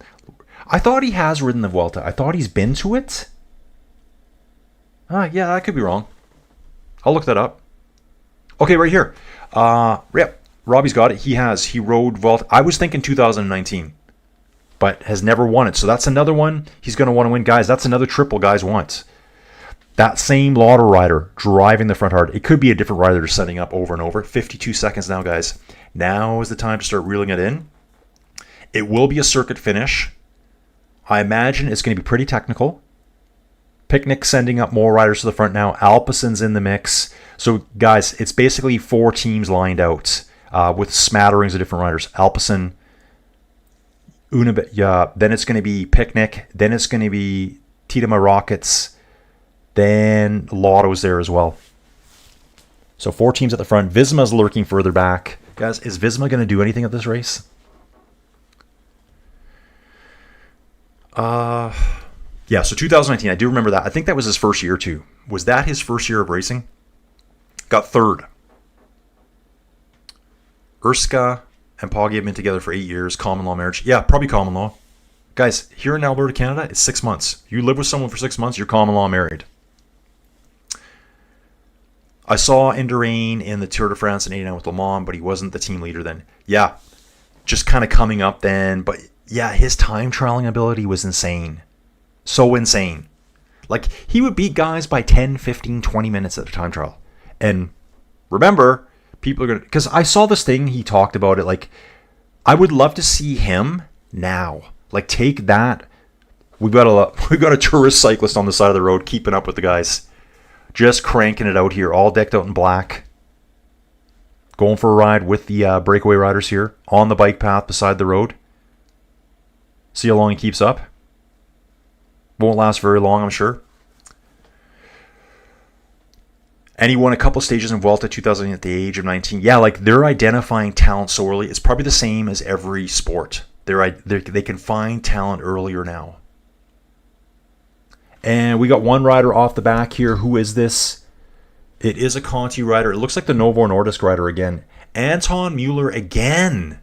I thought he has ridden the Vuelta. I thought he's been to it. Yeah, I could be wrong. I'll look that up. Okay, right here. Yep, Robbie's got it. He has. He rode Vuelta. I was thinking 2019, but has never won it. So that's another one he's going to want to win. Guys, that's another triple guys want. That same Lotto rider driving the front hard. It could be a different rider just setting up over and over. 52 seconds now, guys. Now is the time to start reeling it in. It will be a circuit finish. I imagine it's going to be pretty technical. Picnic sending up more riders to the front now. Alpesen's in the mix. So, guys, it's basically 4 teams lined out with smatterings of different riders. Alpecin, then it's going to be Picnic. Then it's going to be Titama Rockets. Then Lotto's there as well. So 4 teams at the front. Visma's lurking further back. Guys, is Visma going to do anything at this race? Yeah, so 2019, I do remember that. I think that was his first year too. Was that his first year of racing? Got 3rd. Urska and Poggy have been together for 8 years. Common law marriage. Yeah, probably common law. Guys, here in Alberta, Canada, it's 6 months. You live with someone for 6 months, you're common law married. I saw Indurain in the Tour de France in 89 with Le Mans, but he wasn't the team leader then. Yeah, just kind of coming up then. But yeah, his time trialing ability was insane. So insane. Like, he would beat guys by 10, 15, 20 minutes at a time trial. And remember, people are going to... Because I saw this thing, he talked about it. Like, I would love to see him now. Like, take that. We've got a tourist cyclist on the side of the road keeping up with the guys. Just cranking it out here, all decked out in black. Going for a ride with the breakaway riders here on the bike path beside the road. See how long he keeps up. Won't last very long, I'm sure. And he won a couple stages in Vuelta 2000 at the age of 19. Yeah, like, they're identifying talent so early. It's probably the same as every sport. They can find talent earlier now. And we got one rider off the back here. Who is this? It is a Conti rider. It looks like the Novo Nordisk rider again. Anton Mueller again.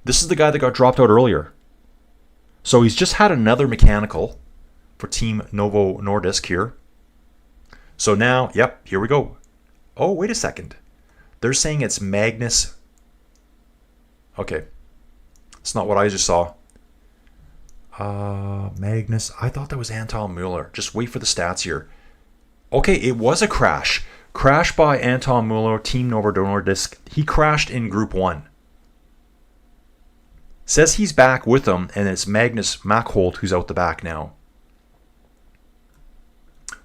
This is the guy that got dropped out earlier. So he's just had another mechanical for Team Novo Nordisk here. So now, yep, here we go. Oh, wait a second. They're saying it's Magnus. Okay. It's not what I just saw. Magnus. I thought that was Anton Mueller. Just wait for the stats here. Okay, it was a crash. Crash by Anton Mueller, Team Novo Nordisk. He crashed in Group 1. Says he's back with them, and it's Magnus Mackholt who's out the back now.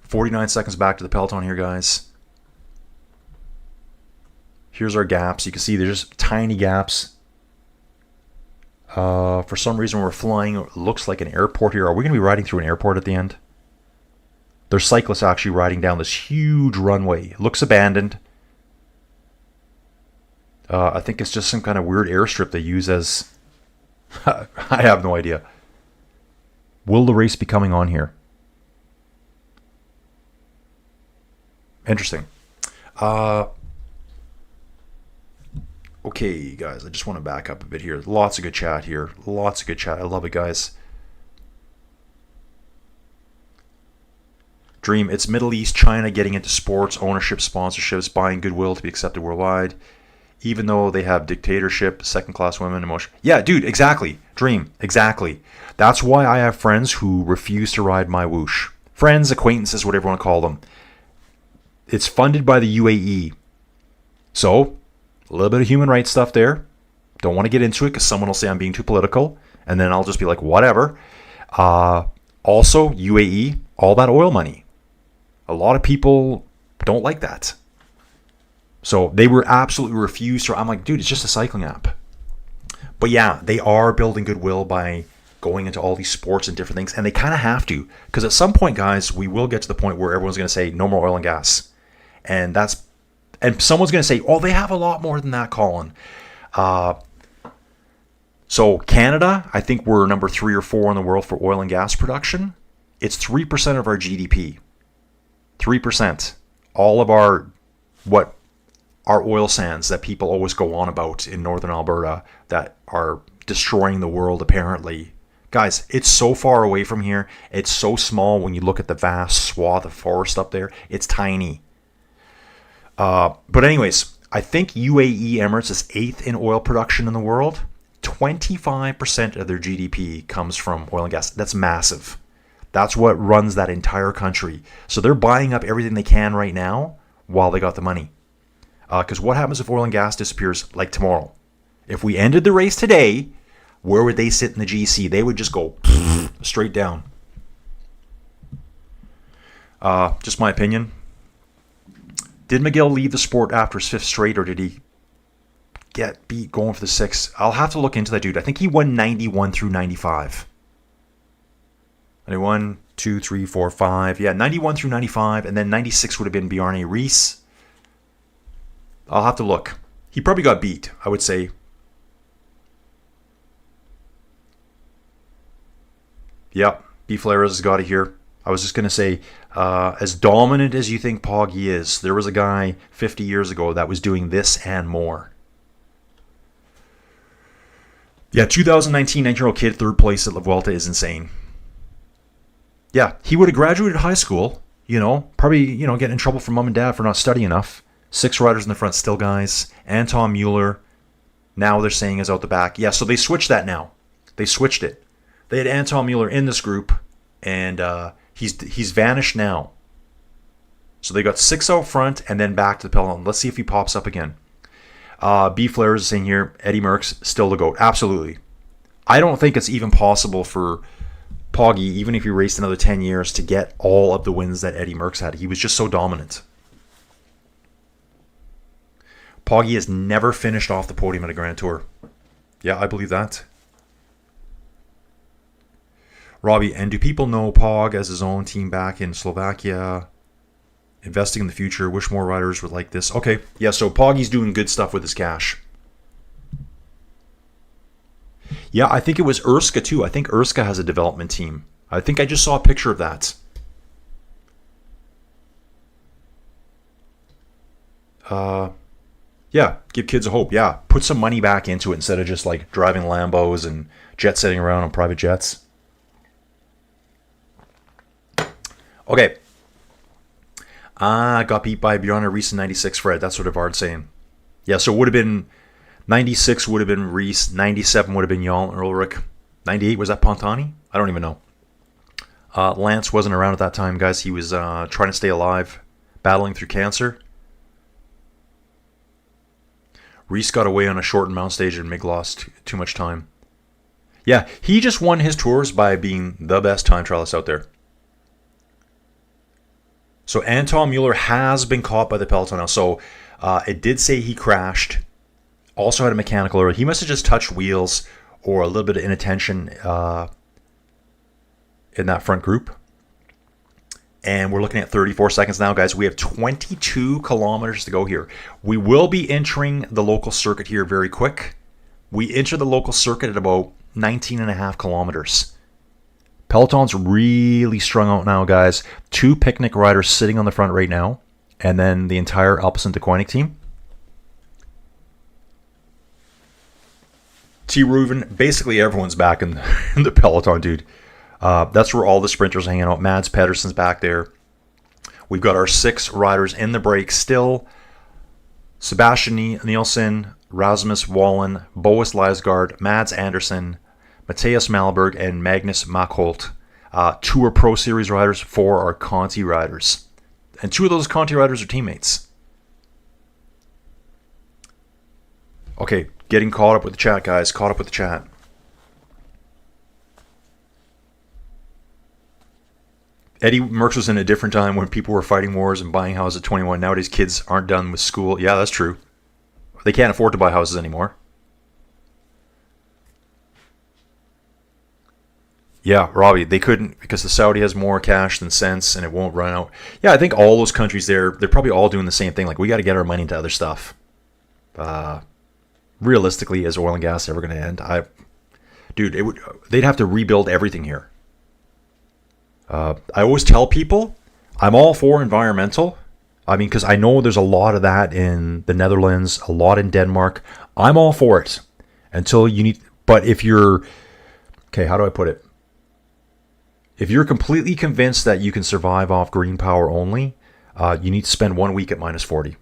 49 seconds back to the Peloton here, guys. Here's our gaps. You can see there's just tiny gaps. For some reason, we're flying. It looks like an airport here. Are we going to be riding through an airport at the end? There's cyclists actually riding down this huge runway. It looks abandoned. I think it's just some kind of weird airstrip they use as... I have no idea. Will the race be coming on here? Interesting. Okay, guys, I just want to back up a bit here. Lots of good chat here. Lots of good chat. I love it, guys. Dream, it's Middle East, China getting into sports, ownership, sponsorships, buying goodwill to be accepted worldwide. Even though they have dictatorship, second-class women, emotion. Yeah, dude, exactly. Dream, exactly. That's why I have friends who refuse to ride my whoosh. Friends, acquaintances, whatever you want to call them. It's funded by the UAE. So, a little bit of human rights stuff there. Don't want to get into it because someone will say I'm being too political. And then I'll just be like, whatever. Also, UAE, all that oil money. A lot of people don't like that. So they were absolutely refused. I'm like, dude, it's just a cycling app. But yeah, they are building goodwill by going into all these sports and different things. And they kind of have to. Because at some point, guys, we will get to the point where everyone's going to say no more oil and gas. And someone's going to say, oh, they have a lot more than that, Colin. So Canada, I think we're number 3 or 4 in the world for oil and gas production. It's 3% of our GDP. 3%. All of our oil sands that people always go on about in northern Alberta that are destroying the world apparently. Guys, it's so far away from here. It's so small when you look at the vast swath of forest up there. It's tiny. But anyways, I think UAE Emirates is 8th in oil production in the world. 25% of their GDP comes from oil and gas. That's massive. That's what runs that entire country. So they're buying up everything they can right now while they got the money. Because what happens if oil and gas disappears like tomorrow? If we ended the race today, where would they sit in the GC? They would just go straight down. Just my opinion. Did Miguel leave the sport after his 5th straight, or did he get beat going for the 6th? I'll have to look into that, dude. I think he won 91 through 95. 91, 2, 3, 4, 5. Yeah, 91 through 95, and then 96 would have been Bjarne Riis. I'll have to look. He probably got beat, I would say. Yep, B. Flares has got it here. I was just going to say, as dominant as you think Poggy is, there was a guy 50 years ago that was doing this and more. Yeah, 2019, 19-year-old kid, 3rd place at La Vuelta is insane. Yeah, he would have graduated high school, probably, getting in trouble from mom and dad for not studying enough. 6 riders in the front still, guys. Anton Mueller, now they're saying is out the back. Yeah, so they switched that now. They switched it. They had Anton Mueller in this group, and he's vanished now. So they got 6 out front and then back to the Peloton. Let's see if he pops up again. B. Flares is saying here, Eddie Merckx, still the GOAT. Absolutely. I don't think it's even possible for Poggy, even if he raced another 10 years, to get all of the wins that Eddie Merckx had. He was just so dominant. Poggy has never finished off the podium at a Grand Tour. Yeah, I believe that. Robbie, and do people know Pog as his own team back in Slovakia? Investing in the future. Wish more riders would like this. Okay, yeah, so Poggy's doing good stuff with his cash. Yeah, I think it was Erska too. I think Erska has a development team. I think I just saw a picture of that. Yeah, give kids a hope. Yeah, put some money back into it instead of just like driving Lambos and jet setting around on private jets. Okay. Got beat by Bjarne Riis in 96, Fred. That's what Ivard's saying. Yeah, so it would have been 96 would have been Riis, 97 would have been Jan Ulrich. 98, was that Pontani? I don't even know. Lance wasn't around at that time, guys. He was trying to stay alive, battling through cancer. Riis got away on a shortened mount stage and Mig lost too much time. Yeah, he just won his tours by being the best time trialist out there. So Anton Mueller has been caught by the Peloton now. So it did say he crashed. Also had a mechanical error. He must have just touched wheels or a little bit of inattention in that front group. And we're looking at 34 seconds now, guys. We have 22 kilometers to go here. We will be entering the local circuit here very quick. We enter the local circuit at about 19.5 kilometers. Peloton's really strung out now, guys. 2 picnic riders sitting on the front right now, and then the entire Alpecin Deceuninck team. T. Reuven, basically everyone's back in the Peloton, dude. That's where all the sprinters are hanging out. Mads Pedersen's back there. We've got our 6 riders in the break still. Sebastian Nielsen, Rasmus Wallen, Boas Leisgaard, Mads Andersen, Matthias Malberg, and Magnus Makholt. 2 are Pro Series riders, 4 are Conti riders. And 2 of those Conti riders are teammates. Okay, getting caught up with the chat, guys. Caught up with the chat. Eddie Merckx was in a different time when people were fighting wars and buying houses at 21. Nowadays, kids aren't done with school. Yeah, that's true. They can't afford to buy houses anymore. Yeah, Robbie, they couldn't because the Saudi has more cash than sense and it won't run out. Yeah, I think all those countries there, they're probably all doing the same thing. Like, we got to get our money into other stuff. Realistically, is oil and gas ever going to end? They'd have to rebuild everything here. I always tell people I'm all for environmental. I mean, because I know there's a lot of that in the Netherlands, a lot in Denmark. I'm all for it until you need. But if you're, okay, how do I put it? If you're completely convinced that you can survive off green power only, you need to spend 1 week at minus 40.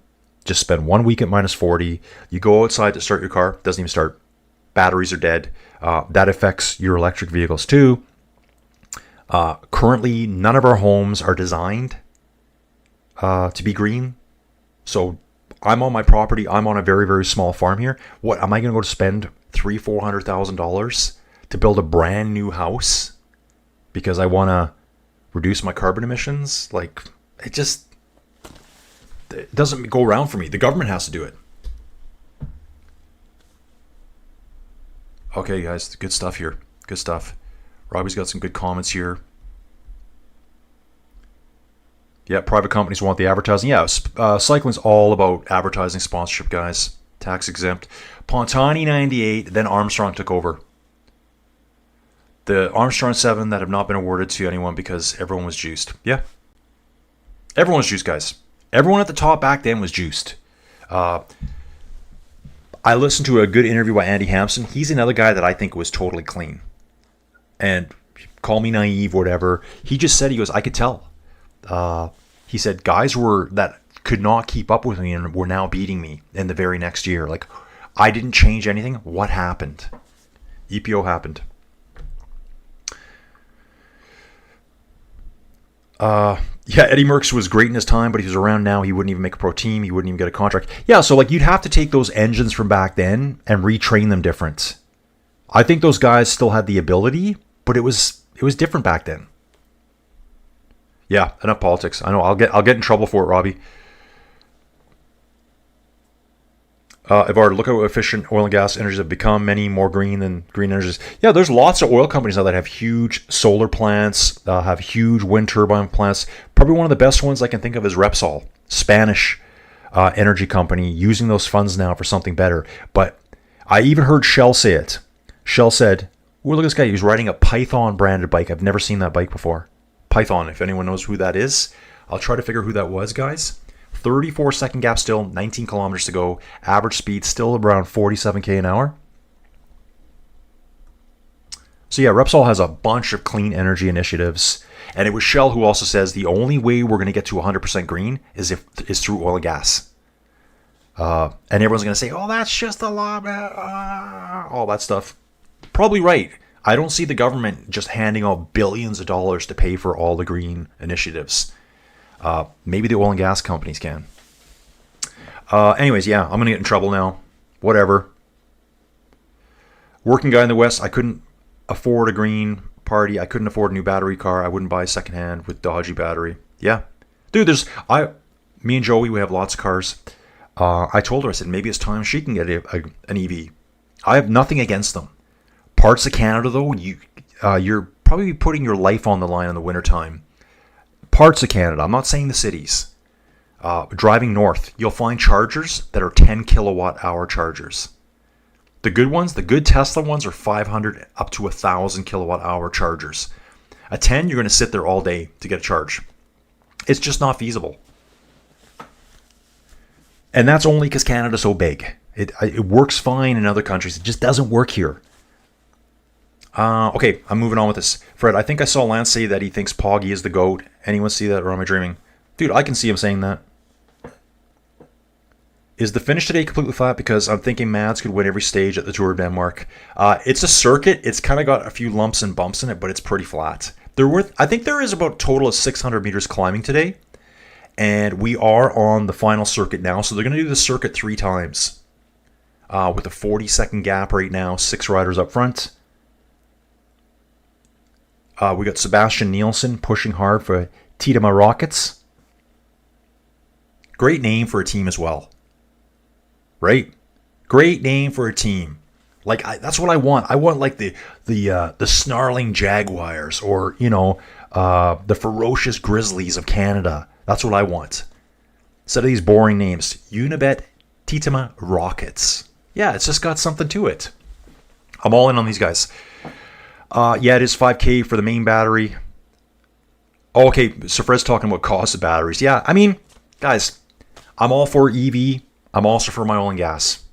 Just spend 1 week at minus 40. You go outside to start your car, doesn't even start. Batteries are dead. That affects your electric vehicles too. Currently, none of our homes are designed to be green. So I'm on my property. I'm on a very, very small farm here. What am I going to go to spend $300,000-$400,000 to build a brand new house because I want to reduce my carbon emissions? Like, it doesn't go around for me. The government has to do it. Okay, guys, good stuff here. Good stuff. Robbie's got some good comments here. Yeah, private companies want the advertising. Yeah, cycling's all about advertising, sponsorship, guys. Tax exempt. Pontani 98, then Armstrong took over. The Armstrong 7 that have not been awarded to anyone because everyone was juiced. Yeah. Everyone was juiced, guys. Everyone at the top back then was juiced. I listened to a good interview by Andy Hampson. He's another guy that I think was totally clean. And call me naive, whatever. He just said, he goes, I could tell. He said guys that could not keep up with me and were now beating me in the very next year. Like, I didn't change anything. What happened? EPO happened. Yeah, Eddie Merckx was great in his time, but if he was around now, he wouldn't even make a pro team. He wouldn't even get a contract. Yeah, so like you'd have to take those engines from back then and retrain them different. I think those guys still had the ability, but it was different back then. Yeah, enough politics. I know I'll get in trouble for it, Robbie. Ivar, look how efficient oil and gas energies have become. Many more green than green energies. Yeah, there's lots of oil companies now that have huge solar plants, have huge wind turbine plants. Probably one of the best ones I can think of is Repsol, Spanish energy company, using those funds now for something better. But I even heard Shell say it. Shell said, "Oh, look at this guy. He's riding a Python branded bike. I've never seen that bike before." Python, if anyone knows who that is, I'll try to figure who that was, guys. 34-second gap still, 19 kilometers to go. Average speed still around 47k an hour. So yeah, Repsol has a bunch of clean energy initiatives. And it was Shell who also says the only way we're going to get to 100% green is through oil and gas. And everyone's going to say, oh, that's just a law, all that stuff. Probably right. I don't see the government just handing out billions of dollars to pay for all the green initiatives. Maybe the oil and gas companies can. Anyways, yeah, I'm going to get in trouble now. Whatever. Working guy in the West, I couldn't afford a green party. I couldn't afford a new battery car. I wouldn't buy secondhand with dodgy battery. Yeah. Dude, me and Joey, we have lots of cars. I told her, I said, maybe it's time she can get an EV. I have nothing against them. Parts of Canada, though, you're probably putting your life on the line in the wintertime. Parts of Canada, I'm not saying the cities. Driving north, you'll find chargers that are 10 kilowatt hour chargers. The good ones, the good Tesla ones, are 500 up to 1,000 kilowatt hour chargers. A 10, you're going to sit there all day to get a charge. It's just not feasible. And that's only because Canada's so big. It works fine in other countries. It just doesn't work here. Okay, I'm moving on with this. Fred, I think I saw Lance say that he thinks Poggy is the GOAT. Anyone see that, or am I dreaming? Dude, I can see him saying that. Is the finish today completely flat? Because I'm thinking Mads could win every stage at the Tour of Denmark. It's a circuit. It's kind of got a few lumps and bumps in it, but it's pretty flat. I think there is about a total of 600 meters climbing today. And we are on the final circuit now. So they're going to do the circuit 3 times. With a 40-second gap right now. 6 riders up front. We got Sebastian Nielsen pushing hard for Titama Rockets. Great name for a team as well. Right? Great name for a team. Like that's what I want. I want like the snarling Jaguars, or the ferocious Grizzlies of Canada. That's what I want. Instead of these boring names, Unibet Titama Rockets. Yeah, it's just got something to it. I'm all in on these guys. Yeah, it is 5K for the main battery. Oh, okay, so Fred's talking about cost of batteries. Yeah, I mean, guys, I'm all for EV. I'm also for my oil and gas.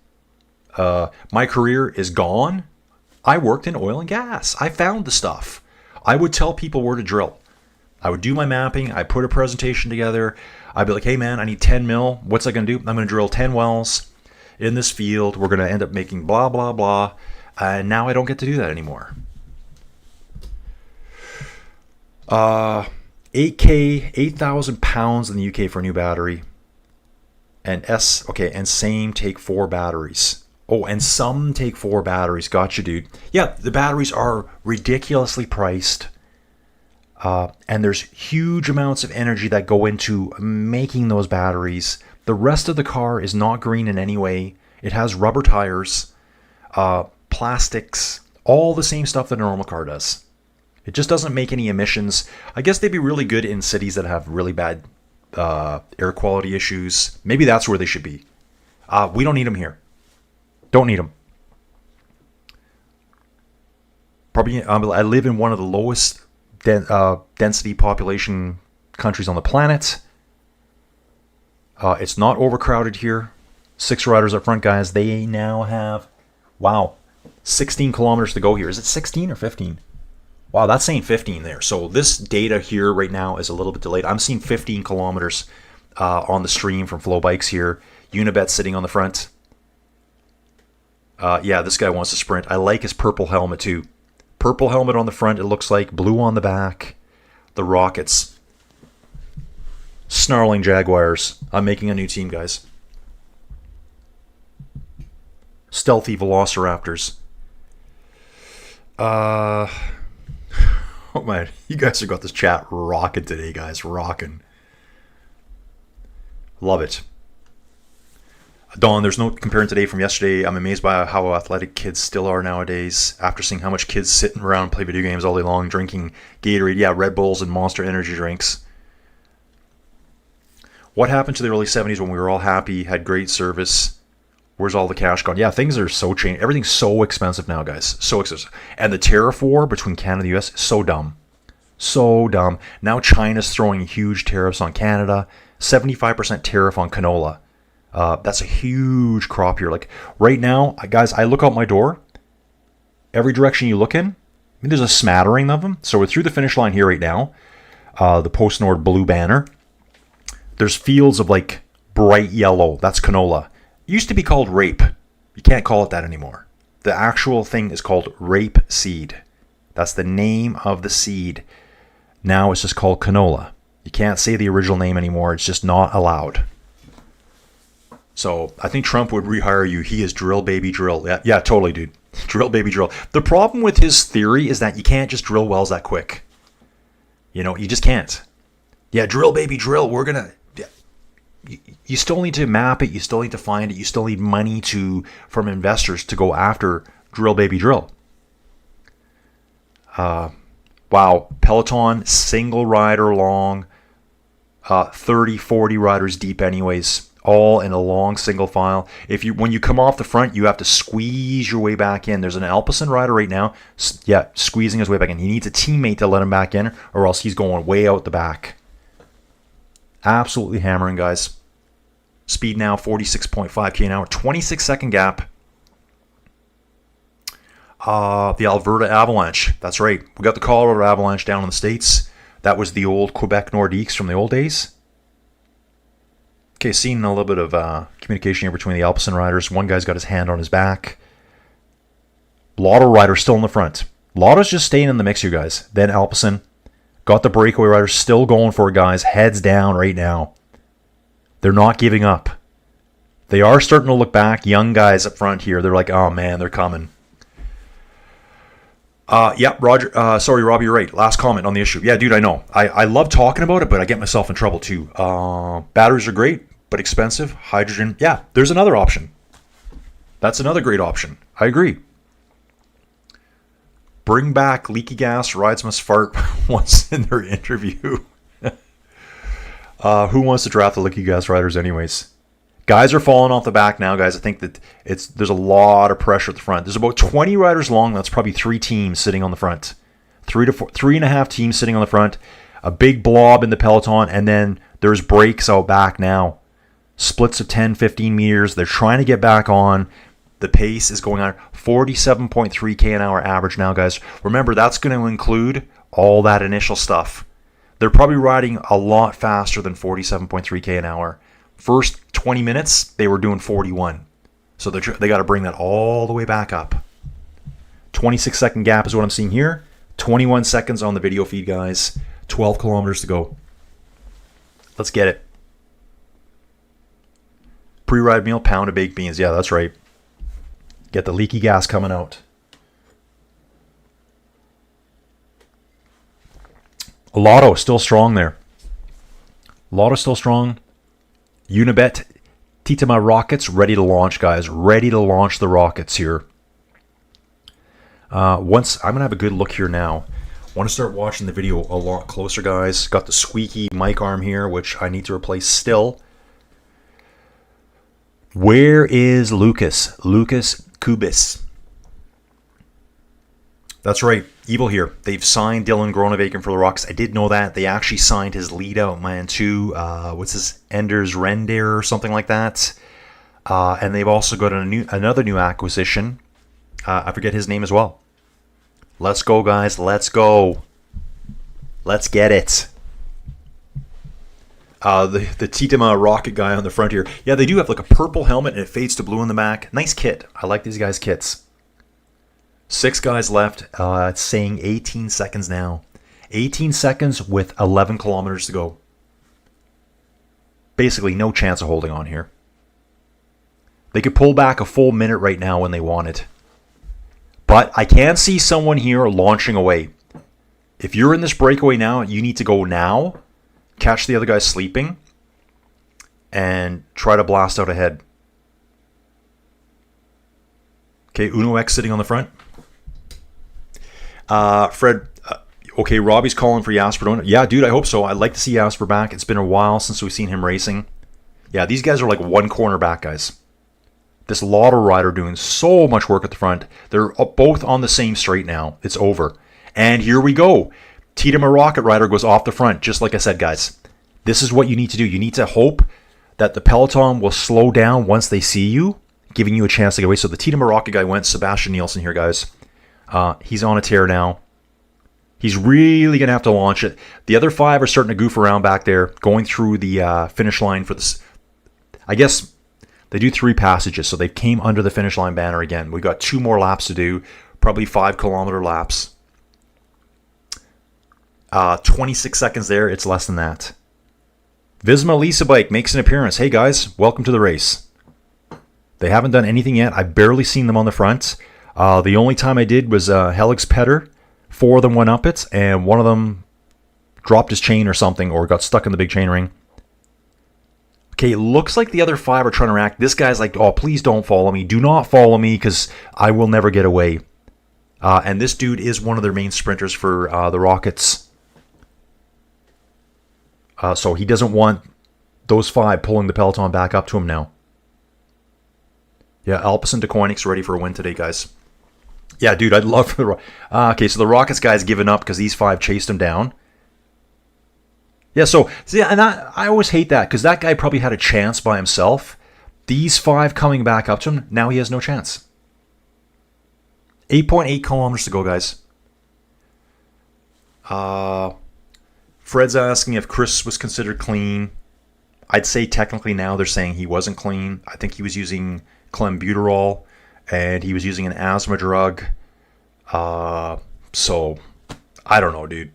My career is gone. I worked in oil and gas. I found the stuff. I would tell people where to drill. I would do my mapping. I put a presentation together. I'd be like, hey, man, I need 10 mil. What's I going to do? I'm going to drill 10 wells in this field. We're going to end up making blah, blah, blah. And now I don't get to do that anymore. 8K, 8,000 pounds in the UK for a new battery. And same take 4 batteries. Oh, and some take 4 batteries. Gotcha, dude. Yeah, the batteries are ridiculously priced. And there's huge amounts of energy that go into making those batteries. The rest of the car is not green in any way. It has rubber tires, plastics, all the same stuff that a normal car does. It just doesn't make any emissions. I guess they'd be really good in cities that have really bad air quality issues. Maybe that's where they should be. We don't need them here. Don't need them. Probably, I live in one of the lowest density population countries on the planet. It's not overcrowded here. 6 riders up front, guys. They now have, 16 kilometers to go here. Is it 16 or 15? Wow, that's saying 15 there. So this data here right now is a little bit delayed. I'm seeing 15 kilometers on the stream from Flow Bikes here. Unibet sitting on the front. Yeah, this guy wants to sprint. I like his purple helmet too. Purple helmet on the front, it looks like. Blue on the back. The Rockets. Snarling Jaguars. I'm making a new team, guys. Stealthy Velociraptors. Oh man, you guys have got this chat rocking today, guys. Rocking. Love it. Don, there's no comparing today from yesterday. I'm amazed by how athletic kids still are nowadays after seeing how much kids sit around and play video games all day long, drinking Gatorade, yeah, Red Bulls and Monster energy drinks. What happened to the early 70s when we were all happy, had great service? Where's all the cash gone? Yeah, things are so changed. Everything's so expensive now, guys. So expensive. And the tariff war between Canada and the US, so dumb. So dumb. Now China's throwing huge tariffs on Canada. 75% tariff on canola. That's a huge crop here. Like right now, guys, I look out my door. Every direction you look in, I mean, there's a smattering of them. So we're through the finish line here right now. The postnord blue banner. There's fields of like bright yellow. That's canola. It used to be called rape. You can't call it that anymore. The actual thing is called rape seed. That's the name of the seed. Now it's just called canola. You can't say the original name anymore. It's just not allowed. So I think Trump would rehire you. He is drill baby drill. Yeah, totally, dude. Drill baby drill. The problem with his theory is that you can't just drill wells that quick. You know, you just can't. Yeah, drill baby drill. We're going to... You still need to map it. You still need to find it. You still need money from investors to go after drill baby drill. Wow, Peloton, single rider long, 30, 40 riders deep anyways, all in a long single file. When you come off the front, you have to squeeze your way back in. There's an Alpecin rider right now, squeezing his way back in. He needs a teammate to let him back in, or else he's going way out the back. Absolutely hammering, guys. Speed now, 46.5 k an hour, 26-second gap. The Alberta Avalanche. That's right. We got the Colorado Avalanche down in the States. That was the old Quebec Nordiques from the old days. Okay, seeing a little bit of communication here between the Alpecin riders. One guy's got his hand on his back. Lotto rider still in the front. Lotto's just staying in the mix, you guys. Then Alpecin. Got the Breakaway rider still going for it, guys. Heads down right now. They're not giving up. They are starting to look back. Young guys up front here. They're like, oh man, they're coming. Roger. Sorry, Robbie, you're right. Last comment on the issue. Yeah, dude, I know. I love talking about it, but I get myself in trouble too. Batteries are great, but expensive. Hydrogen. Yeah, there's another option. That's another great option. I agree. Bring back leaky gas. Rides must fart once in their interview. Who wants to draft the leaky gas riders anyways? Guys are falling off the back now, guys. I think that there's a lot of pressure at the front. There's about 20 riders long. That's probably 3 teams sitting on the front. 3.5 teams sitting on the front. A big blob in the Peloton, and then there's breaks out back now. Splits of 10, 15 meters. They're trying to get back on. The pace is going on 47.3 k an hour average now, guys. Remember, that's going to include all that initial stuff. They're probably riding a lot faster than 47.3 k an hour. First 20 minutes, they were doing 41. So they got to bring that all the way back up. 26-second gap is what I'm seeing here. 21 seconds on the video feed, guys. 12 kilometers to go. Let's get it. Pre-ride meal, pound of baked beans. Yeah, that's right. Get the leaky gas coming out. Lotto still strong there. Lotto still strong. Unibet, Titama Rockets ready to launch, guys. Ready to launch the rockets here. I'm gonna have a good look here now. Want to start watching the video a lot closer, guys. Got the squeaky mic arm here, which I need to replace still. Where is Lucas? Lucas Kubis. That's right. Evil here. They've signed Dylan Groenewegen for the Rockets. I did know that. They actually signed his lead out man too. What's his Enders Render or something like that. And they've also got another new acquisition. I forget his name as well. Let's go, guys. Let's go. Let's get it. The Titama Rocket guy on the front here. Yeah, they do have like a purple helmet and it fades to blue in the back. Nice kit. I like these guys' kits. 6 guys left. It's saying 18 seconds now. 18 seconds with 11 kilometers to go. Basically no chance of holding on here. They could pull back a full minute right now when they wanted. But I can see someone here launching away. If you're in this breakaway now, you need to go now. Catch the other guy sleeping. And try to blast out ahead. Okay, Uno X sitting on the front. Fred, okay, Robbie's calling for Jasper. Yeah, dude, I hope so. I'd like to see Jasper back. It's been a while since we've seen him racing. Yeah, these guys are like one corner back, guys. This Lotto rider doing so much work at the front. They're both on the same straight now. It's over. And here we go. Titama Rocket Rider goes off the front, just like I said, guys. This is what you need to do. You need to hope that the Peloton will slow down once they see you, giving you a chance to get away. So the Titama Rocket guy went. Sebastian Nielsen here, guys. He's on a tear now. He's really going to have to launch it. The other 5 are starting to goof around back there, going through the finish line for this. I guess they do 3 passages, so they came under the finish line banner again. We got 2 more laps to do, probably 5-kilometer laps. 26 seconds there. It's less than that. Visma Lisa Bike makes an appearance. Hey, guys, welcome to the race. They haven't done anything yet. I've barely seen them on the front. The only time I did was Helix Petter. 4 of them went up it, and one of them dropped his chain or something, or got stuck in the big chain ring. Okay, it looks like the other 5 are trying to react. This guy's like, oh, please don't follow me. Do not follow me, because I will never get away. And this dude is one of their main sprinters for the Rockets. So he doesn't want those 5 pulling the Peloton back up to him now. Yeah, Alpecin de Koenig's ready for a win today, guys. Yeah, dude, I'd love for the... okay, so the Rockets guy's given up because these 5 chased him down. Yeah, so... See, and I always hate that because that guy probably had a chance by himself. These 5 coming back up to him, now he has no chance. 8.8 kilometers to go, guys. Fred's asking if Chris was considered clean. I'd say technically now they're saying he wasn't clean. I think he was using clenbuterol, and he was using an asthma drug. So, I don't know, dude.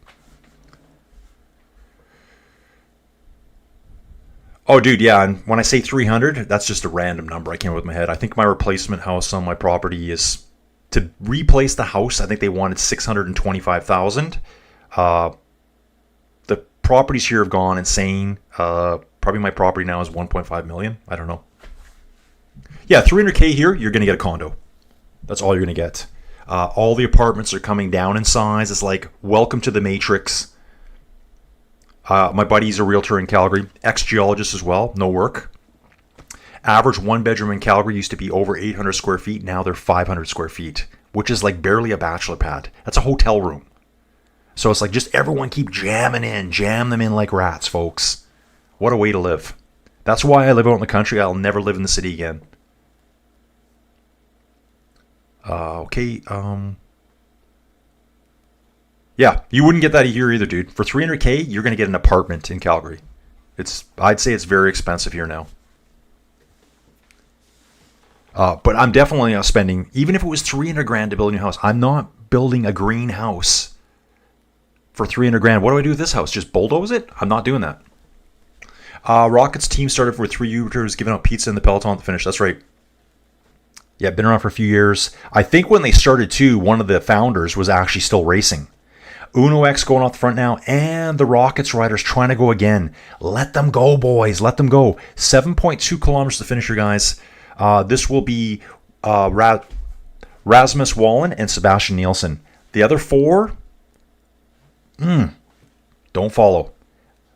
Oh, dude, yeah, and when I say 300, that's just a random number. I came up with my head. I think my replacement house on my property is... To replace the house, I think they wanted $625,000. The properties here have gone insane. Probably my property now is $1.5 million. I don't know. Yeah, $300K here, you're going to get a condo. That's all you're going to get. All the apartments are coming down in size. It's like, welcome to the Matrix. My buddy's a realtor in Calgary. Ex-geologist as well. No work. Average 1-bedroom in Calgary used to be over 800 square feet. Now they're 500 square feet, which is like barely a bachelor pad. That's a hotel room. So it's like just everyone keep jamming in. Jam them in like rats, folks. What a way to live. That's why I live out in the country. I'll never live in the city again. Okay. Yeah, you wouldn't get that here either, dude. For $300K, you're going to get an apartment in Calgary. I'd say it's very expensive here now. But I'm definitely not spending, even if it was $300,000 to build a new house, I'm not building a greenhouse for $300,000. What do I do with this house? Just bulldoze it? I'm not doing that. Rockets team started with 3 Ubers giving out pizza in the Peloton to finish. That's right. Yeah, been around for a few years. I think when they started too, one of the founders was actually still racing. Uno X going off the front now, and the Rockets riders trying to go again. Let them go, boys. Let them go. 7.2 kilometers to finish, you guys. This will be Rasmus Wallen and Sebastian Nielsen. The other 4, don't follow.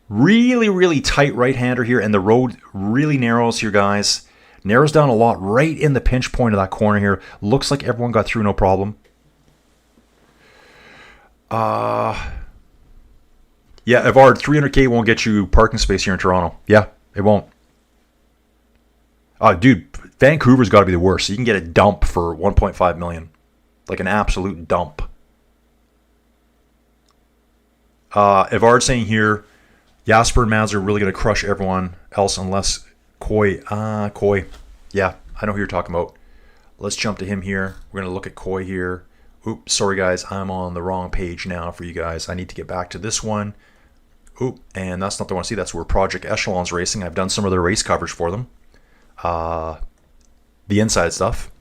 Really, really tight right-hander here, and the road really narrows here, guys. Narrows down a lot right in the pinch point of that corner here. Looks like everyone got through no problem. Yeah, Evard, $300K won't get you parking space here in Toronto. Yeah, it won't. Dude, Vancouver's got to be the worst. You can get a dump for $1.5 million. Like an absolute dump. Evard saying here, Jasper and Mads are really going to crush everyone else unless Coy. Coy. Yeah, I know who you're talking about. Let's jump to him here. We're going to look at Coy here. Oops, sorry guys, I'm on the wrong page now for you guys. I need to get back to this one. Oop, and that's not the one I see. That's where Project Echelon's racing. I've done some of their race coverage for them. The inside stuff.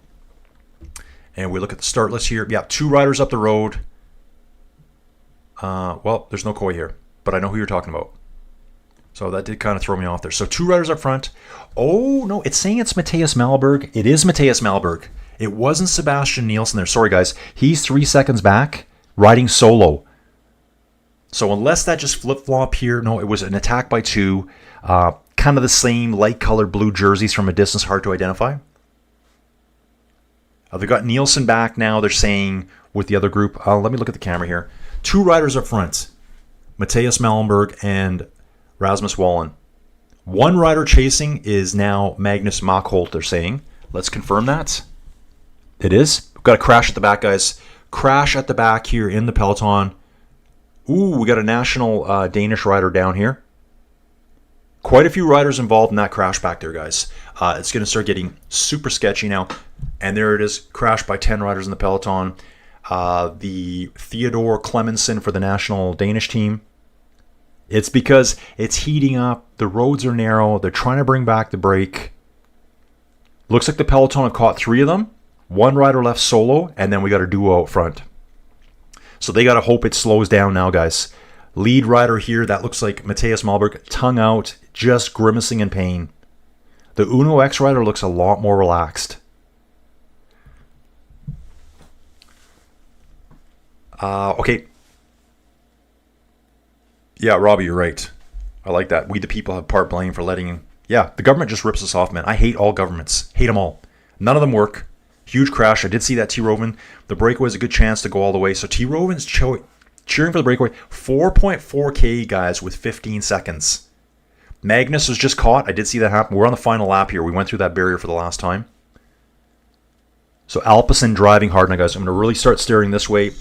And we look at the start list here. Yeah, 2 riders up the road. Well, there's no Coy here, but I know who you're talking about. So that did kind of throw me off there. So 2 riders up front. Oh, no, it's saying it's Mattias Malmberg. It is Mattias Malmberg. It wasn't Sebastian Nielsen there. Sorry, guys. He's 3 seconds back, riding solo. So unless that just flip-flop here, no, it was an attack by 2. Kind of the same light-colored blue jerseys from a distance, hard to identify. They've got Nielsen back now, they're saying, with the other group. Let me look at the camera here. 2 riders up front. Mattias Malmberg and Rasmus Wallen. 1 rider chasing is now Magnus Makholt, they're saying. Let's confirm that. It is. We've got a crash at the back, guys. Crash at the back here in the Peloton. Ooh, we got a national Danish rider down here. Quite a few riders involved in that crash back there, guys. It's going to start getting super sketchy now. And there it is. Crash by 10 riders in the Peloton. The Theodore Clemenson for the national Danish team. It's because it's heating up. The roads are narrow. They're trying to bring back the break. Looks like the Peloton have caught 3 of them. 1 rider left solo, and then we got a duo out front. So they got to hope it slows down now, guys. Lead rider here, that looks like Mattias Malmberg, tongue out, just grimacing in pain. The Uno X rider looks a lot more relaxed. Okay. Yeah, Robbie, you're right. I like that. We the people have part blame for letting... Yeah, the government just rips us off, man. I hate all governments. Hate them all. None of them work. Huge crash. I did see that T-Roven. The breakaway is a good chance to go all the way. So T-Roven's cheering for the breakaway. 4.4K, guys, with 15 seconds. Magnus was just caught. I did see that happen. We're on the final lap here. We went through that barrier for the last time. So Alpecin driving hard now, guys. I'm going to really start steering this way.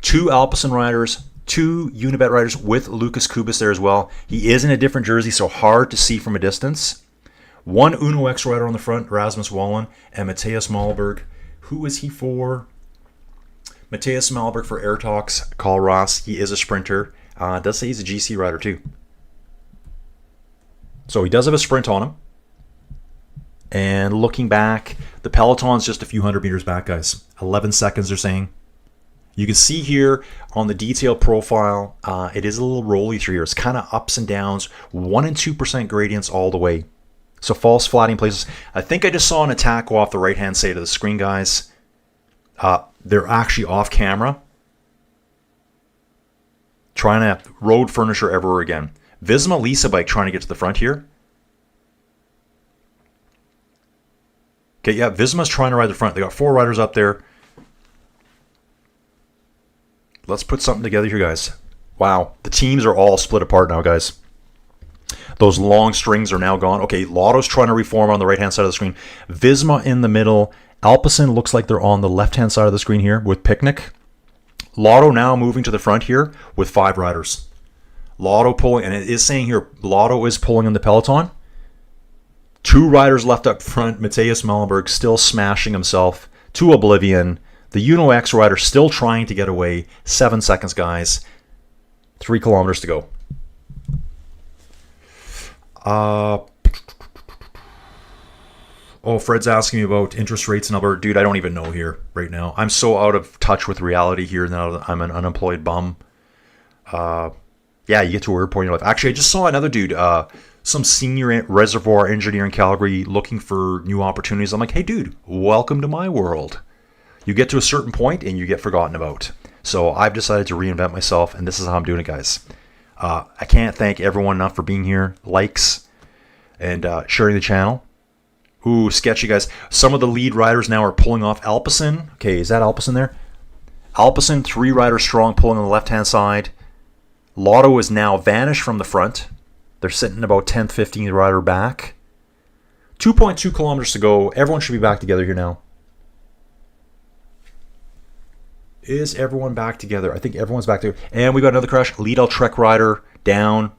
2 Alpecin riders, 2 Unibet riders with Lucas Kubis there as well. He is in a different jersey, so hard to see from a distance. 1 Uno X rider on the front, Rasmus Wallen, and Matthias Malberg. Who is he for? Matthias Malberg for Air Talks. Carl Ross, he is a sprinter. Does say he's a GC rider too. So he does have a sprint on him. And looking back, the Peloton's just a few hundred meters back, guys. 11 seconds, they're saying. You can see here on the detail profile, it is a little rolly through here. It's kind of ups and downs, 1% and 2% gradients all the way. So false flatting places. I think I just saw an attack go off the right-hand side of the screen, guys. They're actually off camera. Trying to road furniture everywhere again. Visma Lisa bike trying to get to the front here. Okay, yeah, Visma's trying to ride the front. They got 4 riders up there. Let's put something together here, guys. Wow, the teams are all split apart now, guys. Those long strings are now gone. Okay, Lotto's trying to reform on the right-hand side of the screen. Visma in the middle. Alpecin looks like they're on the left-hand side of the screen here with Picnic. Lotto now moving to the front here with 5 riders. Lotto pulling, and it is saying here, Lotto is pulling in the Peloton. 2 riders left up front. Matthias Malmberg still smashing himself to oblivion. The Uno X rider still trying to get away. 7 seconds, guys. 3 kilometers to go. Fred's asking me about interest rates in Alberta. Dude, I don't even know here right now. I'm so out of touch with reality here now that I'm an unemployed bum. Yeah, you get to a weird point in your life. Actually, I just saw another dude, some senior reservoir engineer in Calgary looking for new opportunities. I'm like, hey, dude, welcome to my world. You get to a certain point and you get forgotten about. So I've decided to reinvent myself, and this is how I'm doing it, guys. I can't thank everyone enough for being here. Likes and sharing the channel. Ooh, sketchy, guys. Some of the lead riders now are pulling off Alpecin. Okay, is that Alpecin there? Alpecin, 3 riders strong, pulling on the left-hand side. Lotto is now vanished from the front. They're sitting about 10th, 15th rider back. 2.2 kilometers to go. Everyone should be back together here now. Is everyone back together? I think everyone's back together. And we got another crash. Lidl Trek rider down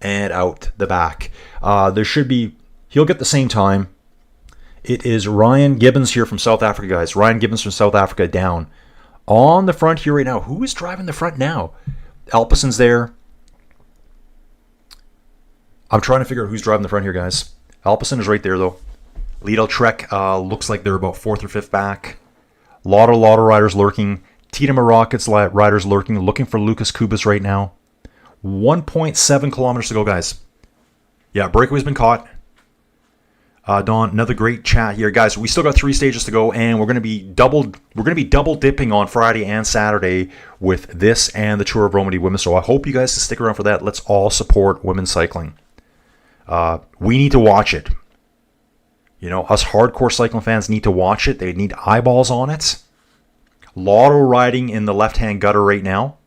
and out the back. There should be... He'll get the same time. It is Ryan Gibbons here from South Africa, guys. Ryan Gibbons from South Africa down. On the front here right now. Who is driving the front now? Alpecin's there. I'm trying to figure out who's driving the front here, guys. Alpecin is right there, though. Lidl Trek looks like they're about 4th or 5th back. Lotto riders lurking. Tiedemann Rockets riders lurking. Looking for Lucas Kubis right now. 1.7 kilometers to go, guys. Yeah, breakaway's been caught. Don, another great chat here, guys. We still got 3 stages to go, and we're going to be double dipping on Friday and Saturday with this and the Tour of Romandy Women. So I hope you guys can stick around for that. Let's all support women's cycling. We need to watch it. You know, us hardcore cycling fans need to watch it. They need eyeballs on it. Lotto riding in the left-hand gutter right now.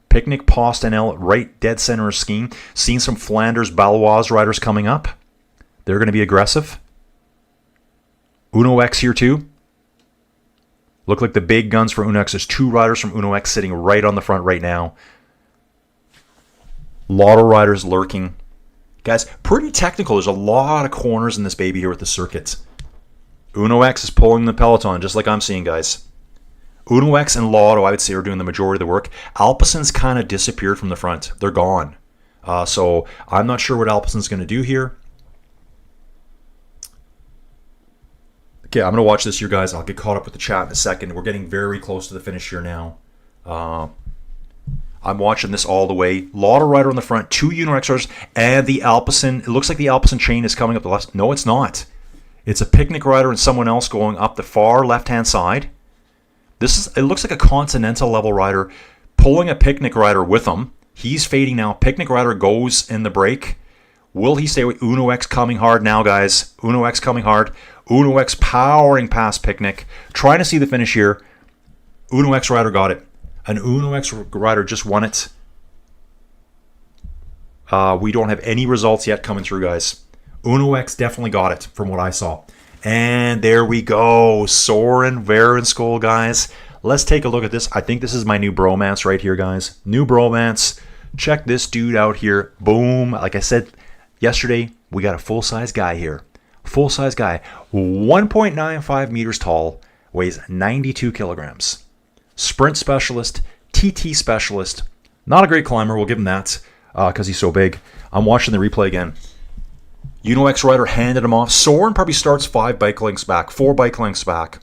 Picnic Postanel right dead center of skiing. Seeing some Flanders Baloise riders coming up. They're going to be aggressive. Uno X here too. Look like the big guns for Uno X. There's 2 riders from Uno X sitting right on the front right now. Lotto riders lurking. Guys, pretty technical. There's a lot of corners in this baby here with the circuit. Uno X is pulling the Peloton, just like I'm seeing, guys. Uno X and Lotto, I would say, are doing the majority of the work. Alpecin's kind of disappeared from the front. They're gone. So I'm not sure what Alpecin's going to do here. Okay, I'm going to watch this here, guys. I'll get caught up with the chat in a second. We're getting very close to the finish here now. I'm watching this all the way. Lotto rider on the front, 2 Unirexers, and the Alpecin. It looks like the Alpecin chain is coming up the left. No, it's not. It's a Picnic rider and someone else going up the far left-hand side. It looks like a continental level rider pulling a picnic rider with him. He's fading now. Picnic rider goes in the break. Will he stay with Uno X coming hard now, guys? Uno X coming hard. Uno X powering past Picnic. Trying to see the finish here. Uno X rider got it. An Uno X rider just won it. We don't have any results yet coming through, guys. Uno X definitely got it from what I saw. And there we go. Soren Verenskol, guys. Let's take a look at this. I think this is my new bromance right here, guys. New bromance. Check this dude out here. Boom. Like I said yesterday, we got a full-size guy here. Full-size guy. 1.95 meters tall. Weighs 92 kilograms. Sprint specialist. TT specialist. Not a great climber. We'll give him that because he's so big. I'm watching the replay again. Uno X rider handed him off. Soren probably starts 5 bike lengths back. 4 bike lengths back.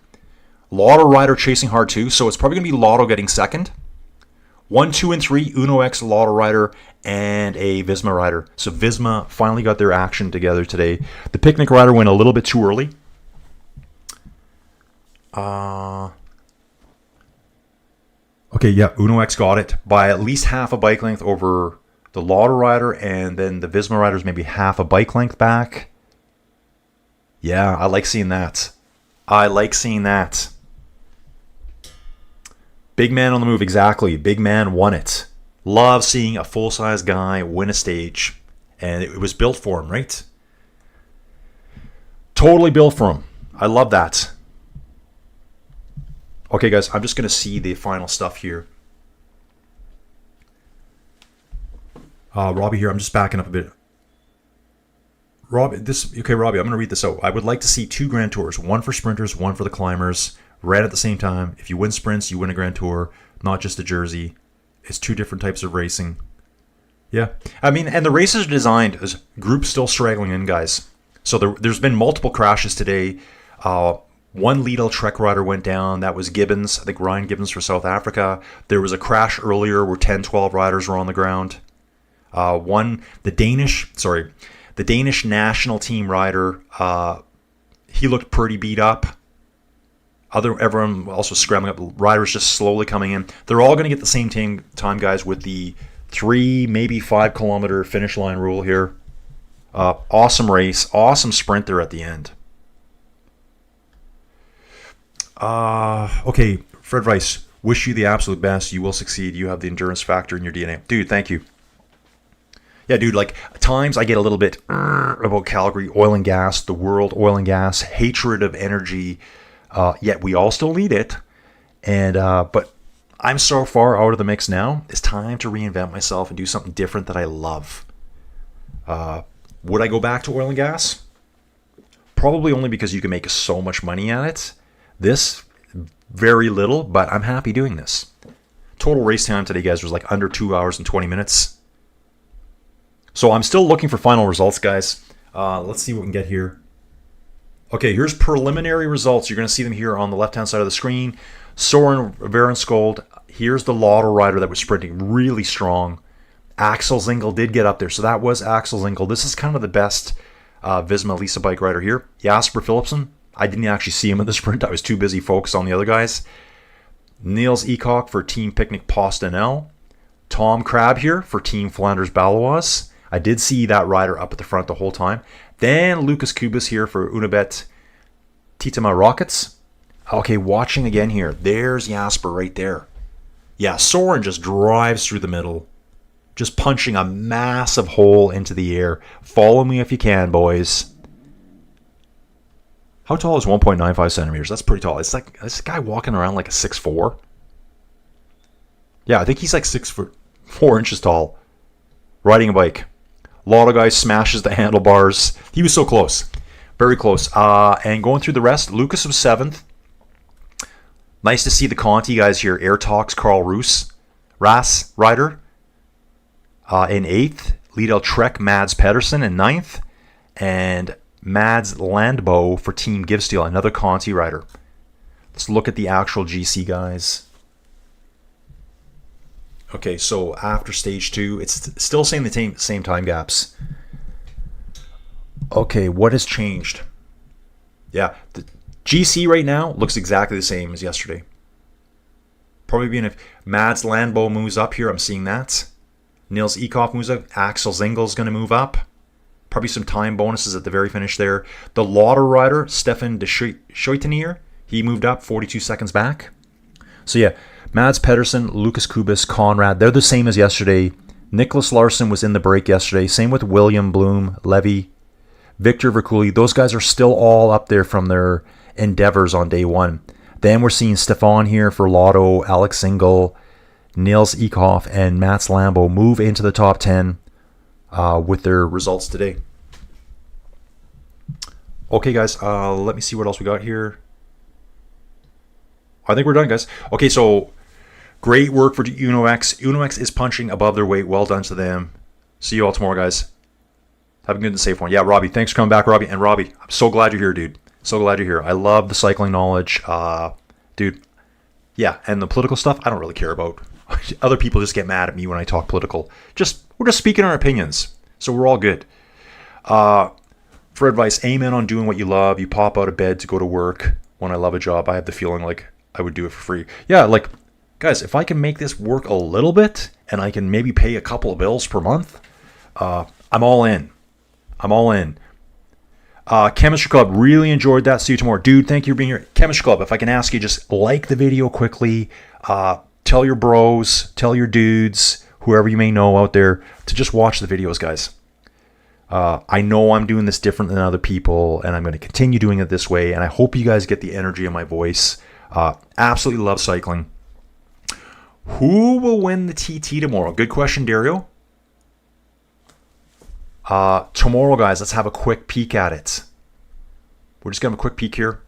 Lotto rider chasing hard too. So it's probably going to be Lotto getting second. 1, 2, and 3, Uno X, Lotto rider, and a Visma rider. So Visma finally got their action together today. The Picnic rider went a little bit too early. Okay, yeah, Uno X got it by at least half a bike length over the Lotto rider, and then the Visma rider's maybe half a bike length back. Yeah, I like seeing that. I like seeing that. Big man on the move, exactly. Big man won it. Love seeing a full-size guy win a stage. And it was built for him, right? Totally built for him. I love that. Okay, guys, I'm just going to see the final stuff here. Robbie here, I'm just backing up a bit. Robbie, I'm going to read this out. I would like to see 2 Grand Tours, one for sprinters, one for the climbers. Ran at the same time. If you win sprints, you win a Grand Tour, not just a jersey. It's 2 different types of racing. Yeah. I mean, and the races are designed as groups still straggling in, guys. So there's been multiple crashes today. One Lidl Trek rider went down. That was Gibbons. I think Ryan Gibbons for South Africa. There was a crash earlier where 10, 12 riders were on the ground. The Danish national team rider, he looked pretty beat up. Everyone also scrambling up. Riders just slowly coming in. They're all going to get the same time, guys, with the 3, maybe 5 kilometer finish line rule here. Awesome race. Awesome sprint there at the end. Okay, Fred Rice. Wish you the absolute best. You will succeed. You have the endurance factor in your DNA. Dude, thank you. Yeah, dude, like, at times I get a little bit about Calgary, oil and gas, the world, oil and gas, hatred of energy. Yet we all still need it, but I'm so far out of the mix now. It's time to reinvent myself and do something different that I love. Would I go back to oil and gas? Probably only because you can make so much money at it. This, very little, but I'm happy doing this. Total race time today, guys, was like under 2 hours and 20 minutes. So I'm still looking for final results, guys. Let's see what we can get here. Okay, here's preliminary results. You're going to see them here on the left-hand side of the screen. Soren Verenskol. Here's the Lotto rider that was sprinting really strong. Axel Zingel did get up there, so that was Axel Zingel. This is kind of the best Visma Lisa bike rider here. Jasper Phillipsen. I didn't actually see him in the sprint. I was too busy focused on the other guys. Niels Eacock for Team Picnic Postnord. Tom Crabb here for Team Flanders Baloise. I did see that rider up at the front the whole time. Then Lucas Kubis here for Unibet Titama Rockets. Okay, watching again here. There's Jasper right there. Yeah, Soren just drives through the middle. Just punching a massive hole into the air. Follow me if you can, boys. How tall is 1.95 centimeters? That's pretty tall. It's like this guy walking around like a 6'4". Yeah, I think he's like 6'4" tall. Riding a bike. Lotto guy smashes the handlebars. He was so close. Very close. And going through the rest, Lucas was 7th. Nice to see the Conti guys here. Air Talks, Carl Ras rider. In 8th. Lidl Trek, Mads Pedersen in 9th. And Mads Landbo for Team Givesteel, another Conti rider. Let's look at the actual GC guys. Okay, so after stage 2, it's still saying the same time gaps. Okay, what has changed? Yeah, the GC right now looks exactly the same as yesterday. Probably being if Mads Landbo moves up here. I'm seeing that. Niels Eekhoff moves up. Axel Zingel's going to move up. Probably some time bonuses at the very finish there. The Lauder rider, Stefan de Schoitenier, he moved up 42 seconds back. So yeah, Mads Pedersen, Lucas Kubis, Conrad, they're the same as yesterday. Nicholas Larson was in the break yesterday. Same with William Bloom, Levy, Victor Vercouli. Those guys are still all up there from their endeavors on day one. Then we're seeing Stefan here for Lotto, Alex Zingel, Niels Eekhoff, and Mats Lambo move into the top 10 with their results today. Okay, guys, let me see what else we got here. I think we're done, guys. Okay, so great work for UnoX. UnoX is punching above their weight. Well done to them. See you all tomorrow, guys. Have a good and safe one. Yeah, Robbie, thanks for coming back, Robbie. And Robbie, I'm so glad you're here, dude. So glad you're here. I love the cycling knowledge. Dude, yeah, and the political stuff, I don't really care about. Other people just get mad at me when I talk political. We're just speaking our opinions, so we're all good. For advice, amen on doing what you love. You pop out of bed to go to work. When I love a job, I have the feeling like I would do it for free. Yeah, like, guys, if I can make this work a little bit and I can maybe pay a couple of bills per month, I'm all in. I'm all in. Chemistry Club, really enjoyed that. See you tomorrow. Dude, thank you for being here. Chemistry Club, if I can ask you, just like the video quickly. Tell your bros, tell your dudes, whoever you may know out there, to just watch the videos, guys. I know I'm doing this different than other people, and I'm going to continue doing it this way, and I hope you guys get the energy of my voice. Absolutely love cycling. Who will win the TT tomorrow? Good question, Dario. Tomorrow, guys, let's have a quick peek at it. We're just going to have a quick peek here.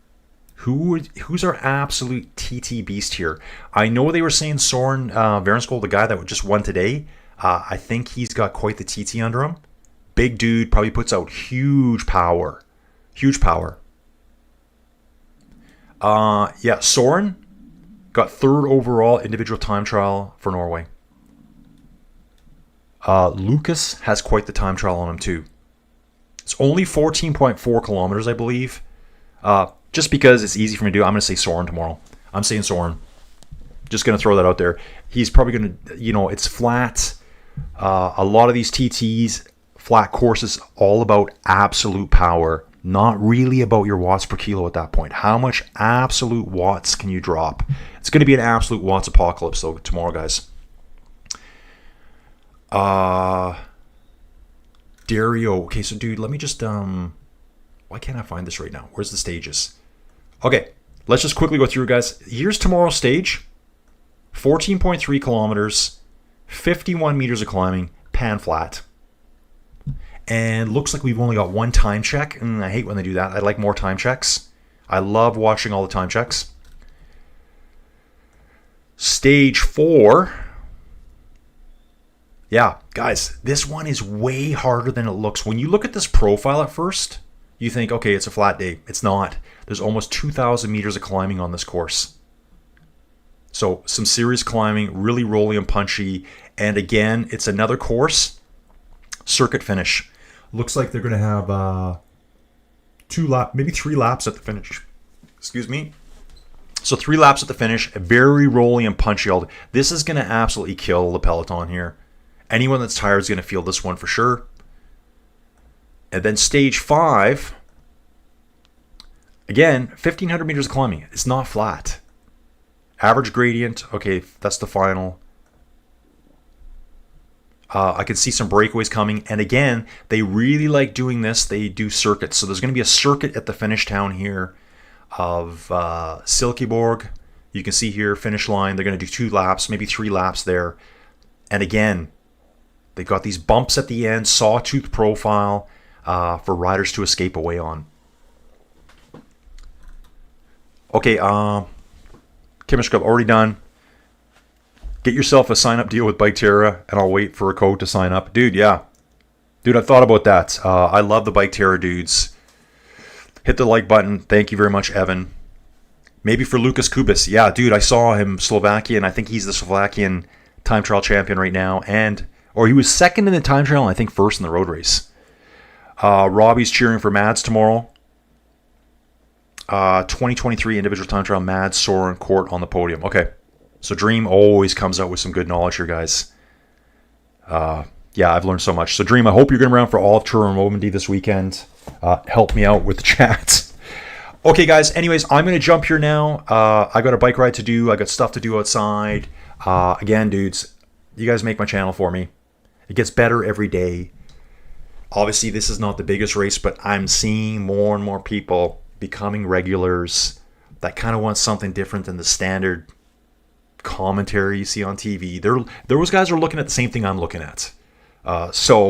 Who's our absolute TT beast here? I know they were saying Soren Verenskol, the guy that just won today. I think he's got quite the TT under him. Big dude, probably puts out huge power. Huge power. Yeah, Soren got third overall individual time trial for Norway. Lucas has quite the time trial on him too. It's only 14.4 kilometers, I believe. Just because it's easy for me to do, I'm going to say Soren tomorrow. I'm saying Soren. Just going to throw that out there. He's probably going to, it's flat. A lot of these TTs, flat courses, all about absolute power. Not really about your watts per kilo at that point. How much absolute watts can you drop? It's going to be an absolute watts apocalypse, though, tomorrow, guys. Dario. Okay, so, dude, let me just, why can't I find this right now? Where's the stages? Okay, let's just quickly go through, guys. Here's tomorrow's stage. 14.3 kilometers, 51 meters of climbing, pan flat. And looks like we've only got one time check. I hate when they do that. I like more time checks. I love watching all the time checks. Stage 4. Yeah, guys, this one is way harder than it looks. When you look at this profile at first, you think, okay, it's a flat day. It's not. There's almost 2,000 meters of climbing on this course. So some serious climbing, really rolly and punchy. And again, it's another course. Circuit finish. Looks like they're going to have 3 laps at the finish. Excuse me. So 3 laps at the finish. Very rolly and punchy. This is going to absolutely kill the Peloton here. Anyone that's tired is going to feel this one for sure. And then stage 5. Again, 1,500 meters of climbing. It's not flat. Average gradient. Okay, that's the final. I can see some breakaways coming. And again, they really like doing this. They do circuits. So there's going to be a circuit at the finish town here of Silkeborg. You can see here, finish line. They're going to do 2 laps, maybe 3 laps there. And again, they've got these bumps at the end, sawtooth profile for riders to escape away on. Okay, Chemistry Club, already done. Get yourself a sign-up deal with Bike Terra, and I'll wait for a code to sign up. Dude, yeah. Dude, I thought about that. I love the Bike Terra dudes. Hit the like button. Thank you very much, Evan. Maybe for Lucas Kubis. Yeah, dude, I saw him Slovakian. I think he's the Slovakian time trial champion right now. Or he was second in the time trial and I think first in the road race. Robbie's cheering for Mads tomorrow. 2023 individual time trial, Mads, Soren, Court on the podium. Okay. So Dream always comes out with some good knowledge here, guys. Yeah, I've learned so much. So Dream, I hope you're going to be around for all of Tour Normandy this weekend. Help me out with the chat. Okay, guys. Anyways, I'm going to jump here now. I got a bike ride to do. I got stuff to do outside. Again, dudes, you guys make my channel for me. It gets better every day. Obviously, this is not the biggest race, but I'm seeing more and more people becoming regulars that kind of want something different than the standard commentary you see on TV. Those guys are looking at the same thing I'm looking at. So